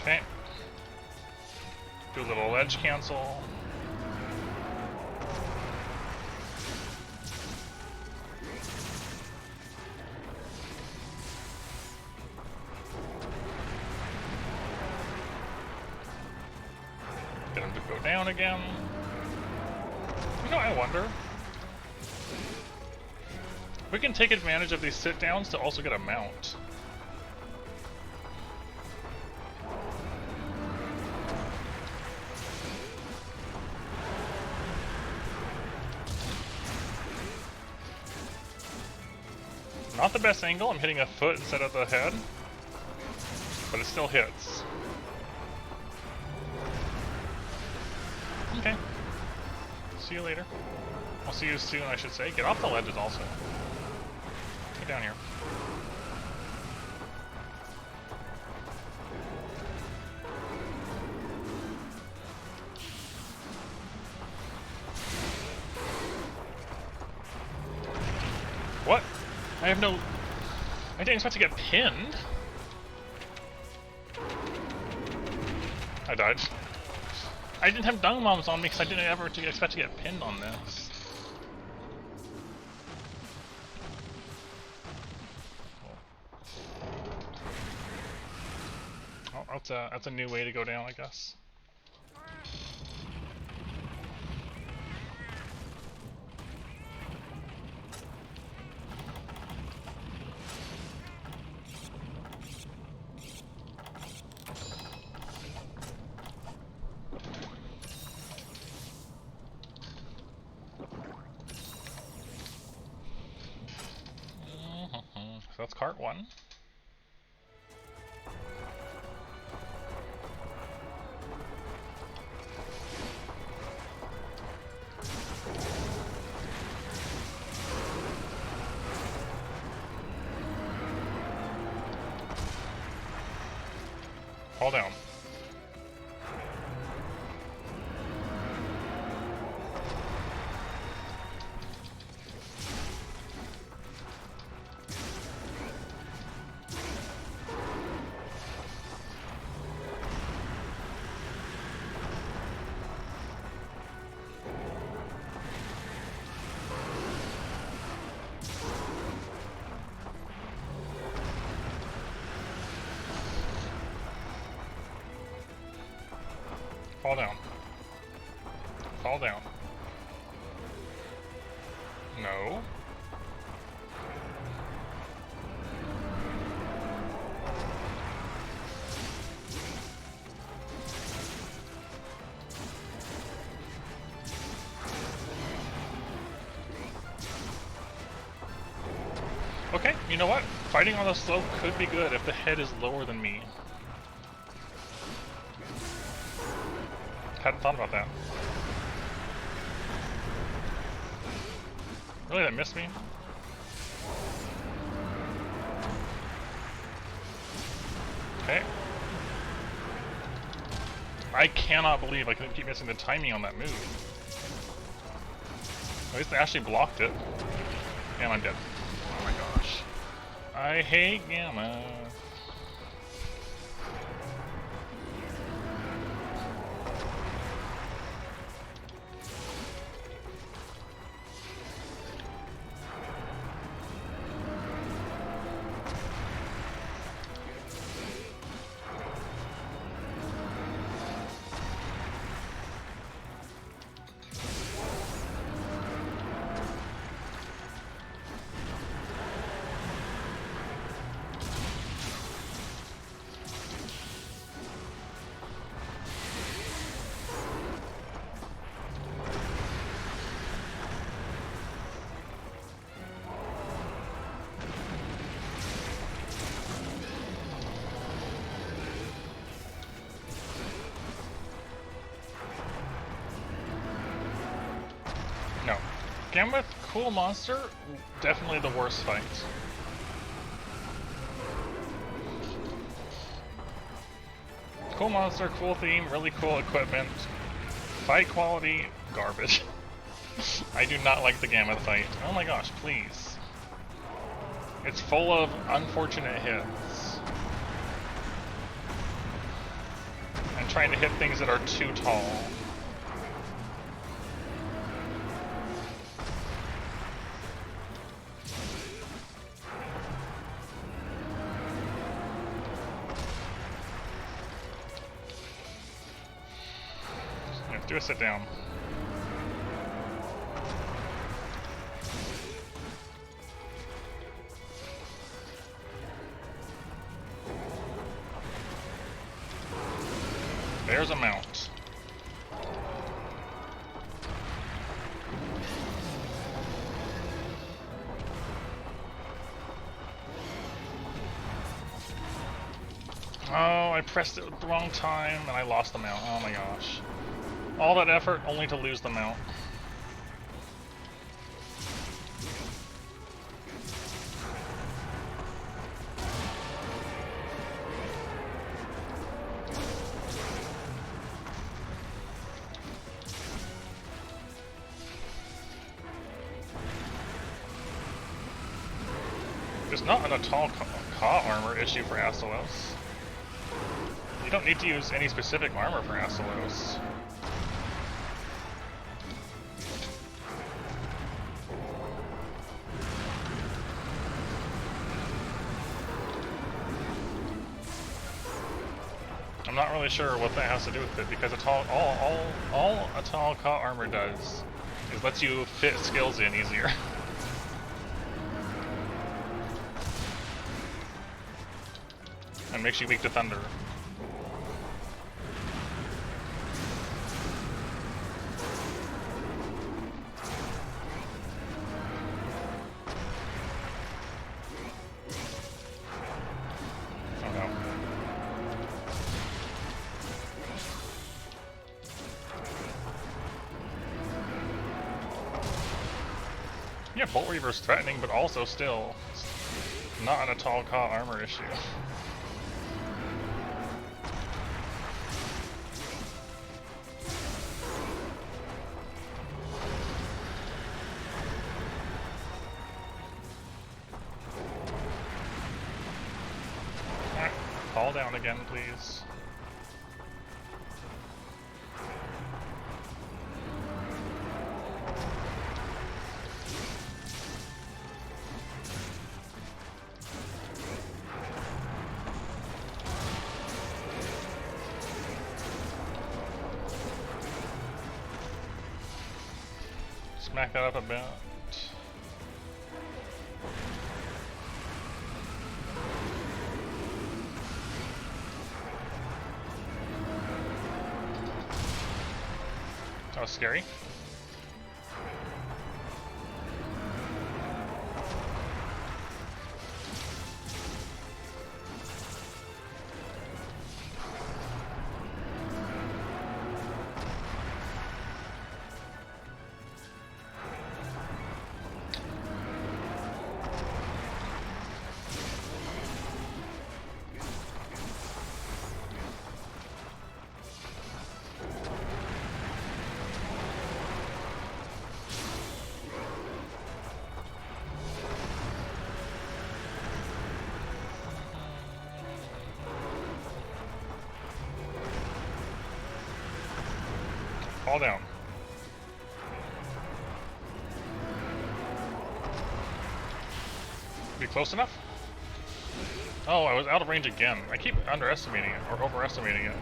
Okay. Do a little edge cancel. Get him to go down again. You know, I wonder. We can take advantage of these sit-downs to also get a mount. Not the best angle, I'm hitting a foot instead of the head, but it still hits. Okay. See you later. I'll see you soon, I should say. Get off the ledges also. Get down here. What? I have no... I didn't expect to get pinned. I died. I didn't have dung bombs on me because I didn't ever expect to get pinned on this. Oh, that's a new way to go down, I guess. So that's cart one. Fall down. Fall down. Fall down. No. Okay, you know what? Fighting on the slope could be good if the head is lower than me. Hadn't thought about that. Really, that missed me? Okay. I cannot believe I couldn't keep missing the timing on that move. At least I actually blocked it. And I'm dead. Oh my gosh. I hate Gamma. Gammoth, cool monster, definitely the worst fight. Cool monster, cool theme, really cool equipment. Fight quality, garbage. I do not like the Gammoth fight. Oh my gosh, please. It's full of unfortunate hits. And trying to hit things that are too tall. Yeah, do a sit down. There's a mount. Oh, I pressed it at the wrong time and I lost the mount. Oh my gosh. All that effort only to lose the mount. There's not an Untitled Ka armor issue for Astalos. You don't need to use any specific armor for Astalos. I'm not really sure what that has to do with it, because all Untitled Ka armor does is lets you fit skills in easier. And makes you weak to thunder. Oh no. Yeah, Bolt Reaver's threatening, but also still not an Untitled Ka armor issue. Fall down again, please. Smack that up a bit. That was scary. Fall down. Be close enough? Oh, I was out of range again. I keep underestimating it, or overestimating it.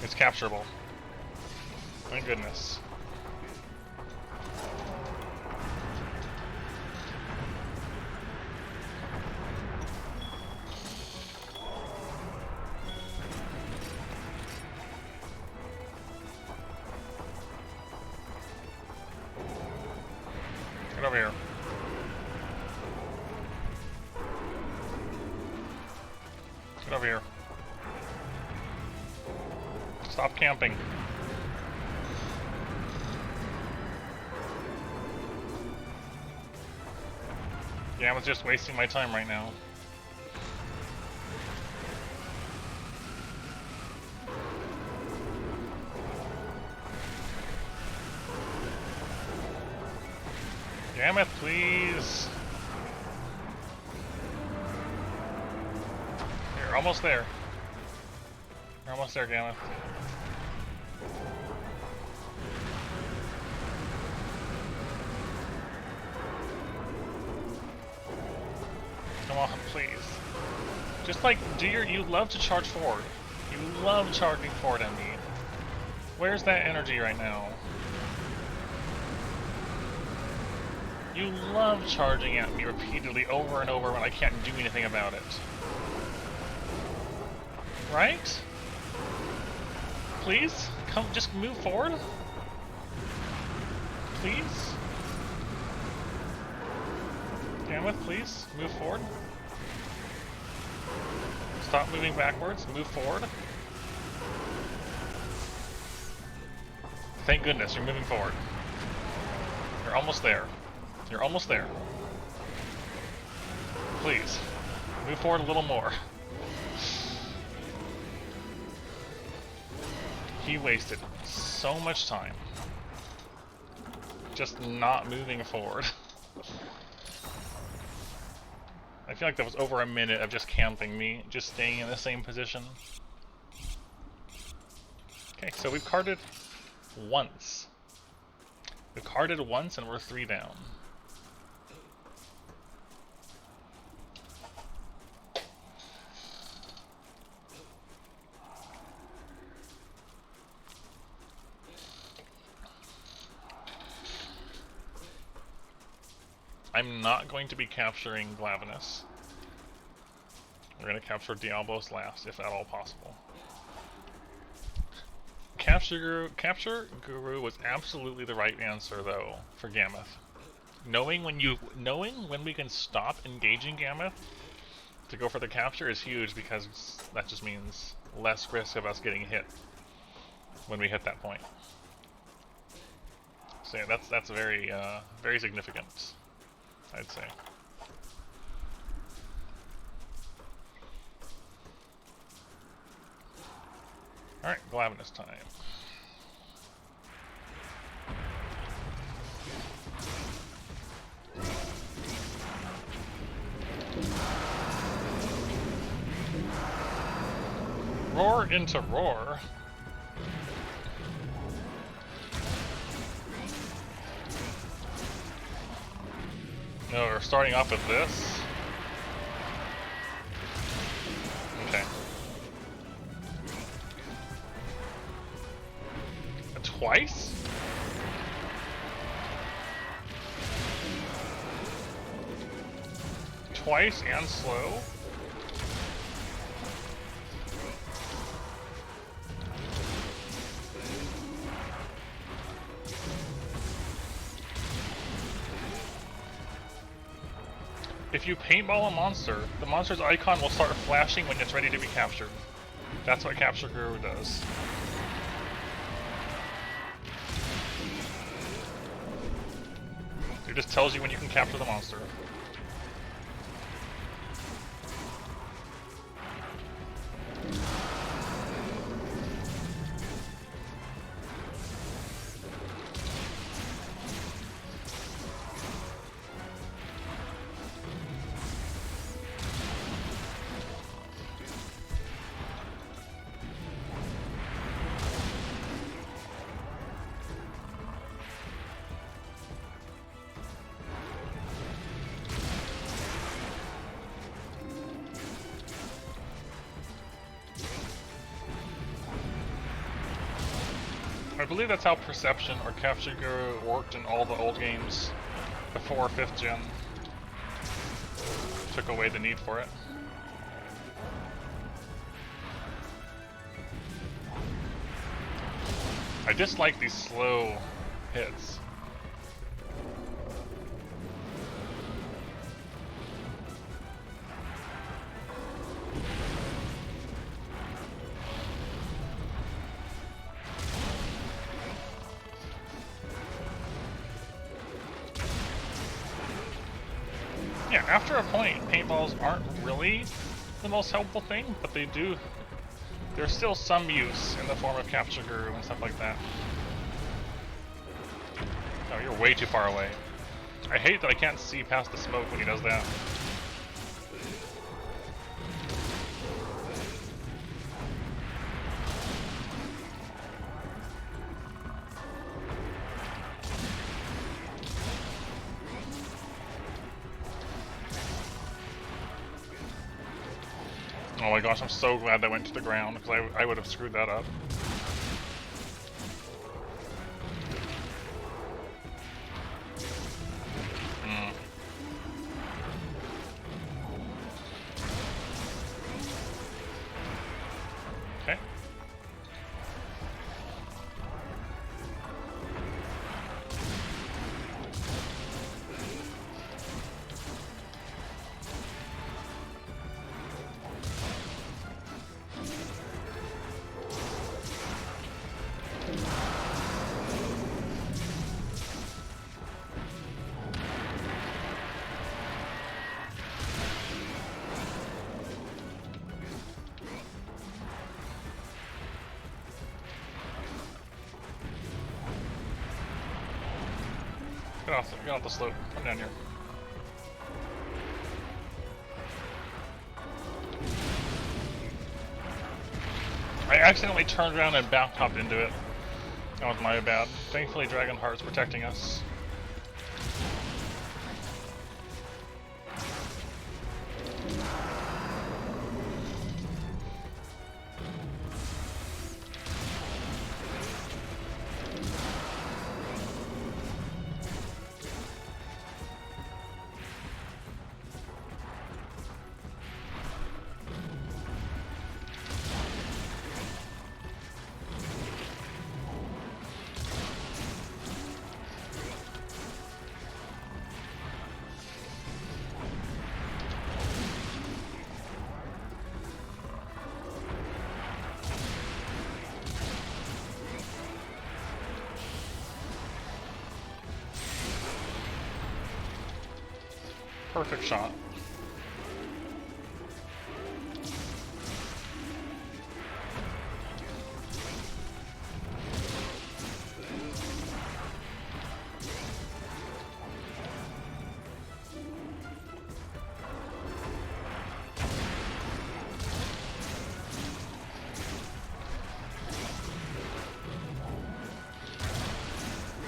It's capturable. Thank goodness. Get over here. Stop camping. Yeah, I was just wasting my time right now. Gameth, please. You're almost there. You're almost there, Gameth. Come on, please. Just like, you love to charge forward. You love charging forward at me. Where's that energy right now? You love charging at me repeatedly over and over when I can't do anything about it. Right? Please? Come, just move forward? Please? Gameth, please, move forward. Stop moving backwards, move forward. Thank goodness, you're moving forward. You're almost there. You're almost there. Please, move forward a little more. He wasted so much time just not moving forward. I feel like that was over a minute of just camping me, just staying in the same position. Okay, so we've carded once. We've carded once and we're 3 down. I'm not going to be capturing Glavenus. We're going to capture Diablos last, if at all possible. Capture Guru was absolutely the right answer, though, for Gameth. Knowing when we can stop engaging Gameth to go for the capture is huge, because that just means less risk of us getting hit when we hit that point. So yeah, that's very very significant, I'd say. Alright, Glavenus time. Roar into roar. No, we're starting off with this. Okay. Twice? Twice and slow? If you paintball a monster, the monster's icon will start flashing when it's ready to be captured. That's what Capture Guru does. It just tells you when you can capture the monster. I believe that's how Perception or Capture Guru worked in all the old games before 5th gen. Took away the need for it. I dislike these slow hits. Yeah, after a point, paintballs aren't really the most helpful thing, but they do. There's still some use in the form of capture guru and stuff like that. Oh, you're way too far away. I hate that I can't see past the smoke when he does that. Oh my gosh, I'm so glad that went to the ground, because I would have screwed that up. Okay. Get off the slope. Come down here. I accidentally turned around and back hopped into it. That was my bad. Thankfully, Dragonheart's protecting us. Perfect shot.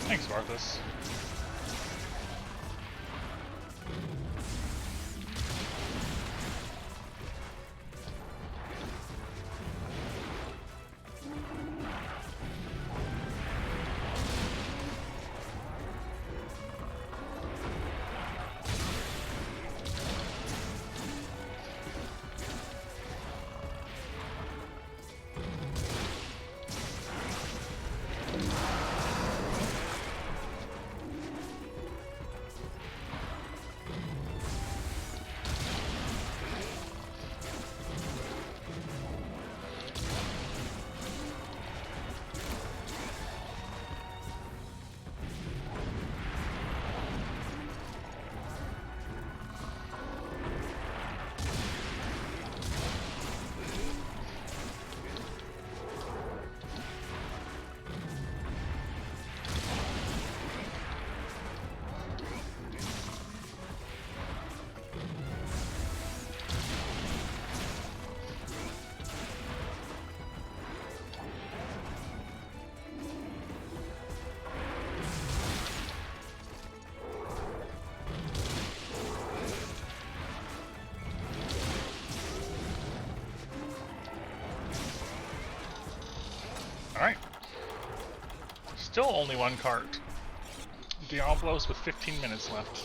Thanks, Marthas. Alright. Still only one cart. Diablos with 15 minutes left.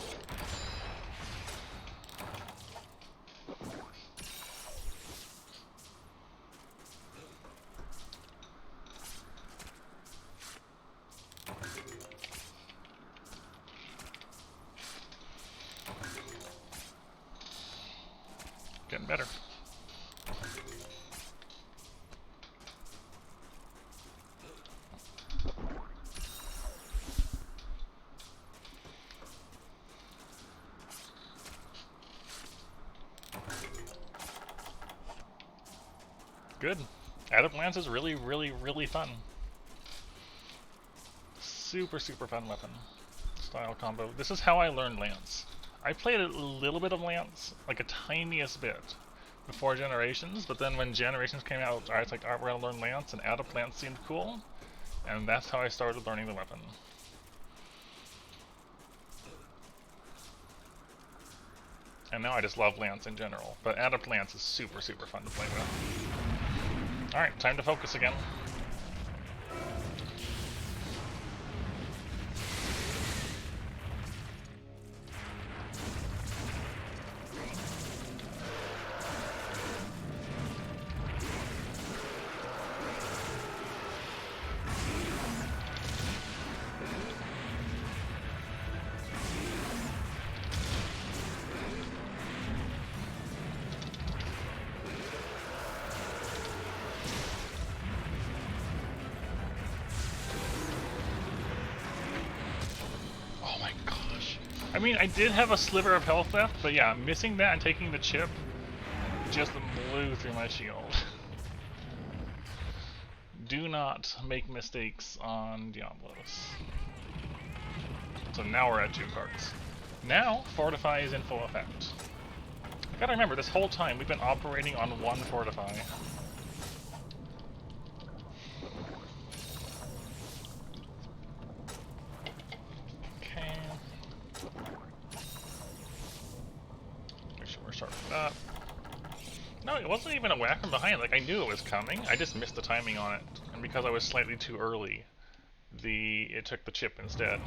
Getting better. good. Adamant Lance is really, really, really fun. Super, super fun weapon. Style combo. This is how I learned Lance. I played a little bit of Lance, like a tiniest bit, before Generations, but then when Generations came out, I was like, alright, we're gonna learn Lance, and Adamant Lance seemed cool, and that's how I started learning the weapon. And now I just love Lance in general, but Adamant Lance is super, super fun to play with. Alright, time to focus again. I mean, I did have a sliver of health left, but yeah, missing that and taking the chip just blew through my shield. Do not make mistakes on Diablos. So now we're at 2 cards. Now, Fortify is in full effect. I gotta remember, this whole time we've been operating on 1 Fortify. Up. No, it wasn't even a whack from behind. Like, I knew it was coming. I just missed the timing on it. And because I was slightly too early, it took the chip instead.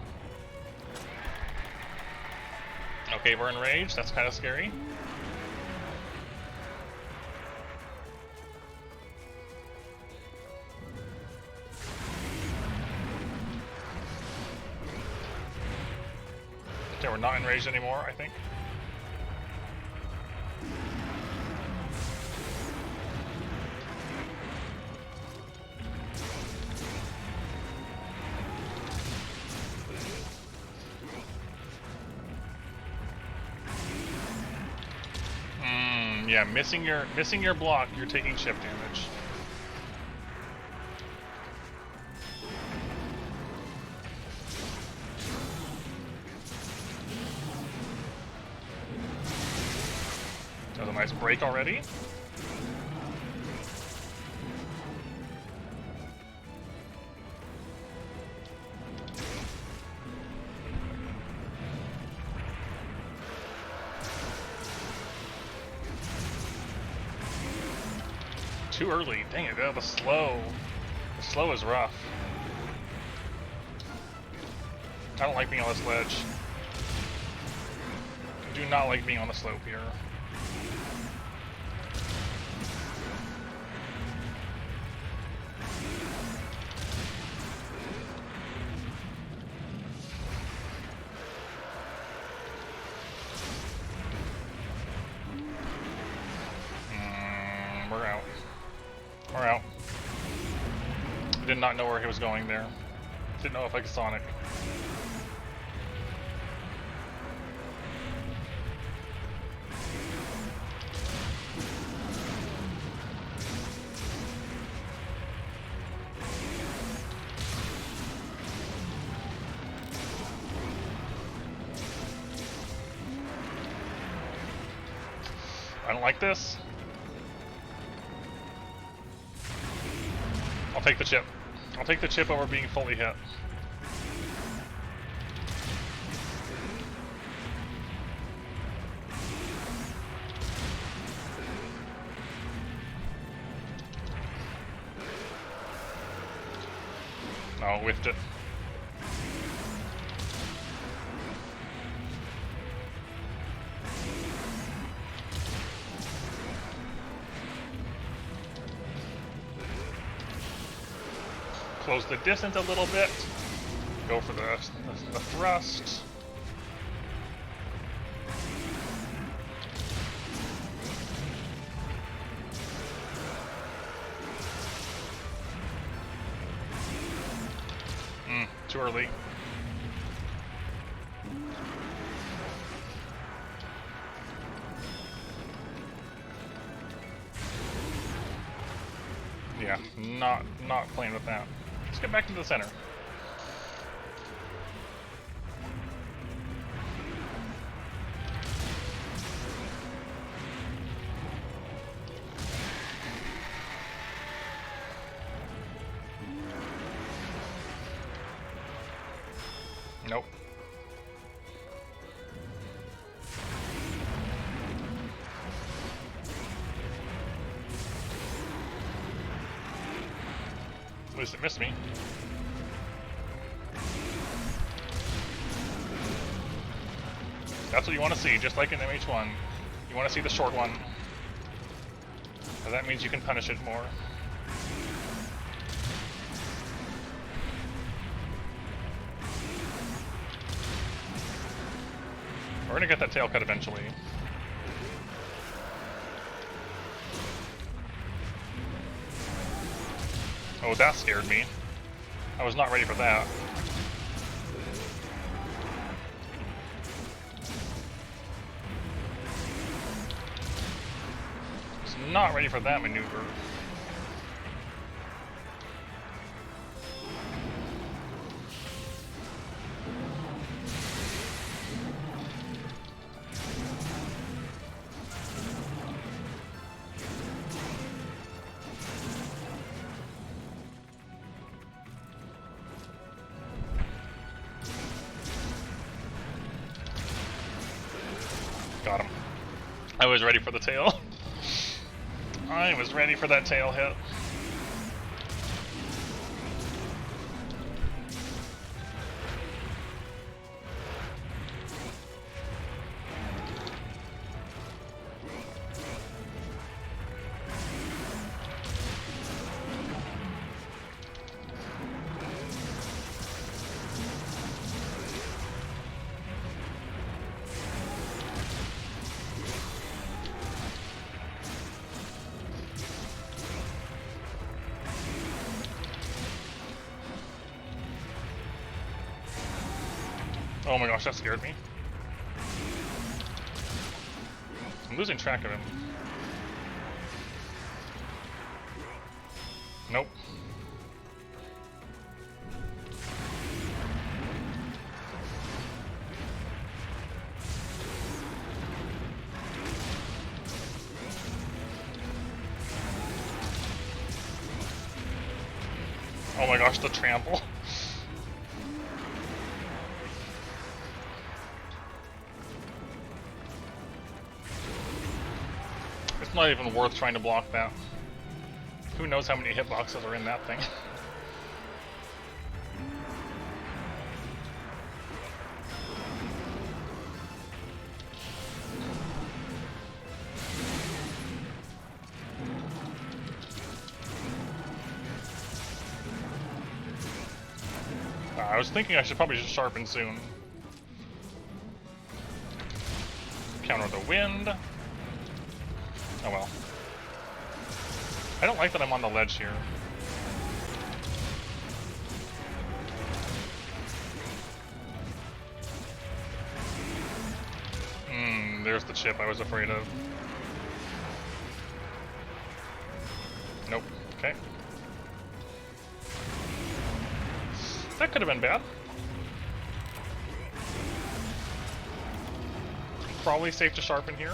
Okay, we're enraged. That's kind of scary. Okay, we're not enraged anymore, I think. Yeah, missing your block, you're taking chip damage. That was a nice break already. Too early. Dang it, the slow. The slow is rough. I don't like being on this ledge. I do not like being on the slope here. We're out. We're out. I did not know where he was going there. Didn't know if I could Sonic. I don't like this. I'll take the chip. I'll take the chip over being fully hit. Oh, whiffed it. Close the distance a little bit. Go for the thrust. Too early. not playing with that. Let's get back to the center. Nope. At least it missed me. That's what you want to see, just like in MH1. You want to see the short one. Because that means you can punish it more. We're gonna get that tail cut eventually. Oh, that scared me. I was not ready for that. Was not ready for that maneuver. Got him. I was ready for the tail. I was ready for that tail hit. Oh my gosh, that scared me. I'm losing track of him. Nope. Oh my gosh, the trample. It's not even worth trying to block that. Who knows how many hitboxes are in that thing. I was thinking I should probably just sharpen soon. Counter the wind. Oh well. I don't like that I'm on the ledge here. There's the chip I was afraid of. Nope. Okay. That could have been bad. Probably safe to sharpen here.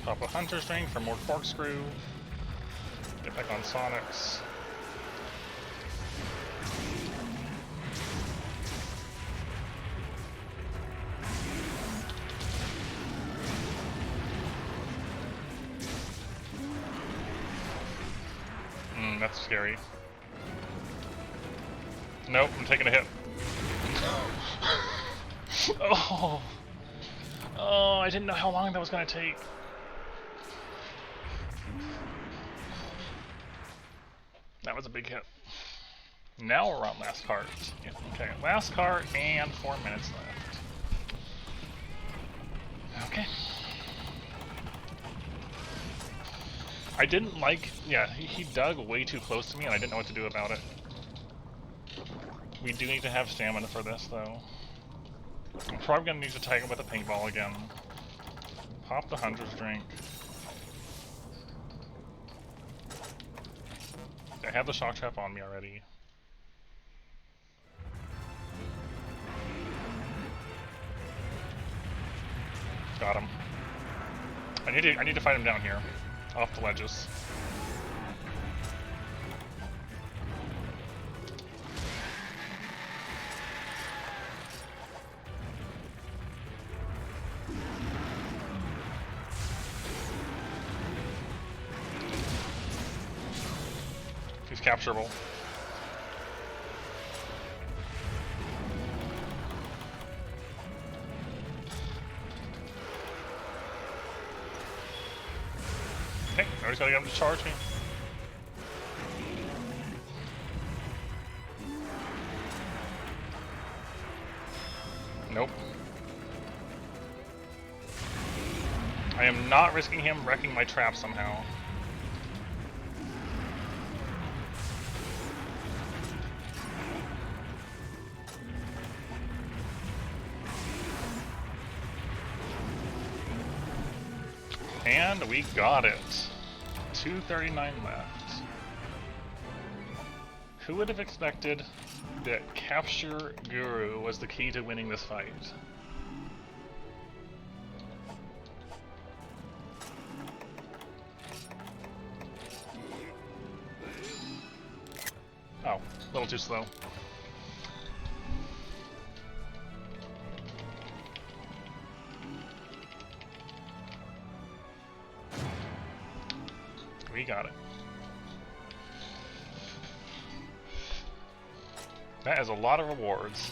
Pop a Hunter String for more corkscrew. Get back on Sonics. That's scary. Nope, I'm taking a hit. Oh, I didn't know how long that was going to take. That was a big hit. Now we're on last cart. Yeah, okay, last cart and 4 minutes left. Okay. I didn't like, yeah, he dug way too close to me and I didn't know what to do about it. We do need to have stamina for this though. I'm probably going to need to tag him with a paintball again. Pop the Hunter's drink. I have the shock trap on me already. Got him. I need to fight him down here, off the ledges. He's capturable. Okay, I just gotta get him to charge me. Nope. I am not risking him wrecking my trap somehow. And we got it. 239 left. Who would have expected that Capture Guru was the key to winning this fight? Oh, a little too slow. We got it. That is a lot of rewards.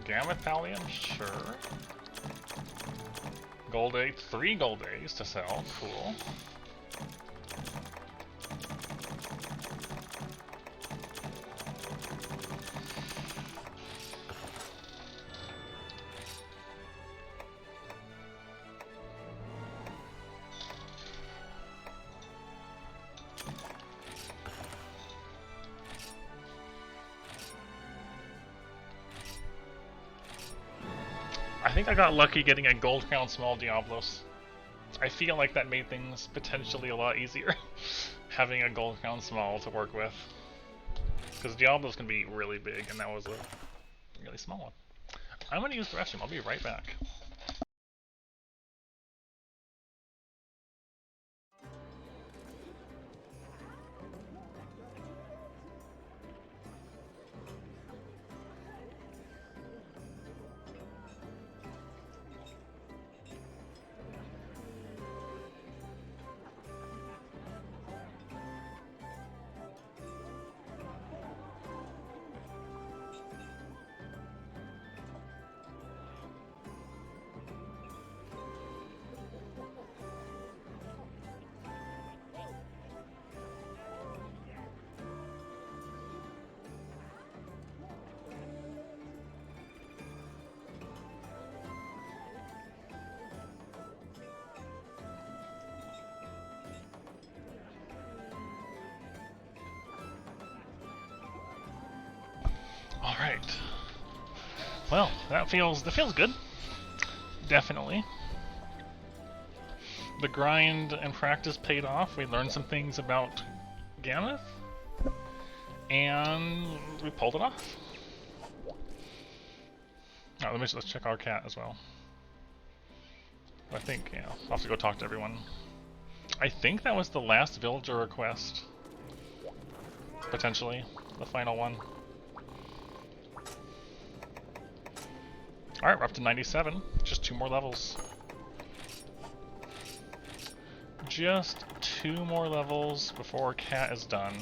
Gamma Thallium, sure. Gold egg, 3 gold eggs to sell, cool. I think I got lucky getting a Gold Crown Small Diablos. I feel like that made things potentially a lot easier, having a Gold Crown Small to work with. Because Diablos can be really big, and that was a really small one. I'm going to use the restroom, I'll be right back. Alright. Well, that feels good. Definitely. The grind and practice paid off. We learned some things about Gammoth. And we pulled it off. Alright, let's check our cat as well. I think, yeah, I'll have to go talk to everyone. I think that was the last villager request. Potentially. The final one. Alright, we're up to 97. Just 2 more levels. Just 2 more levels before Cat is done.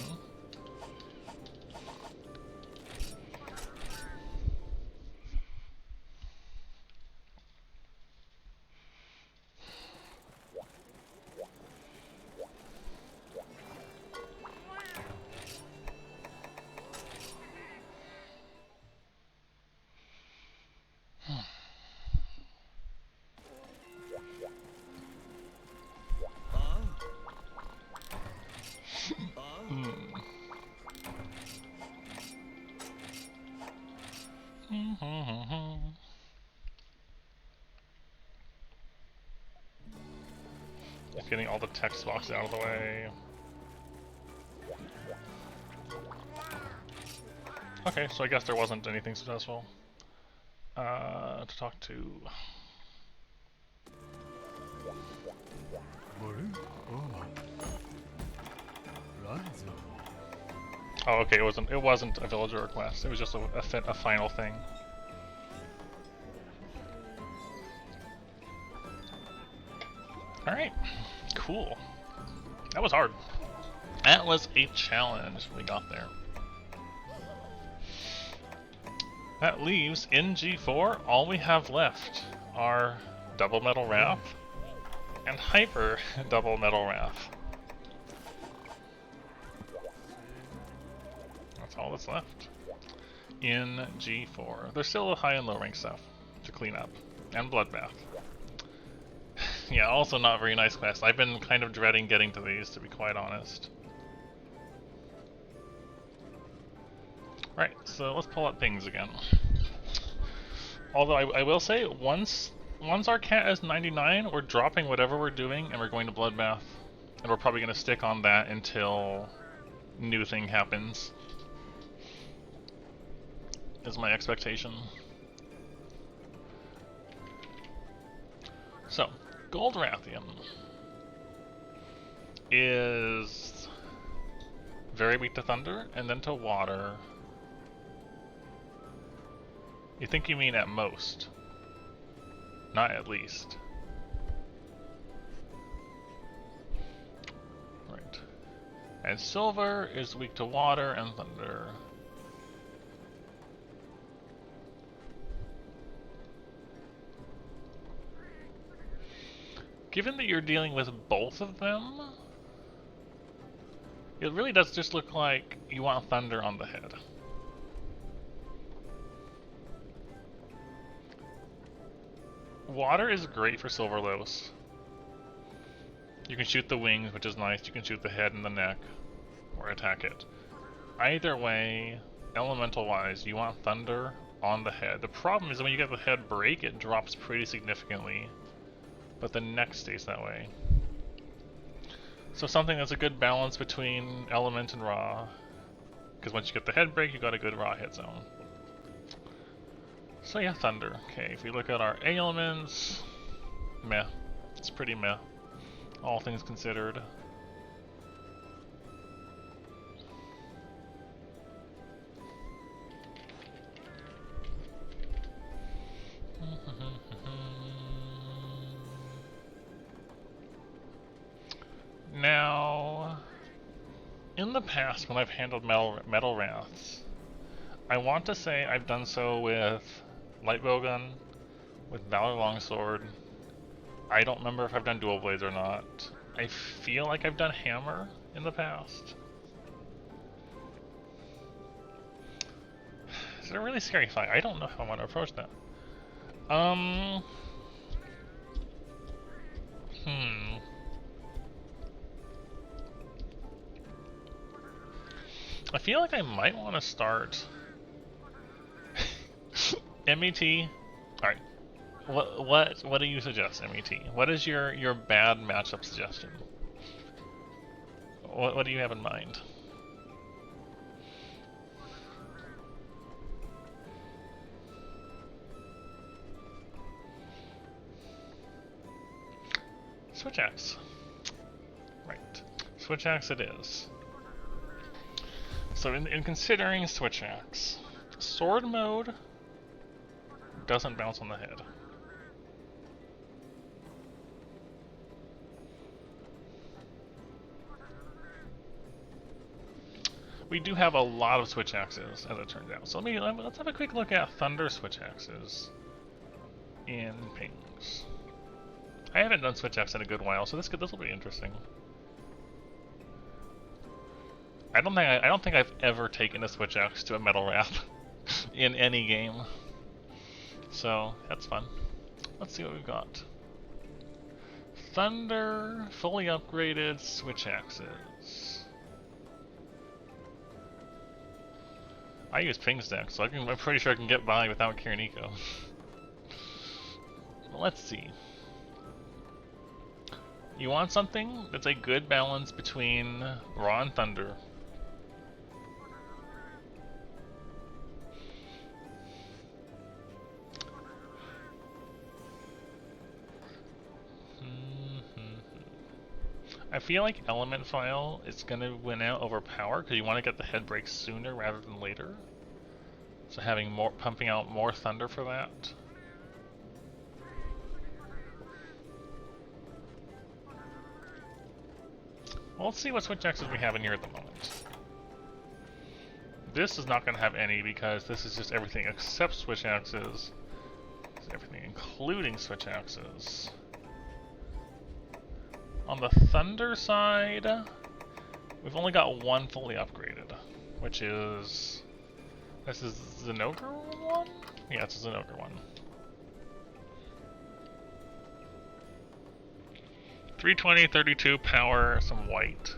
Getting all the text boxes out of the way. Okay, so I guess there wasn't anything successful. To talk to... Oh, okay, it wasn't a villager request. It was just a final thing. Alright, cool. That was hard. That was a challenge we got there. That leaves in G4, all we have left are Double Metal Wrath and Hyper Double Metal Wrath. That's all that's left in G4. There's still high and low rank stuff to clean up, and Bloodbath. Yeah, also not very nice quests. I've been kind of dreading getting to these, to be quite honest. Right, so let's pull up pings again. Although I will say, once our cat is 99, we're dropping whatever we're doing and we're going to Bloodbath. And we're probably going to stick on that until new thing happens. Is my expectation. So, Gold Rathian is very weak to thunder and then to water. You think you mean at most, not at least. Right. And silver is weak to water and thunder. Given that you're dealing with both of them, it really does just look like you want thunder on the head. Water is great for Silverlos. You can shoot the wings, which is nice. You can shoot the head and the neck, or attack it. Either way, elemental-wise, you want thunder on the head. The problem is that when you get the head break, it drops pretty significantly, but the neck stays that way. So something that's a good balance between element and raw, because once you get the head break, you got a good raw hit zone. So yeah, thunder. Okay, if you look at our ailments, meh. It's pretty meh, all things considered. Now, in the past when I've handled metal wraths, I want to say I've done so with Light Bowgun, with Valor Longsword. I don't remember if I've done Dual Blades or not. I feel like I've done Hammer in the past. Is it a really scary fight? I don't know how I want to approach that. I feel like I might want to start MET. All right. What do you suggest, MET? What is your bad matchup suggestion? What do you have in mind? Switch axe. Right. Switch axe it is. So in considering switch axe, sword mode doesn't bounce on the head. We do have a lot of switch axes, as it turns out. So let's have a quick look at thunder switch axes in pings. I haven't done switch axe in a good while, so this will be interesting. I don't think I've ever taken a switch axe to a metal wrath in any game. So that's fun. Let's see what we've got. Thunder, fully upgraded switch axes. I use ping stack, so I'm pretty sure I can get by without Kiriniko. Let's see. You want something that's a good balance between Raw and Thunder. I feel like Element File is going to win out over Power because you want to get the head break sooner rather than later. So having more, pumping out more Thunder for that. Well, let's see what switch axes we have in here at the moment. This is not going to have any because this is just everything except switch axes. It's everything including switch axes. On the Thunder side, we've only got one fully upgraded, which is... This is Zinogre one? Yeah, it's a Zinogre one. 320, 32 power, some white.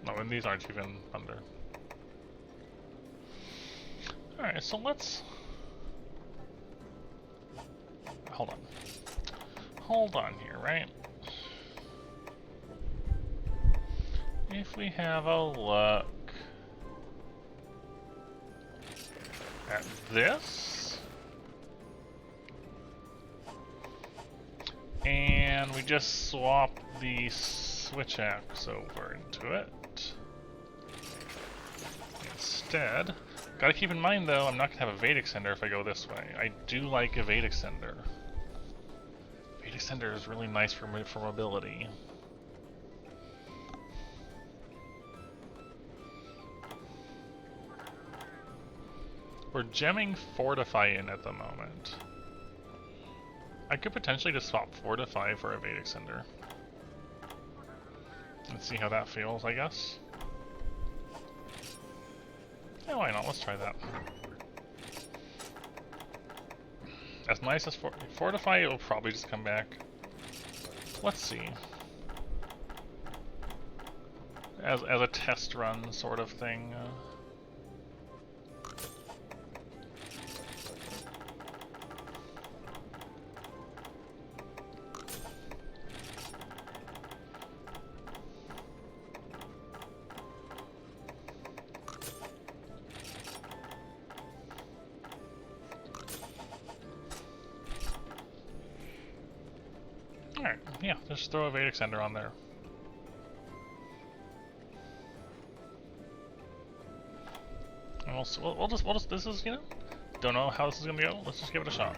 No, and these aren't even Thunder. Alright, so let's... Hold on. Hold on here, right? If we have a look at this, and we just swap the switch axe over into it. Instead, gotta keep in mind though, I'm not gonna have Evade Extender if I go this way. I do like Evade Extender. Evade Extender is really nice for mobility. We're gemming Fortify in at the moment. I could potentially just swap Fortify for Evade Extender. Let's see how that feels, I guess. Yeah, why not? Let's try that. As nice as Fortify, it will probably just come back. Let's see. As a test run sort of thing. Alright, yeah, just throw a Evade Extender on there. And we'll just, this is, you know, don't know how this is gonna go, let's just give it a shot.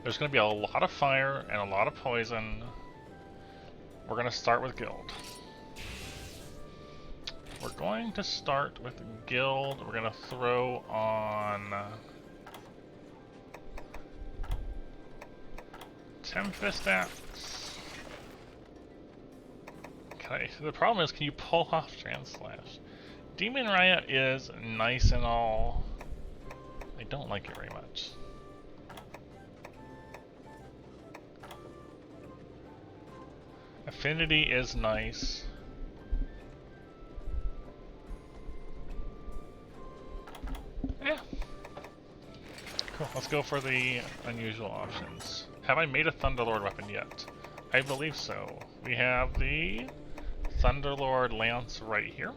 There's gonna be a lot of fire and a lot of poison. We're gonna start with Guild. We're going to start with Guild. We're gonna throw on Tempest Axe. Okay, so the problem is, can you pull off Translash? Demon Riot is nice and all. I don't like it very much. Affinity is nice. Yeah. Cool, let's go for the unusual options. Have I made a Thunderlord weapon yet? I believe so. We have the Thunderlord Lance right here.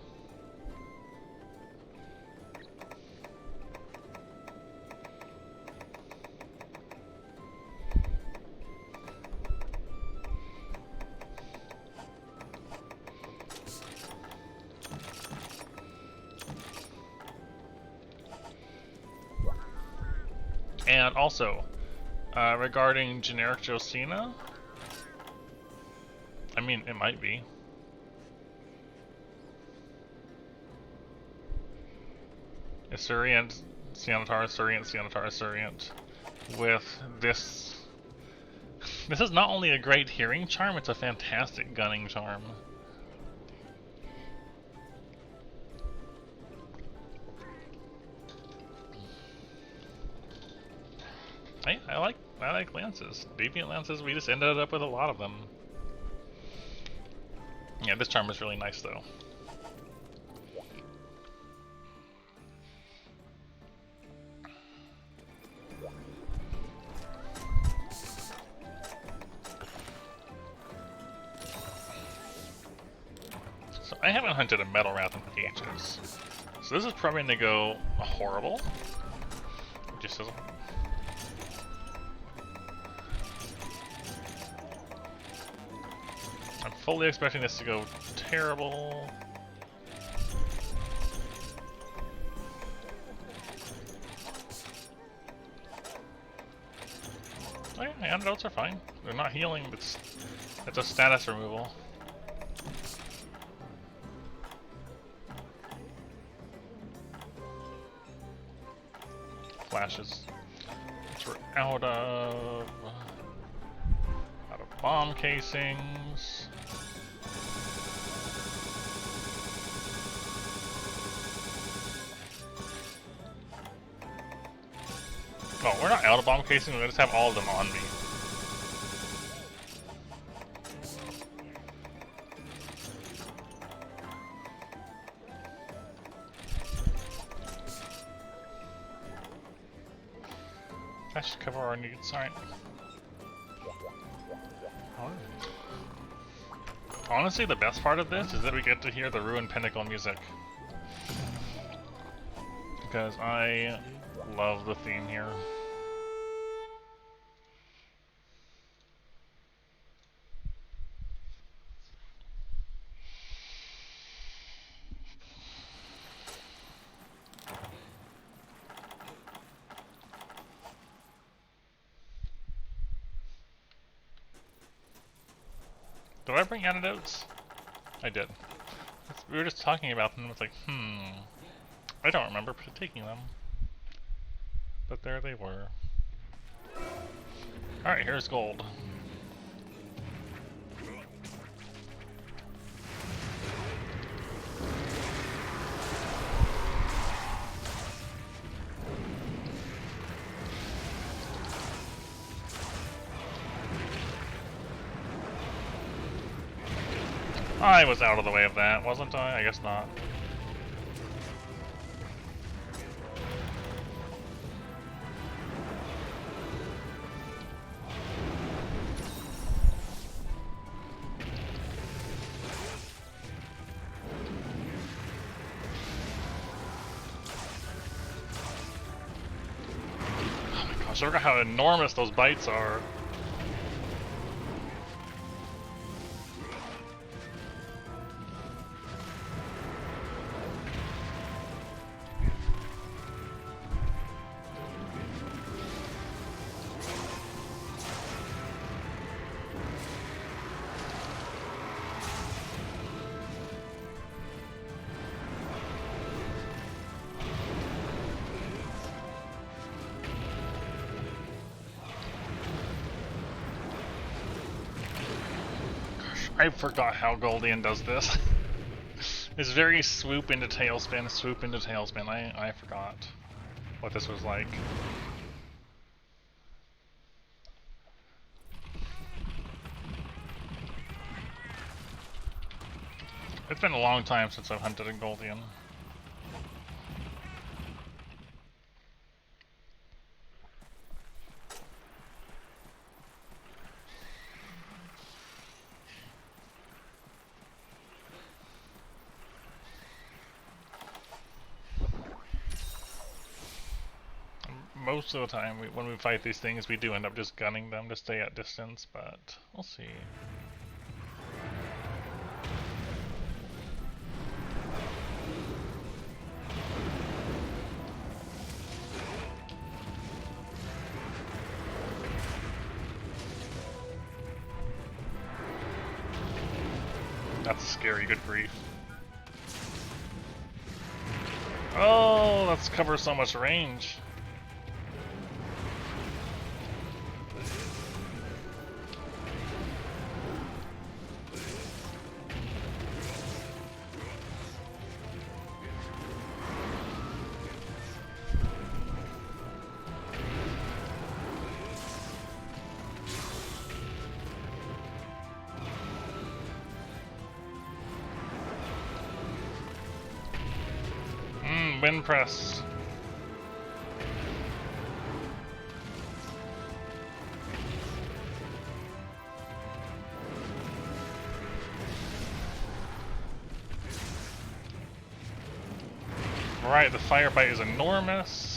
And also, regarding generic Josina, I mean, it might be. Asurient, Cianatara, Asurient, Cianatara, Asurient. With this... This is not only a great hearing charm, it's a fantastic gunning charm. I like lances. Deviant lances, we just ended up with a lot of them. Yeah, this charm is really nice though. So I haven't hunted a metal wrath in ages. So this is probably gonna go horrible. It just doesn't. I'm fully expecting this to go terrible. Oh yeah, the antidotes are fine. They're not healing, but it's a status removal. Flashes. Which we're out of bomb casings. Oh, we're not out of bomb casings, we just have all of them on me. That should cover our needs, alright. Honestly, the best part of this is that we get to hear the Ruined Pinnacle music. Because I love the theme here. Did I bring antidotes? I did. We were just talking about them, it's like, I don't remember taking them. But there they were. Alright, here's gold. I was out of the way of that, wasn't I? I guess not. Oh my gosh, look at how enormous those bites are. I forgot how Goldian does this. It's very swoop into tailspin, swoop into tailspin. I forgot what this was like. It's been a long time since I've hunted a Goldian. Most of the time, when we fight these things, we do end up just gunning them to stay at distance, but we'll see. That's scary, good grief. Oh, that's covers so much range. wind press. Right, the fire bite is enormous.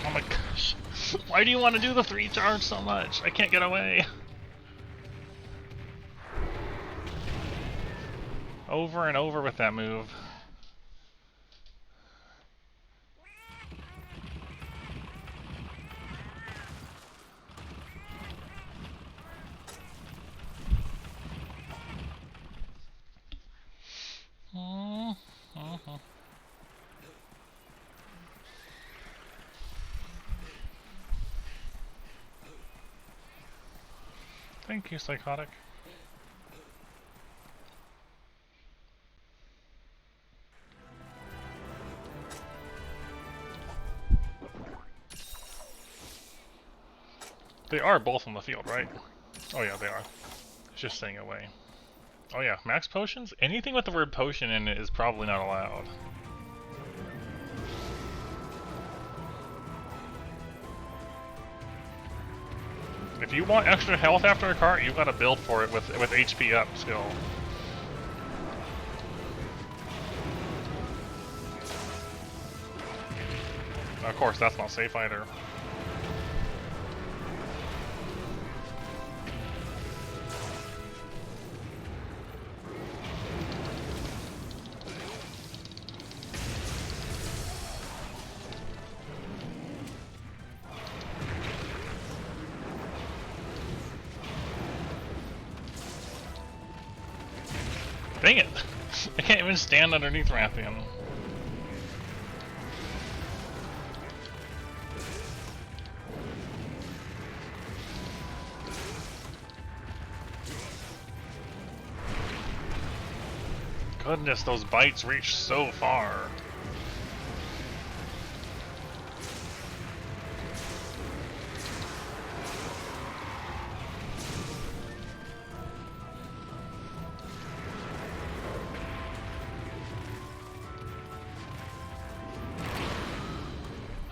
Oh my gosh. Why do you want to do the 3 charge so much? I can't get away. Over and over with that move. Thank you, Psychotic. They are both on the field, right? Oh yeah, they are. It's just staying away. Oh yeah, max potions? Anything with the word potion in it is probably not allowed. If you want extra health after a cart, you've got to build for it with HP up still. Of course, that's not safe either. Dang it! I can't even stand underneath Rathian. Goodness, those bites reach so far.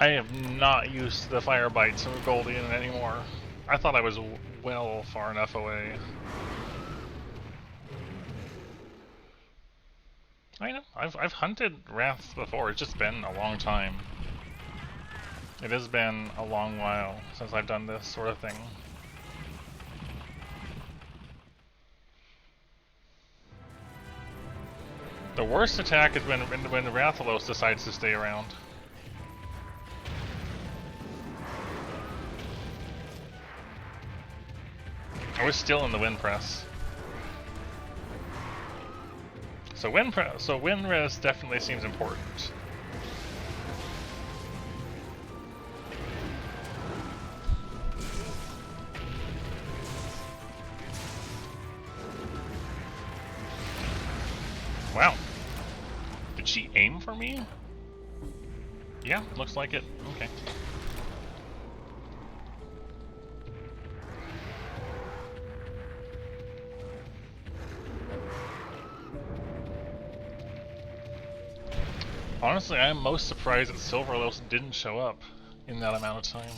I have not used the fire bites of Goldian anymore. I thought I was well far enough away. I know, I've hunted Wraths before, it's just been a long time. It has been a long while since I've done this sort of thing. The worst attack is when Rathalos decides to stay around. I was still in the wind press. So wind res definitely seems important. Wow. Did she aim for me? Yeah, looks like it. Okay. Honestly, I am most surprised that Silverlos didn't show up in that amount of time.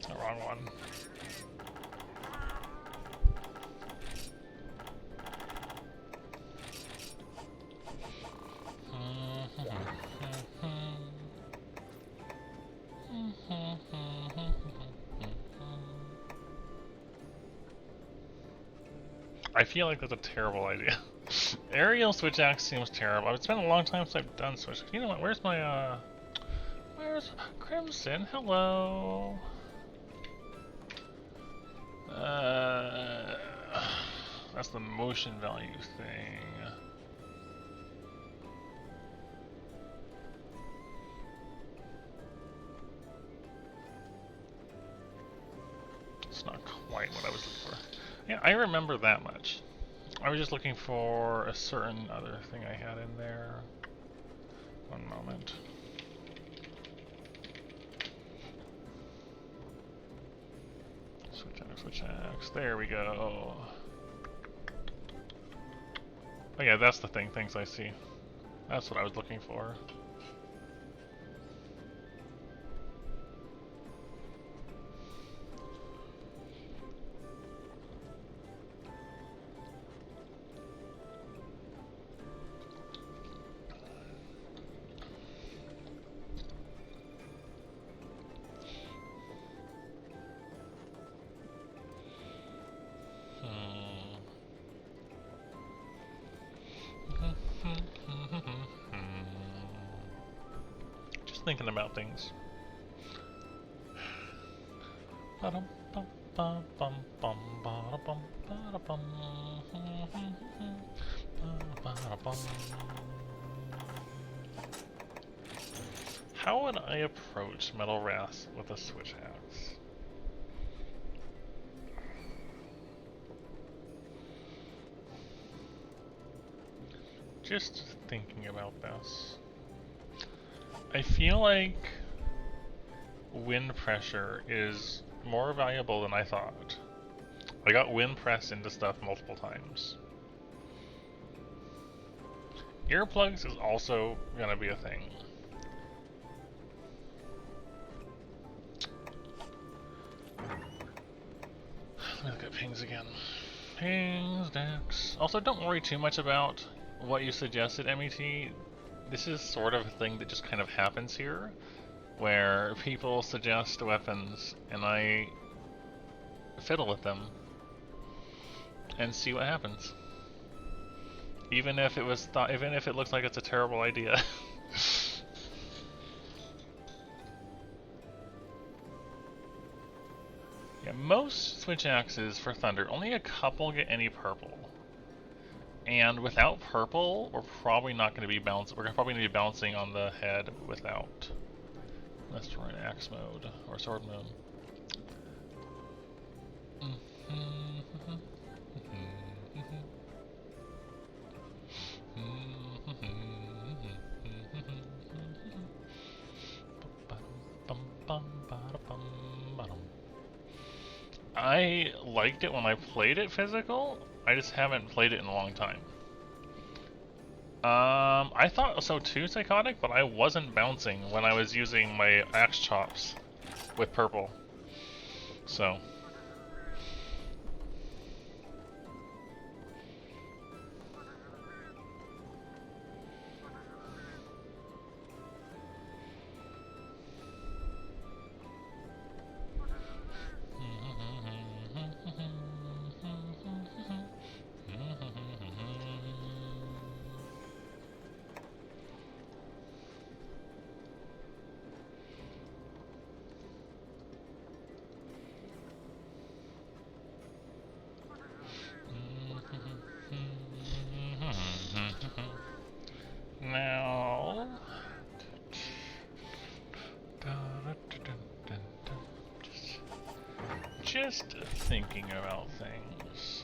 The wrong one. I feel like that's a terrible idea. Aerial switch axe seems terrible. It's been a long time since I've done switch. You know what? Where's my Where's Crimson? Hello. That's the motion value thing. It's not quite what I was looking for. Yeah, I remember that much. I was just looking for a certain other thing I had in there. One moment. Switch axe. There we go. Oh yeah, that's the thing. Things I see. That's what I was looking for. Just thinking about things. How would I approach Metal Wrath with a switch axe? Just thinking about this. I feel like wind pressure is more valuable than I thought. I got wind press into stuff multiple times. Earplugs is also gonna be a thing. Let me look at pings again. Pings, decks. Also, don't worry too much about what you suggested, MET. This is sort of a thing that just kind of happens here, where people suggest weapons, and I fiddle with them and see what happens. Even if it was even if it looks like it's a terrible idea. Yeah, most switch axes for Thunder, only a couple get any purple. And without purple, we're probably not going to be bouncing. We're probably going to be bouncing on the head without. Unless we're in axe mode or sword mode. I liked it when I played it physical. I just haven't played it in a long time. I thought so too, Psychotic, but I wasn't bouncing when I was using my axe chops with purple. So. Just thinking about things.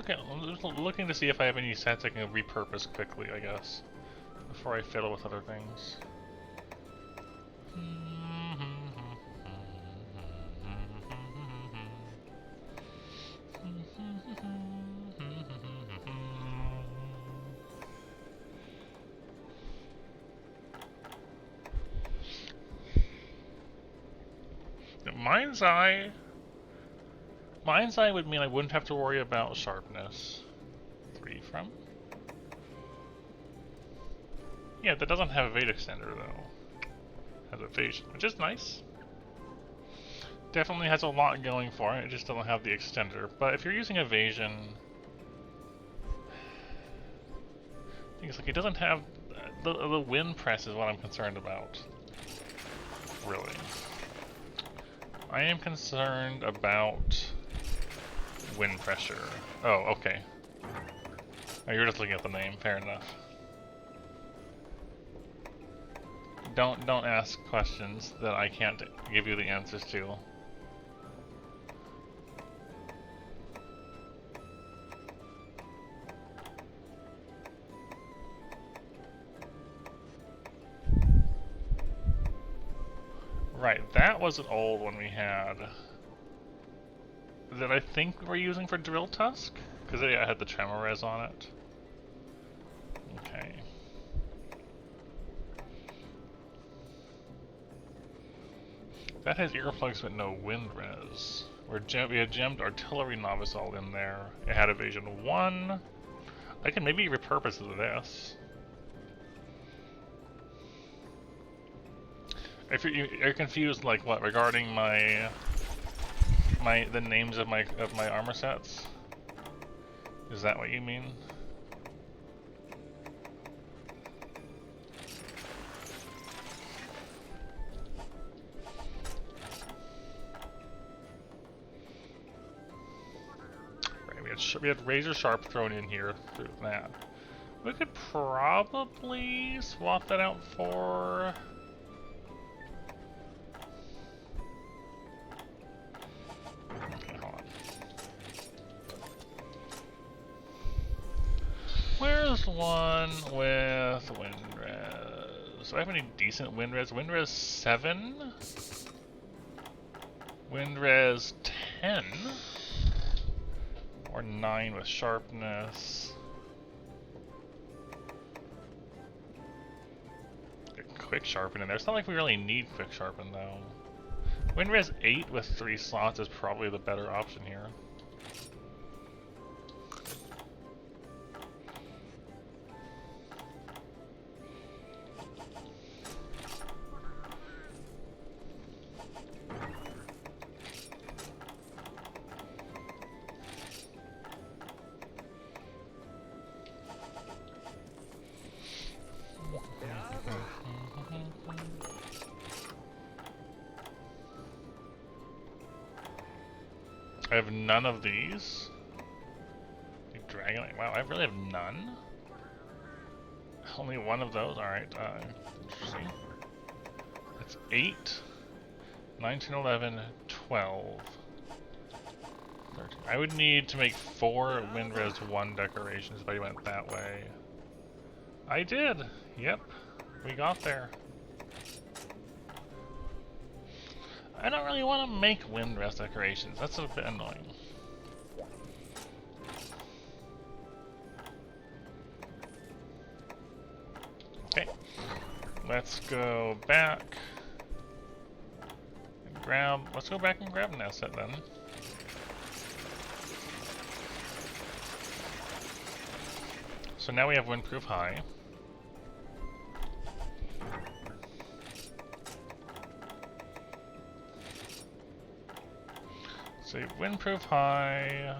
I'm just looking to see if I have any sets I can repurpose quickly, I guess, before I fiddle with other things. Mind's Eye would mean I wouldn't have to worry about sharpness. 3 from? Yeah, that doesn't have evade extender though. Has evasion, which is nice. Definitely has a lot going for it, it just doesn't have the extender. But if you're using evasion, things like it doesn't have the wind press is what I'm concerned about. Really. I am concerned about wind pressure. Oh, okay. Oh, you're just looking at the name. Fair enough. Don't ask questions that I can't give you the answers to. Right, that was an old one we had. That I think we're using for Drill Tusk? Because it had the Tremor Res on it. Okay. That has earplugs but no wind res. We had gemmed Artillery Novice all in there. It had Evasion 1. I can maybe repurpose this. If you're confused, like what, regarding the names of my armor sets? Is that what you mean? Right, we had Razor Sharp thrown in here through that. We could probably swap that out for... Okay, hold on. Where's one with wind res? Do I have any decent wind res? Wind res 7? Wind res 10? Or 9 with sharpness? Quick sharpen in there. It's not like we really need quick sharpen though. Wind res 8 with 3 slots is probably the better option here. I have none of these. Dragon, wow, I really have none? Only one of those? Alright, interesting. That's 8, 19, 11, 12, 13. I would need to make 4 wind res 1 decorations if I went that way. I did! Yep, we got there. I don't really want to make wind res decorations. That's a bit annoying. Okay, let's go back and grab. Let's go back and grab an asset then. So now we have windproof high. So windproof high.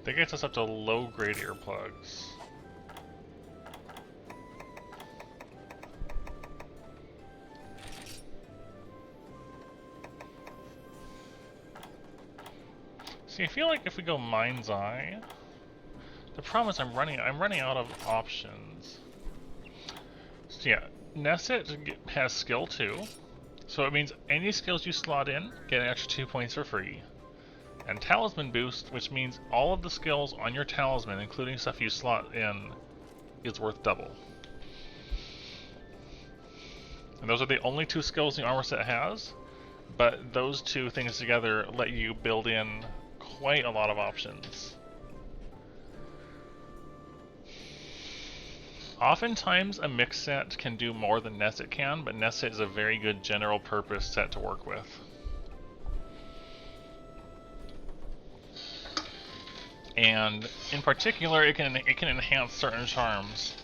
That gets us up to low-grade earplugs. See, I feel like if we go Mind's Eye, the problem is I'm running out of options. So yeah, Nesset has skill 2, so it means any skills you slot in get an extra 2 points for free. And Talisman Boost, which means all of the skills on your Talisman, including stuff you slot in, is worth double. And those are the only 2 skills the armor set has, but those 2 things together let you build in quite a lot of options. Oftentimes a mix set can do more than Nesset can, but Nesset is a very good general purpose set to work with. And in particular, it can enhance certain charms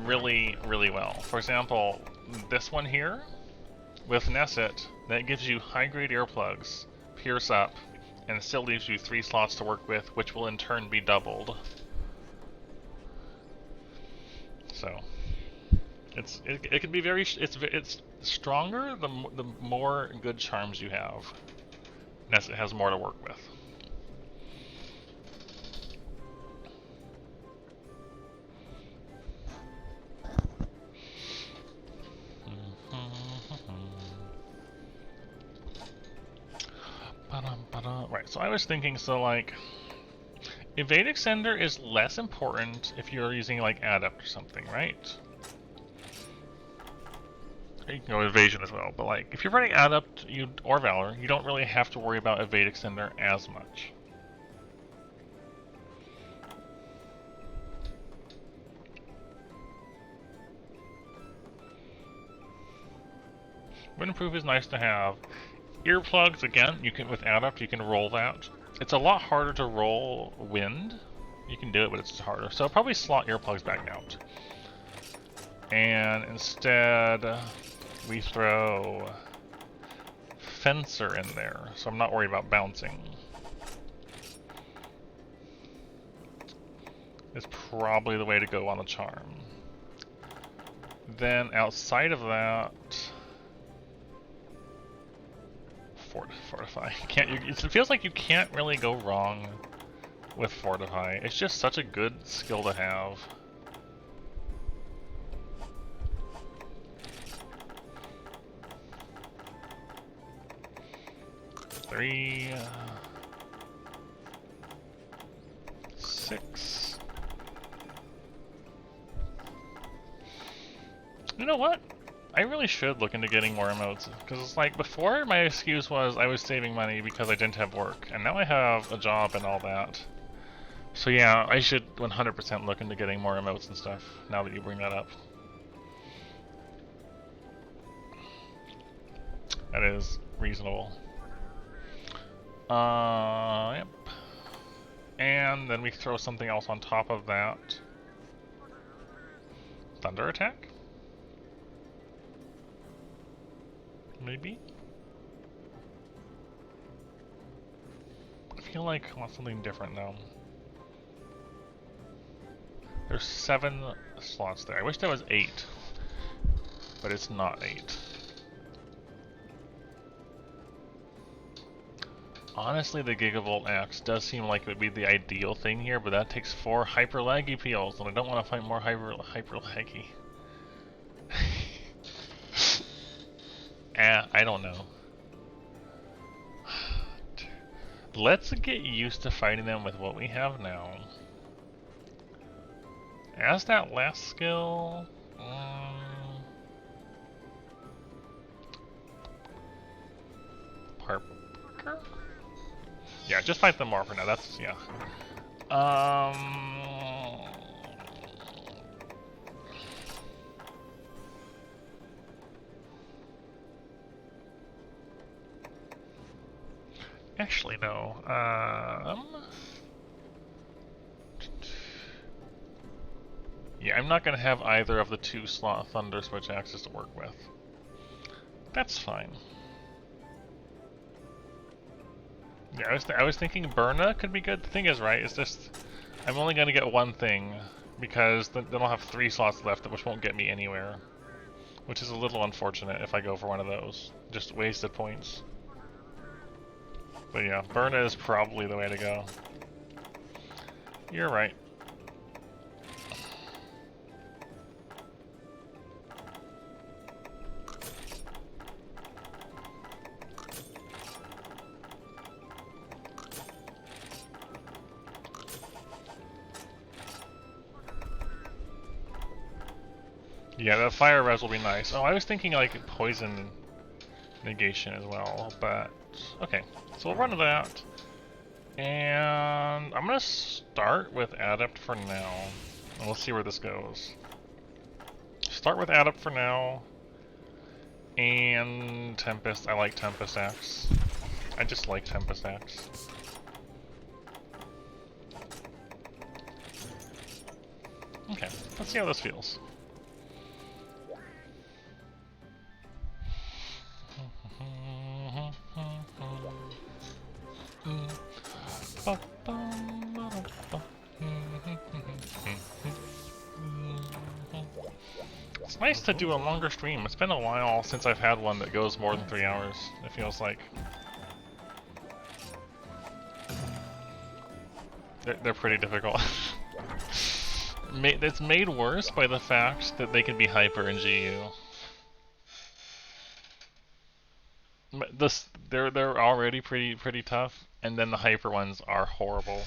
really, really well. For example, this one here, with Nesset, that gives you high-grade earplugs, pierce up, and it still leaves you 3 slots to work with, which will in turn be doubled. So, it can be very it's stronger the more good charms you have. Nesset has more to work with. Right, so I was thinking, so like, Evade Extender is less important if you're using like Adept or something, right? You can go Evasion as well, but like, if you're running Adept or Valor, you don't really have to worry about Evade Extender as much. Windproof is nice to have. Earplugs, again, you can with Adept, you can roll that. It's a lot harder to roll Wind. You can do it, but it's just harder. So I'll probably slot earplugs back out. And instead, we throw Fencer in there, so I'm not worried about bouncing. It's probably the way to go on a charm. Then outside of that, Fortify. It feels like you can't really go wrong with Fortify. It's just such a good skill to have. Three, 6. You know what? I really should look into getting more emotes, because it's like, before my excuse was I was saving money because I didn't have work, and now I have a job and all that. So yeah, I should 100% look into getting more emotes and stuff, now that you bring that up. That is reasonable. Yep. And then we throw something else on top of that. Thunder attack? Maybe? I feel like I want something different now. There's 7 slots there. I wish there was 8. But it's not 8. Honestly, the Gigavolt Axe does seem like it would be the ideal thing here, but that takes 4 hyper laggy peels, and I don't want to fight more hyper laggy. I don't know. Let's get used to fighting them with what we have now. As that last skill... Parker? Yeah, just fight them more for now, that's... yeah. Actually, no. Yeah, I'm not going to have either of the 2 slot Thunder Switch axes to work with. That's fine. Yeah, I was thinking Burna could be good. The thing is, right, it's just I'm only gonna get one thing because then I'll have 3 slots left, which won't get me anywhere. Which is a little unfortunate if I go for one of those. Just wasted points. But yeah, Burna is probably the way to go. You're right. Yeah, that fire res will be nice. Oh, I was thinking like poison negation as well, but okay. So we'll run to that. And I'm gonna start with Adept for now. And we'll see where this goes. Start with Adept for now. And Tempest. I like Tempest Axe. I just like Tempest Axe. Okay, let's see how this feels. It's nice to do a longer stream. It's been a while since I've had one that goes more than 3 hours, it feels like. They're pretty difficult. It's made worse by the fact that they can be hyper in GU. They're already pretty tough, and then the hyper ones are horrible.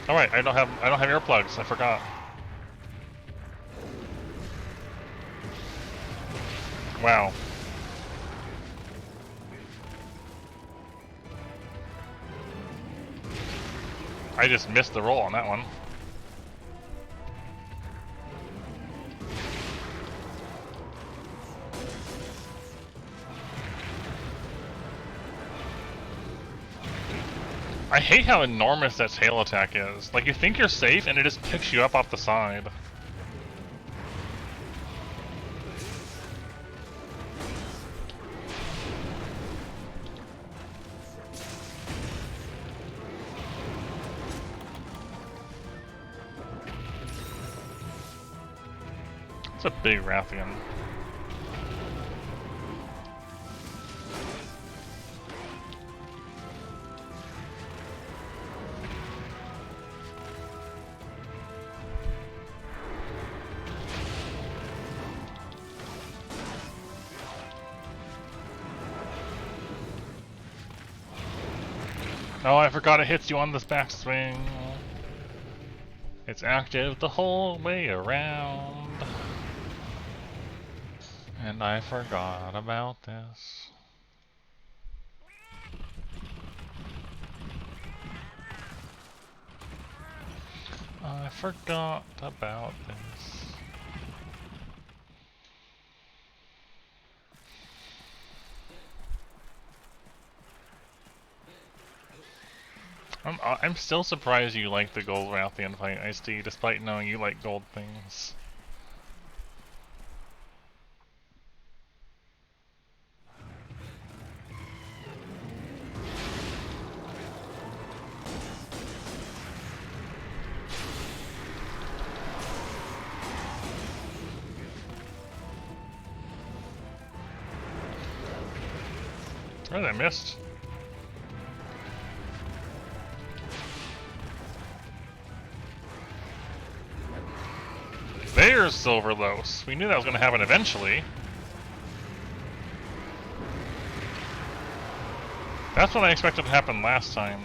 All right, I don't have earplugs. I forgot. Wow. I just missed the roll on that one. I hate how enormous that tail attack is. Like, you think you're safe, and it just picks you up off the side. It's a big Rathian. Oh, I forgot it hits you on this backswing. It's active the whole way around. And I forgot about this. I forgot about this. I'm still surprised you like the gold Rathian fight, Ice-T, despite knowing you like gold things. Oh, I missed. There's Silverlos. We knew that was going to happen eventually. That's what I expected to happen last time.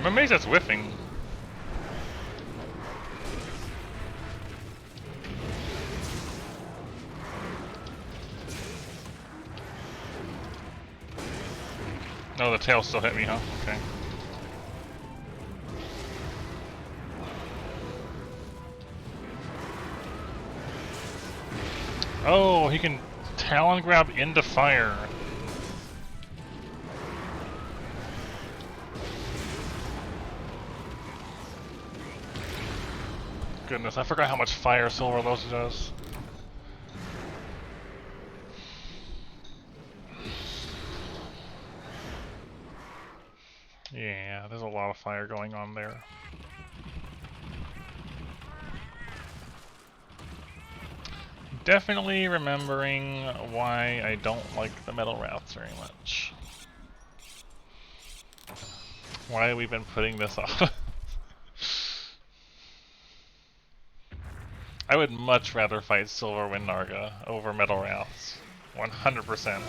I'm amazed that's whiffing. Oh, the tail still hit me, huh? Okay. Oh, he can talon grab into fire. Goodness, I forgot how much fire Silver Lotus does. Yeah, there's a lot of fire going on there. Definitely remembering why I don't like the Metal Wraths very much. Why we've been putting this off. I would much rather fight Silver Wind Narga over Metal Wraths. 100%.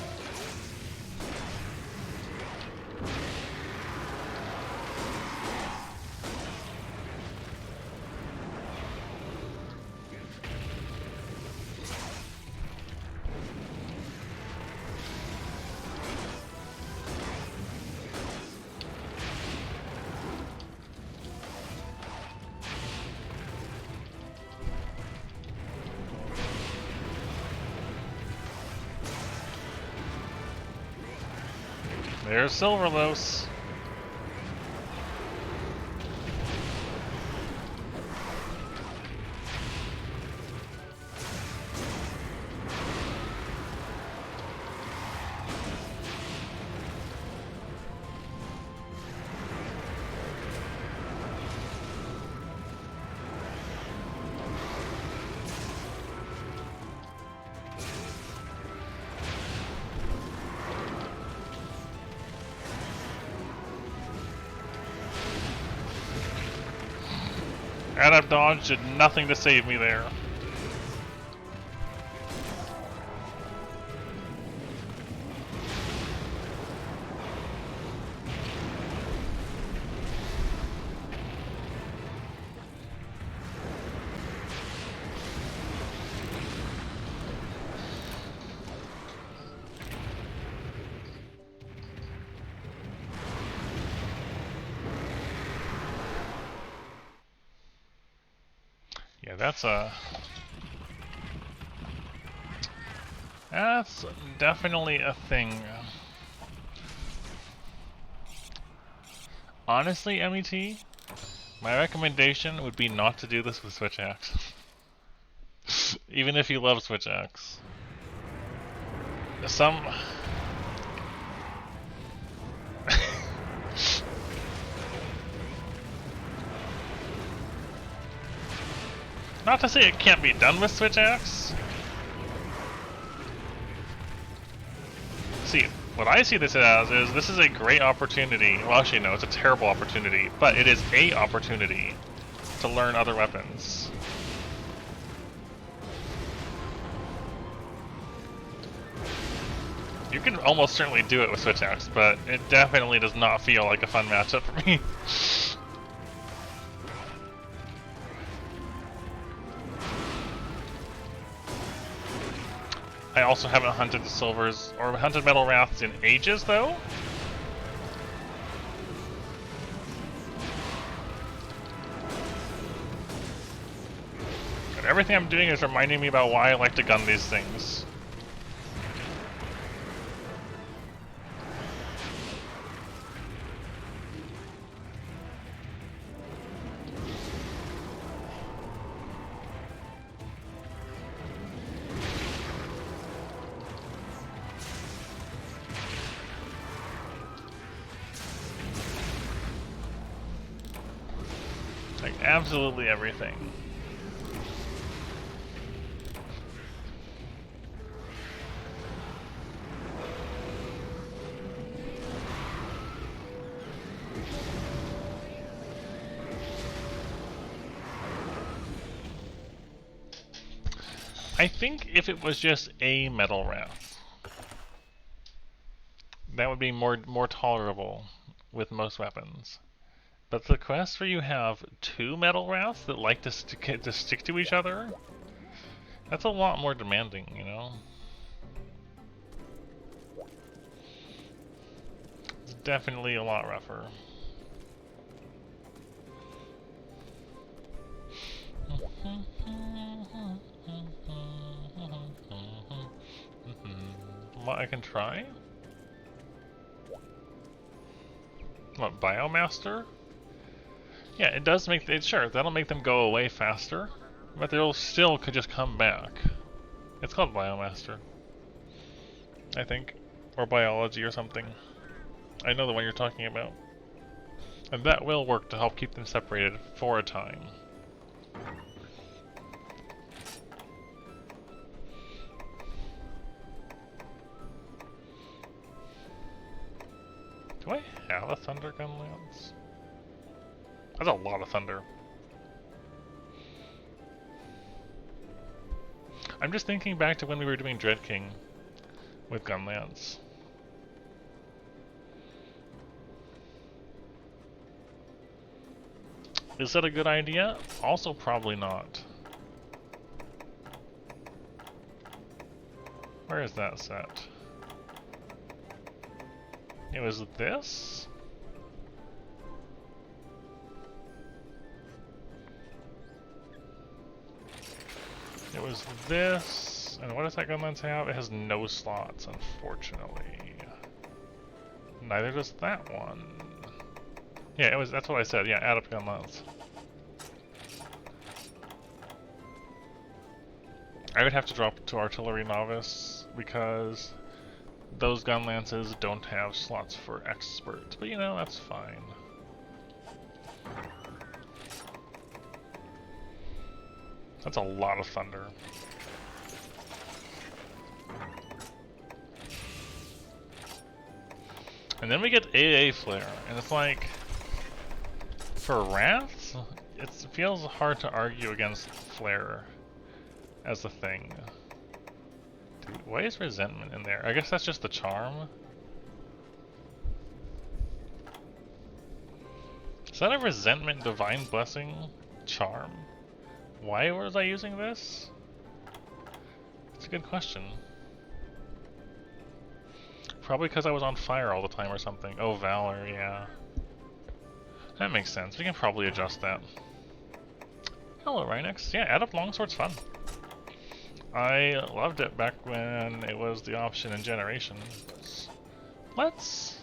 There's Silver Lotus. Out of dodge did nothing to save me there. Yeah, that's definitely a thing. Honestly, MET, my recommendation would be not to do this with Switch Axe. Even if you love Switch Axe. Not to say it can't be done with Switch Axe. See, what I see this as is this is a great opportunity. Well, actually, no, it's a terrible opportunity, but it is a opportunity to learn other weapons. You can almost certainly do it with Switch Axe, but it definitely does not feel like a fun matchup for me. I also haven't hunted the Silvers or hunted Metal Wraths in ages, though. And everything I'm doing is reminding me about why I like to gun these things. Like, absolutely everything. I think if it was just a Metal Wrath, that would be more tolerable with most weapons. But the quest where you have two metal rats that like to stick to each other, that's a lot more demanding, you know? It's definitely a lot rougher. What I can try? What, Biomaster? Yeah, it does make sure that'll make them go away faster, but they'll still could just come back. It's called Biomaster, I think, or Biology or something. I know the one you're talking about, and that will work to help keep them separated for a time. Do I have a Thunder Gun Lance? That's a lot of thunder. I'm just thinking back to when we were doing Dread King with Gun Lance. Is that a good idea? Also probably not. Where is that set? It was this? It was this, and what does that gun lance have? It has no slots, unfortunately. Neither does that one. Yeah, it was. That's what I said. Yeah, add up gun lance. I would have to drop to Artillery Novice because those gun lances don't have slots for experts, but you know, that's fine. That's a lot of thunder. And then we get AA Flare, and it's like, for Wrath, it feels hard to argue against Flare as a thing. Dude, why is Resentment in there? I guess that's just the charm. Is that a Resentment Divine Blessing charm? Why was I using this? It's a good question. Probably because I was on fire all the time or something. Oh, Valor, yeah. That makes sense. We can probably adjust that. Hello, Rhinox. Yeah, add up longsword's fun. I loved it back when it was the option in Generations. Let's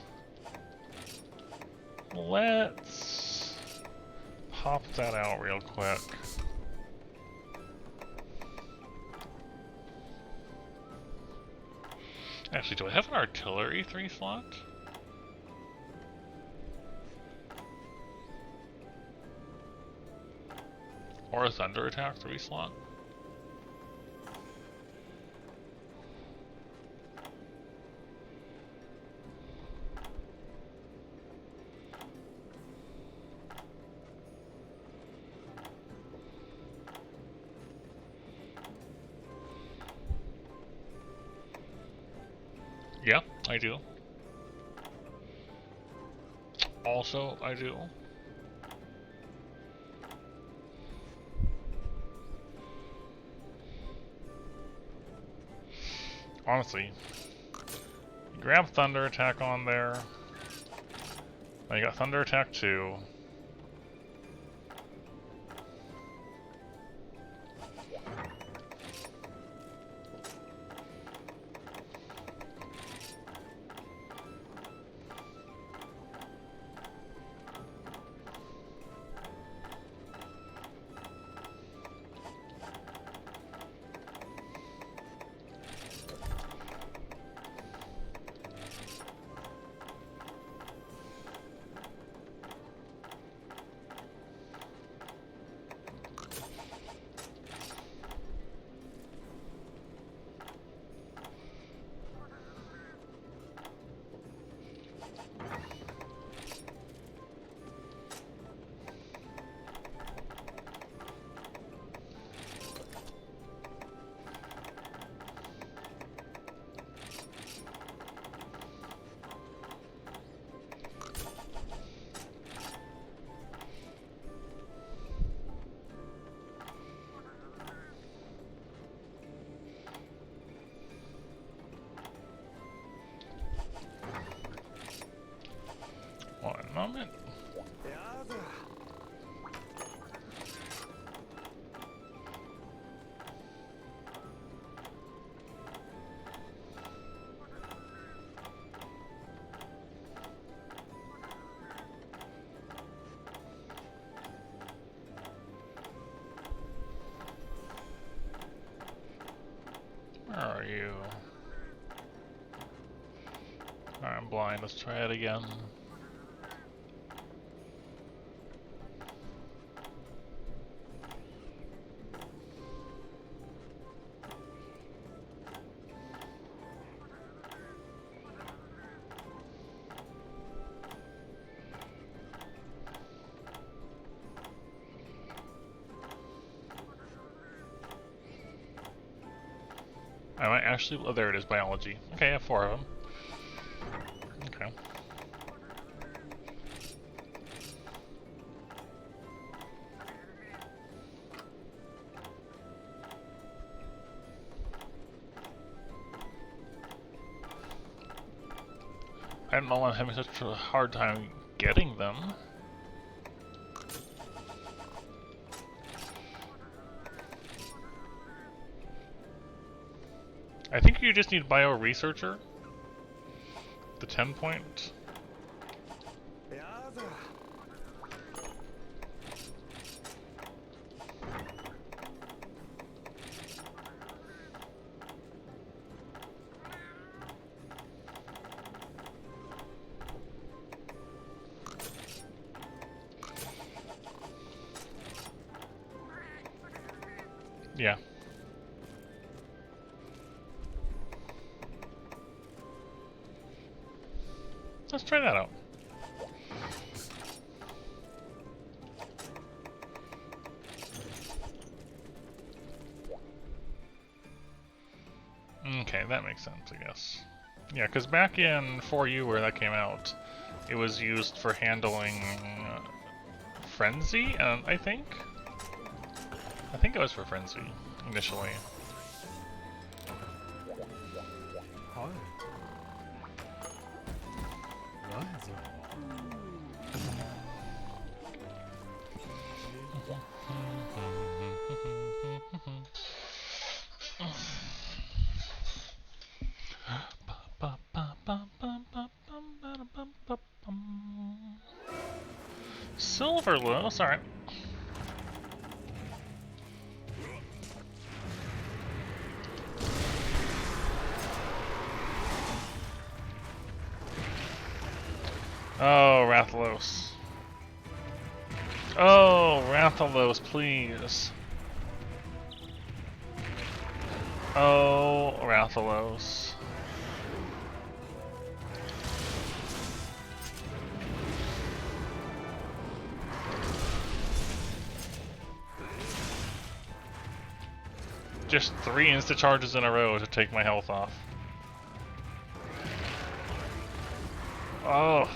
pop that out real quick. Actually, do I have an Artillery 3 slot? Or a Thunder Attack 3 slot? Yeah, I do. Also, I do. Honestly, you grab Thunder Attack on there. Now you got Thunder Attack 2. One moment. Where are you? Alright, I'm blind. Let's try it again. I might actually. Oh, there it is, biology. Okay, I have 4 of them. Okay. I don't know why I'm having such a hard time getting them. I think you just need Bio Researcher. The 10 point. Yeah. Let's try that out. Okay, that makes sense, I guess. Yeah, because back in 4U where that came out, it was used for handling Frenzy, I think? I think it was for Frenzy, initially. Silver Low, sorry. Oh, Rathalos. Oh, Rathalos, please. Oh, Rathalos. Just 3 insta-charges in a row to take my health off. Oh,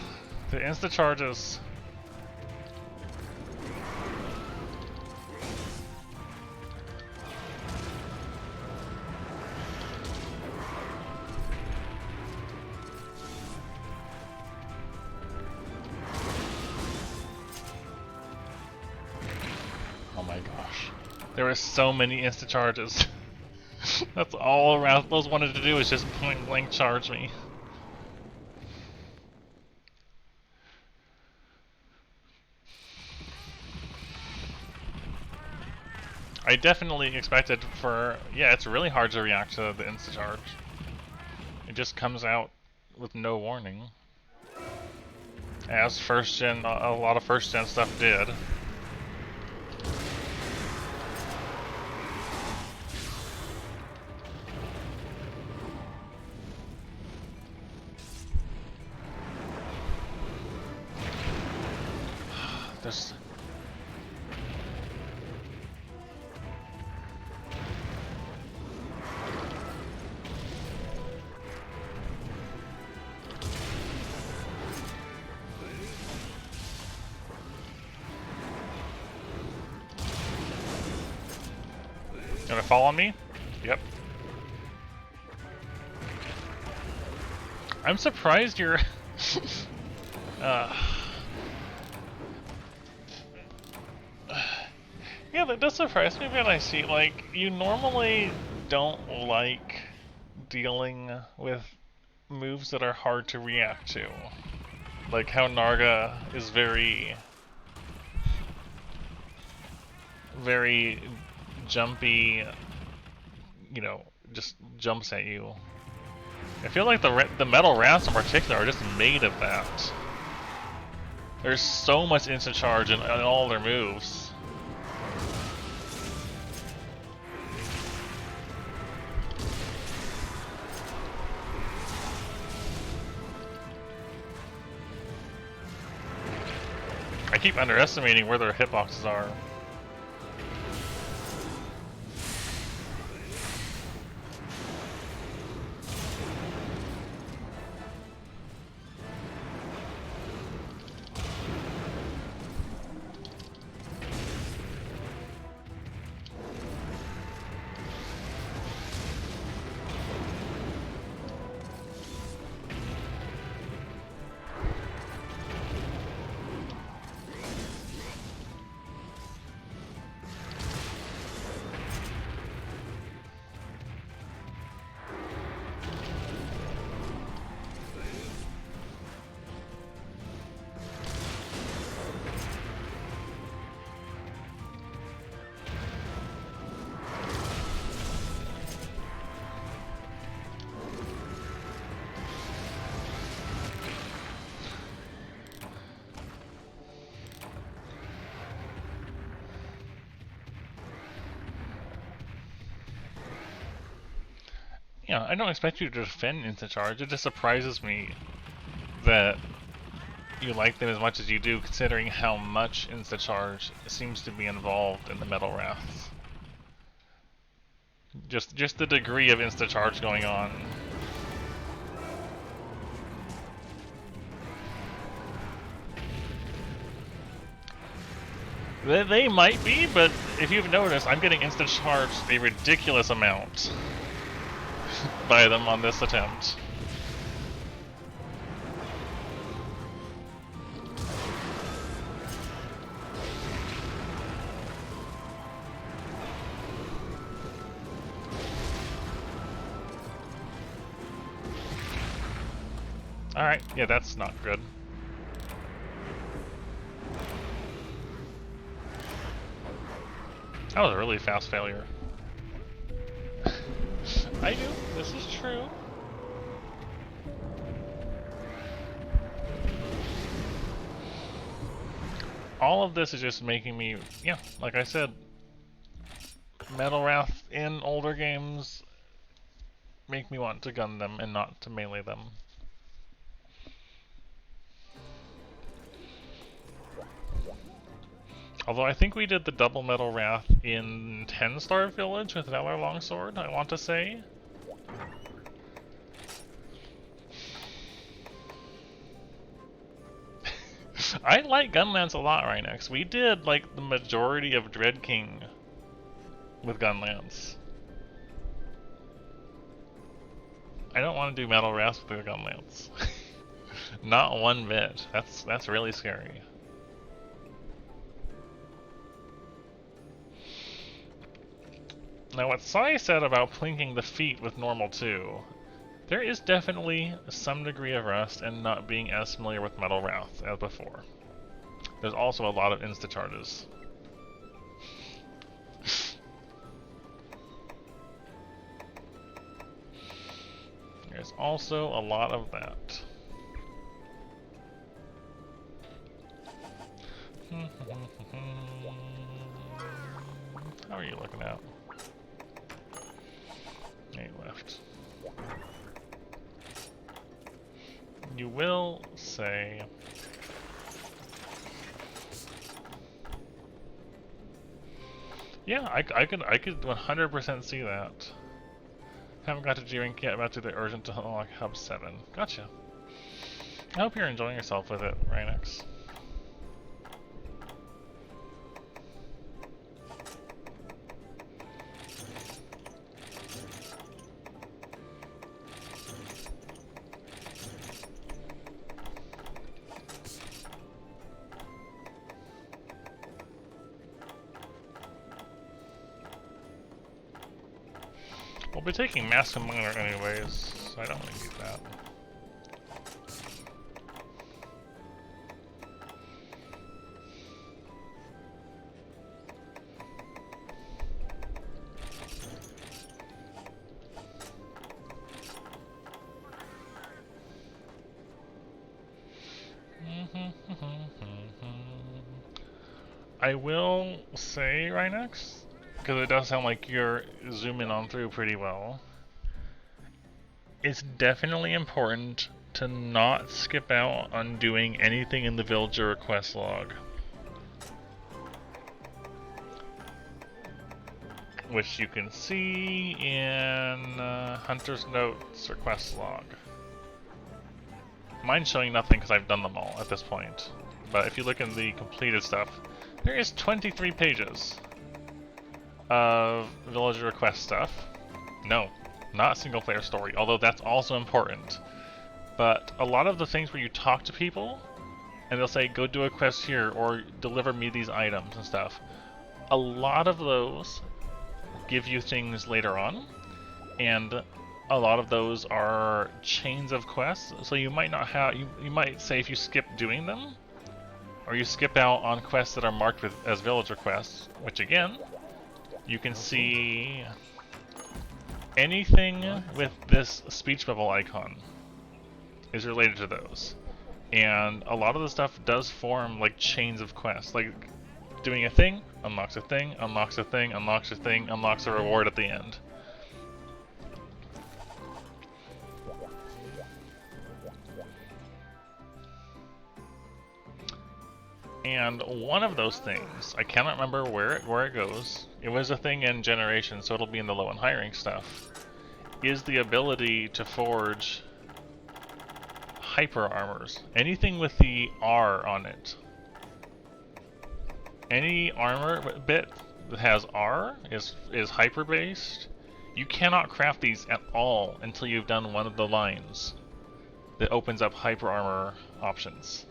the insta-charges. Oh my gosh. There were so many insta-charges. That's all Rathalos wanted to do, is just point blank charge me. I definitely expected for... Yeah, it's really hard to react to the insta-charge. It just comes out with no warning. As first gen, a lot of first gen stuff did. There's... Gonna fall on me? Yep. I'm surprised you're... Yeah, that does surprise me when I see, like, you normally don't like dealing with moves that are hard to react to. Like how Narga is very jumpy, you know, just jumps at you. I feel like the metal rats in particular are just made of that. There's so much instant charge in all their moves. I keep underestimating where their hitboxes are. Yeah, I don't expect you to defend instant charge. It just surprises me that you like them as much as you do, considering how much instant charge seems to be involved in the Metal Wraths. Just the degree of instant charge going on. They might be, but if you've noticed, I'm getting instant charged a ridiculous amount by them on this attempt. Alright, yeah, that's not good. That was a really fast failure. I do, this is true. All of this is just making me, yeah, like I said, Metal Wrath in older games make me want to gun them and not to melee them. Although I think we did the double Metal Wrath in 10-star Village with Valor Longsword, I want to say. I like Gunlance a lot right next. We did like the majority of Dread King with Gunlance. I don't want to do Metal Wrath with the Gunlance. Not one bit. That's really scary. Now what Sai said about plinking the feet with normal 2, there is definitely some degree of rust and not being as familiar with Metal Wrath as before. There's also a lot of insta-charges. There's also a lot of that. How are you looking at? 8 left. You will say... Yeah, I could 100% see that. Haven't got to G-Rank yet, about to the urgent to unlock Hub 7. Gotcha. I hope you're enjoying yourself with it, Rainix. We'll be taking Mask and Minor anyways, so I don't really need that. I will say, Rhinox, because it does sound like you're zooming on through pretty well, it's definitely important to not skip out on doing anything in the villager request log. Which you can see in Hunter's Notes request log. Mine's showing nothing because I've done them all at this point. But if you look in the completed stuff, there is 23 pages of villager request stuff. No, not single player story, although that's also important. But a lot of the things where you talk to people and they'll say, go do a quest here or deliver me these items and stuff. A lot of those give you things later on, and a lot of those are chains of quests, so you might not have, you might say if you skip doing them, or you skip out on quests that are marked with as villager quests, which again, you can see anything with this speech bubble icon is related to those. And a lot of the stuff does form like chains of quests, like doing a thing, unlocks a thing, unlocks a thing, unlocks a thing, unlocks a reward at the end. And one of those things, I cannot remember where it goes, it was a thing in Generation, so it'll be in the low and high rank stuff, is the ability to forge hyper armors. Anything with the R on it. Any armor bit that has R is hyper based. You cannot craft these at all until you've done one of the lines that opens up hyper armor options.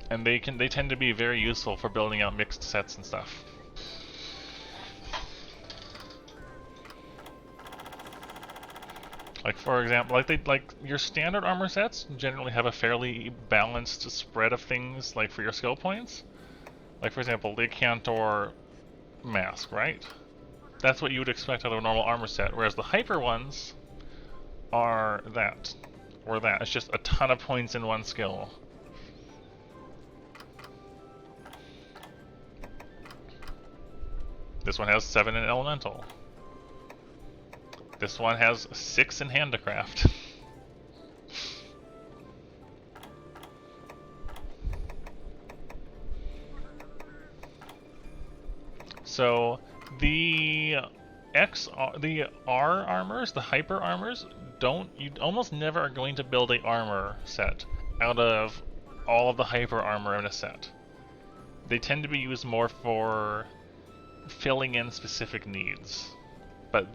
And they tend to be very useful for building out mixed sets and stuff. Like for example, like your standard armor sets generally have a fairly balanced spread of things like for your skill points. Like for example, the Cantor mask, right? That's what you would expect out of a normal armor set, whereas the hyper ones are that. Or that. It's just a ton of points in one skill. This one has 7 in Elemental. This one has 6 in Handicraft. So the R armors, the hyper armors, you almost never are going to build a armor set out of all of the hyper armor in a set. They tend to be used more for filling in specific needs. But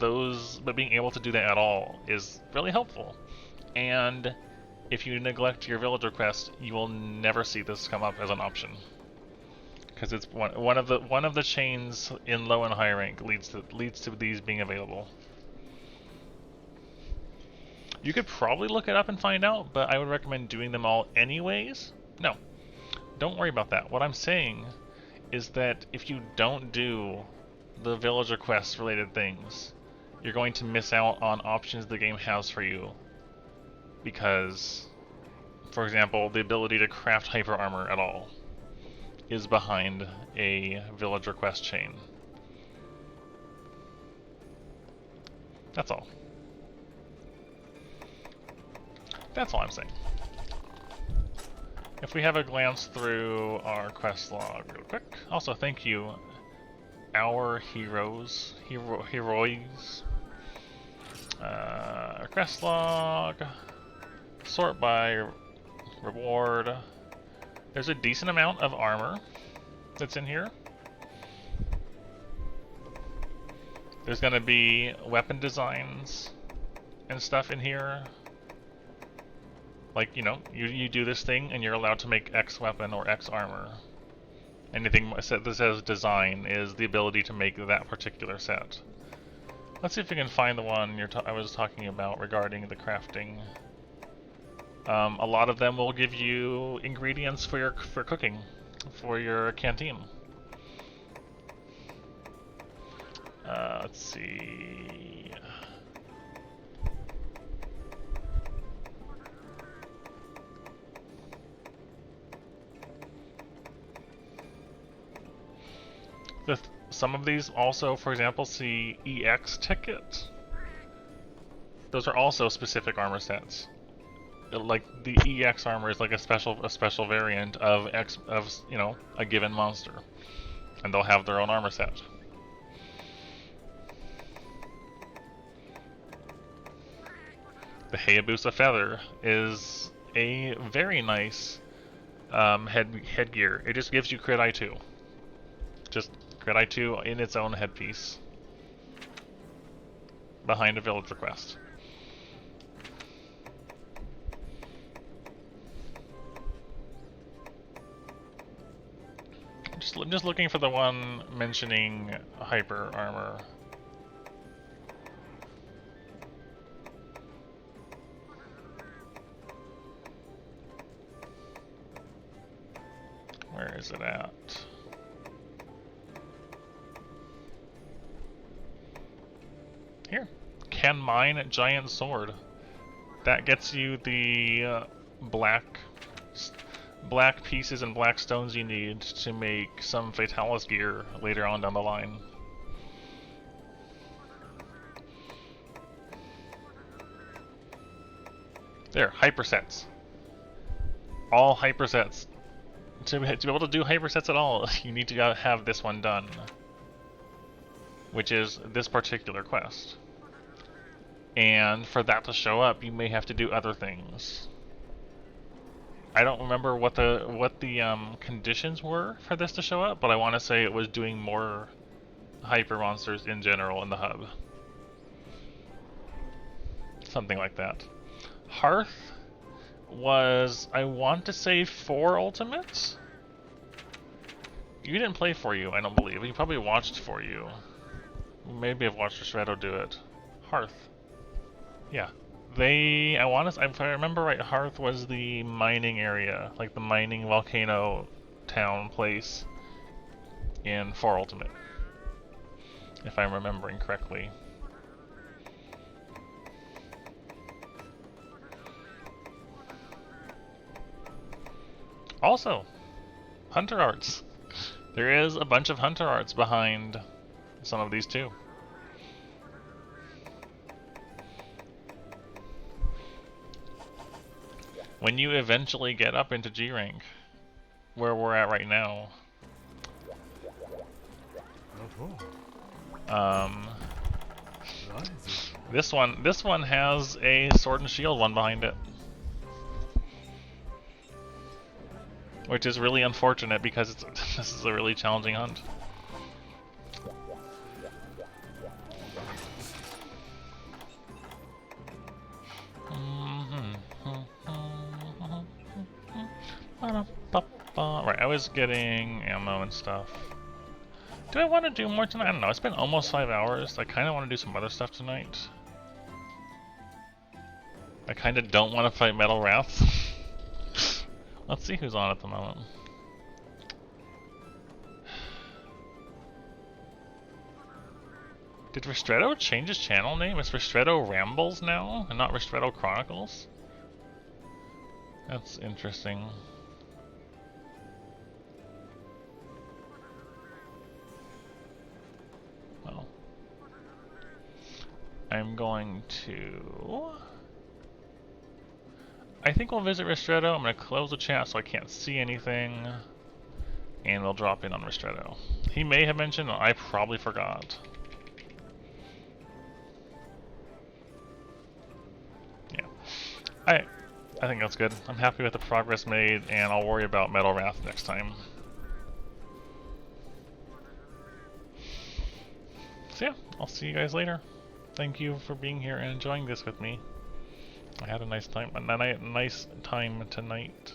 being able to do that at all is really helpful. And if you neglect your villager quest, you will never see this come up as an option. Because it's one of the chains in low and high rank leads to these being available. You could probably look it up and find out, but I would recommend doing them all anyways. No, don't worry about that. What I'm saying is that if you don't do the villager quest related things, you're going to miss out on options the game has for you. Because, for example, the ability to craft hyper armor at all is behind a villager quest chain. That's all. That's all I'm saying. If we have a glance through our quest log real quick. Also, thank you, our heroes. Quest log. Sort by reward. There's a decent amount of armor that's in here. There's gonna be weapon designs and stuff in here. Like, you know, you do this thing and you're allowed to make X weapon or X armor. Anything that says design is the ability to make that particular set. Let's see if we can find the one I was talking about regarding the crafting. A lot of them will give you ingredients for cooking, for your canteen. Let's see. Some of these also, for example, see EX ticket. Those are also specific armor sets. Like the EX armor is like a special variant of a given monster, and they'll have their own armor set. The Hayabusa Feather is a very nice headgear. It just gives you crit I2. Just crit I2 in its own headpiece. Behind a village request. I'm just looking for the one mentioning hyper armor. Where is it at? Here. Can mine giant sword. That gets you the black pieces and black stones you need to make some Fatalis gear later on down the line. There, hypersets. All hypersets. To be able to do hypersets at all, you need to have this one done. Which is this particular quest. And for that to show up, you may have to do other things. I don't remember what the conditions were for this to show up, but I want to say it was doing more hyper monsters in general in the hub. Something like that. Hearth was, I want to say, 4 ultimates? You didn't play For You, I don't believe. You probably watched For You. Maybe I've watched Shreddo do it. Hearth. Yeah. If I remember right, Hearth was the mining area, like the mining volcano town place in 4 Ultimate. If I'm remembering correctly. Also, Hunter Arts. There is a bunch of Hunter Arts behind some of these too. When you eventually get up into G rank, where we're at right now, this one has a Sword and Shield one behind it, which is really unfortunate because this is a really challenging hunt. Right, I was getting ammo and stuff. Do I want to do more tonight? I don't know, it's been almost 5 hours. I kind of want to do some other stuff tonight. I kind of don't want to fight Metal Wrath. Let's see who's on at the moment. Did Ristretto change his channel name? It's Ristretto Rambles now, and not Ristretto Chronicles? That's interesting. Well, I'm going to... I think we'll visit Ristretto. I'm going to close the chat so I can't see anything. And we'll drop in on Ristretto. He may have mentioned, I probably forgot. Yeah. I think that's good. I'm happy with the progress made, and I'll worry about Metal Wrath next time. So yeah, I'll see you guys later. Thank you for being here and enjoying this with me. I had a nice time tonight.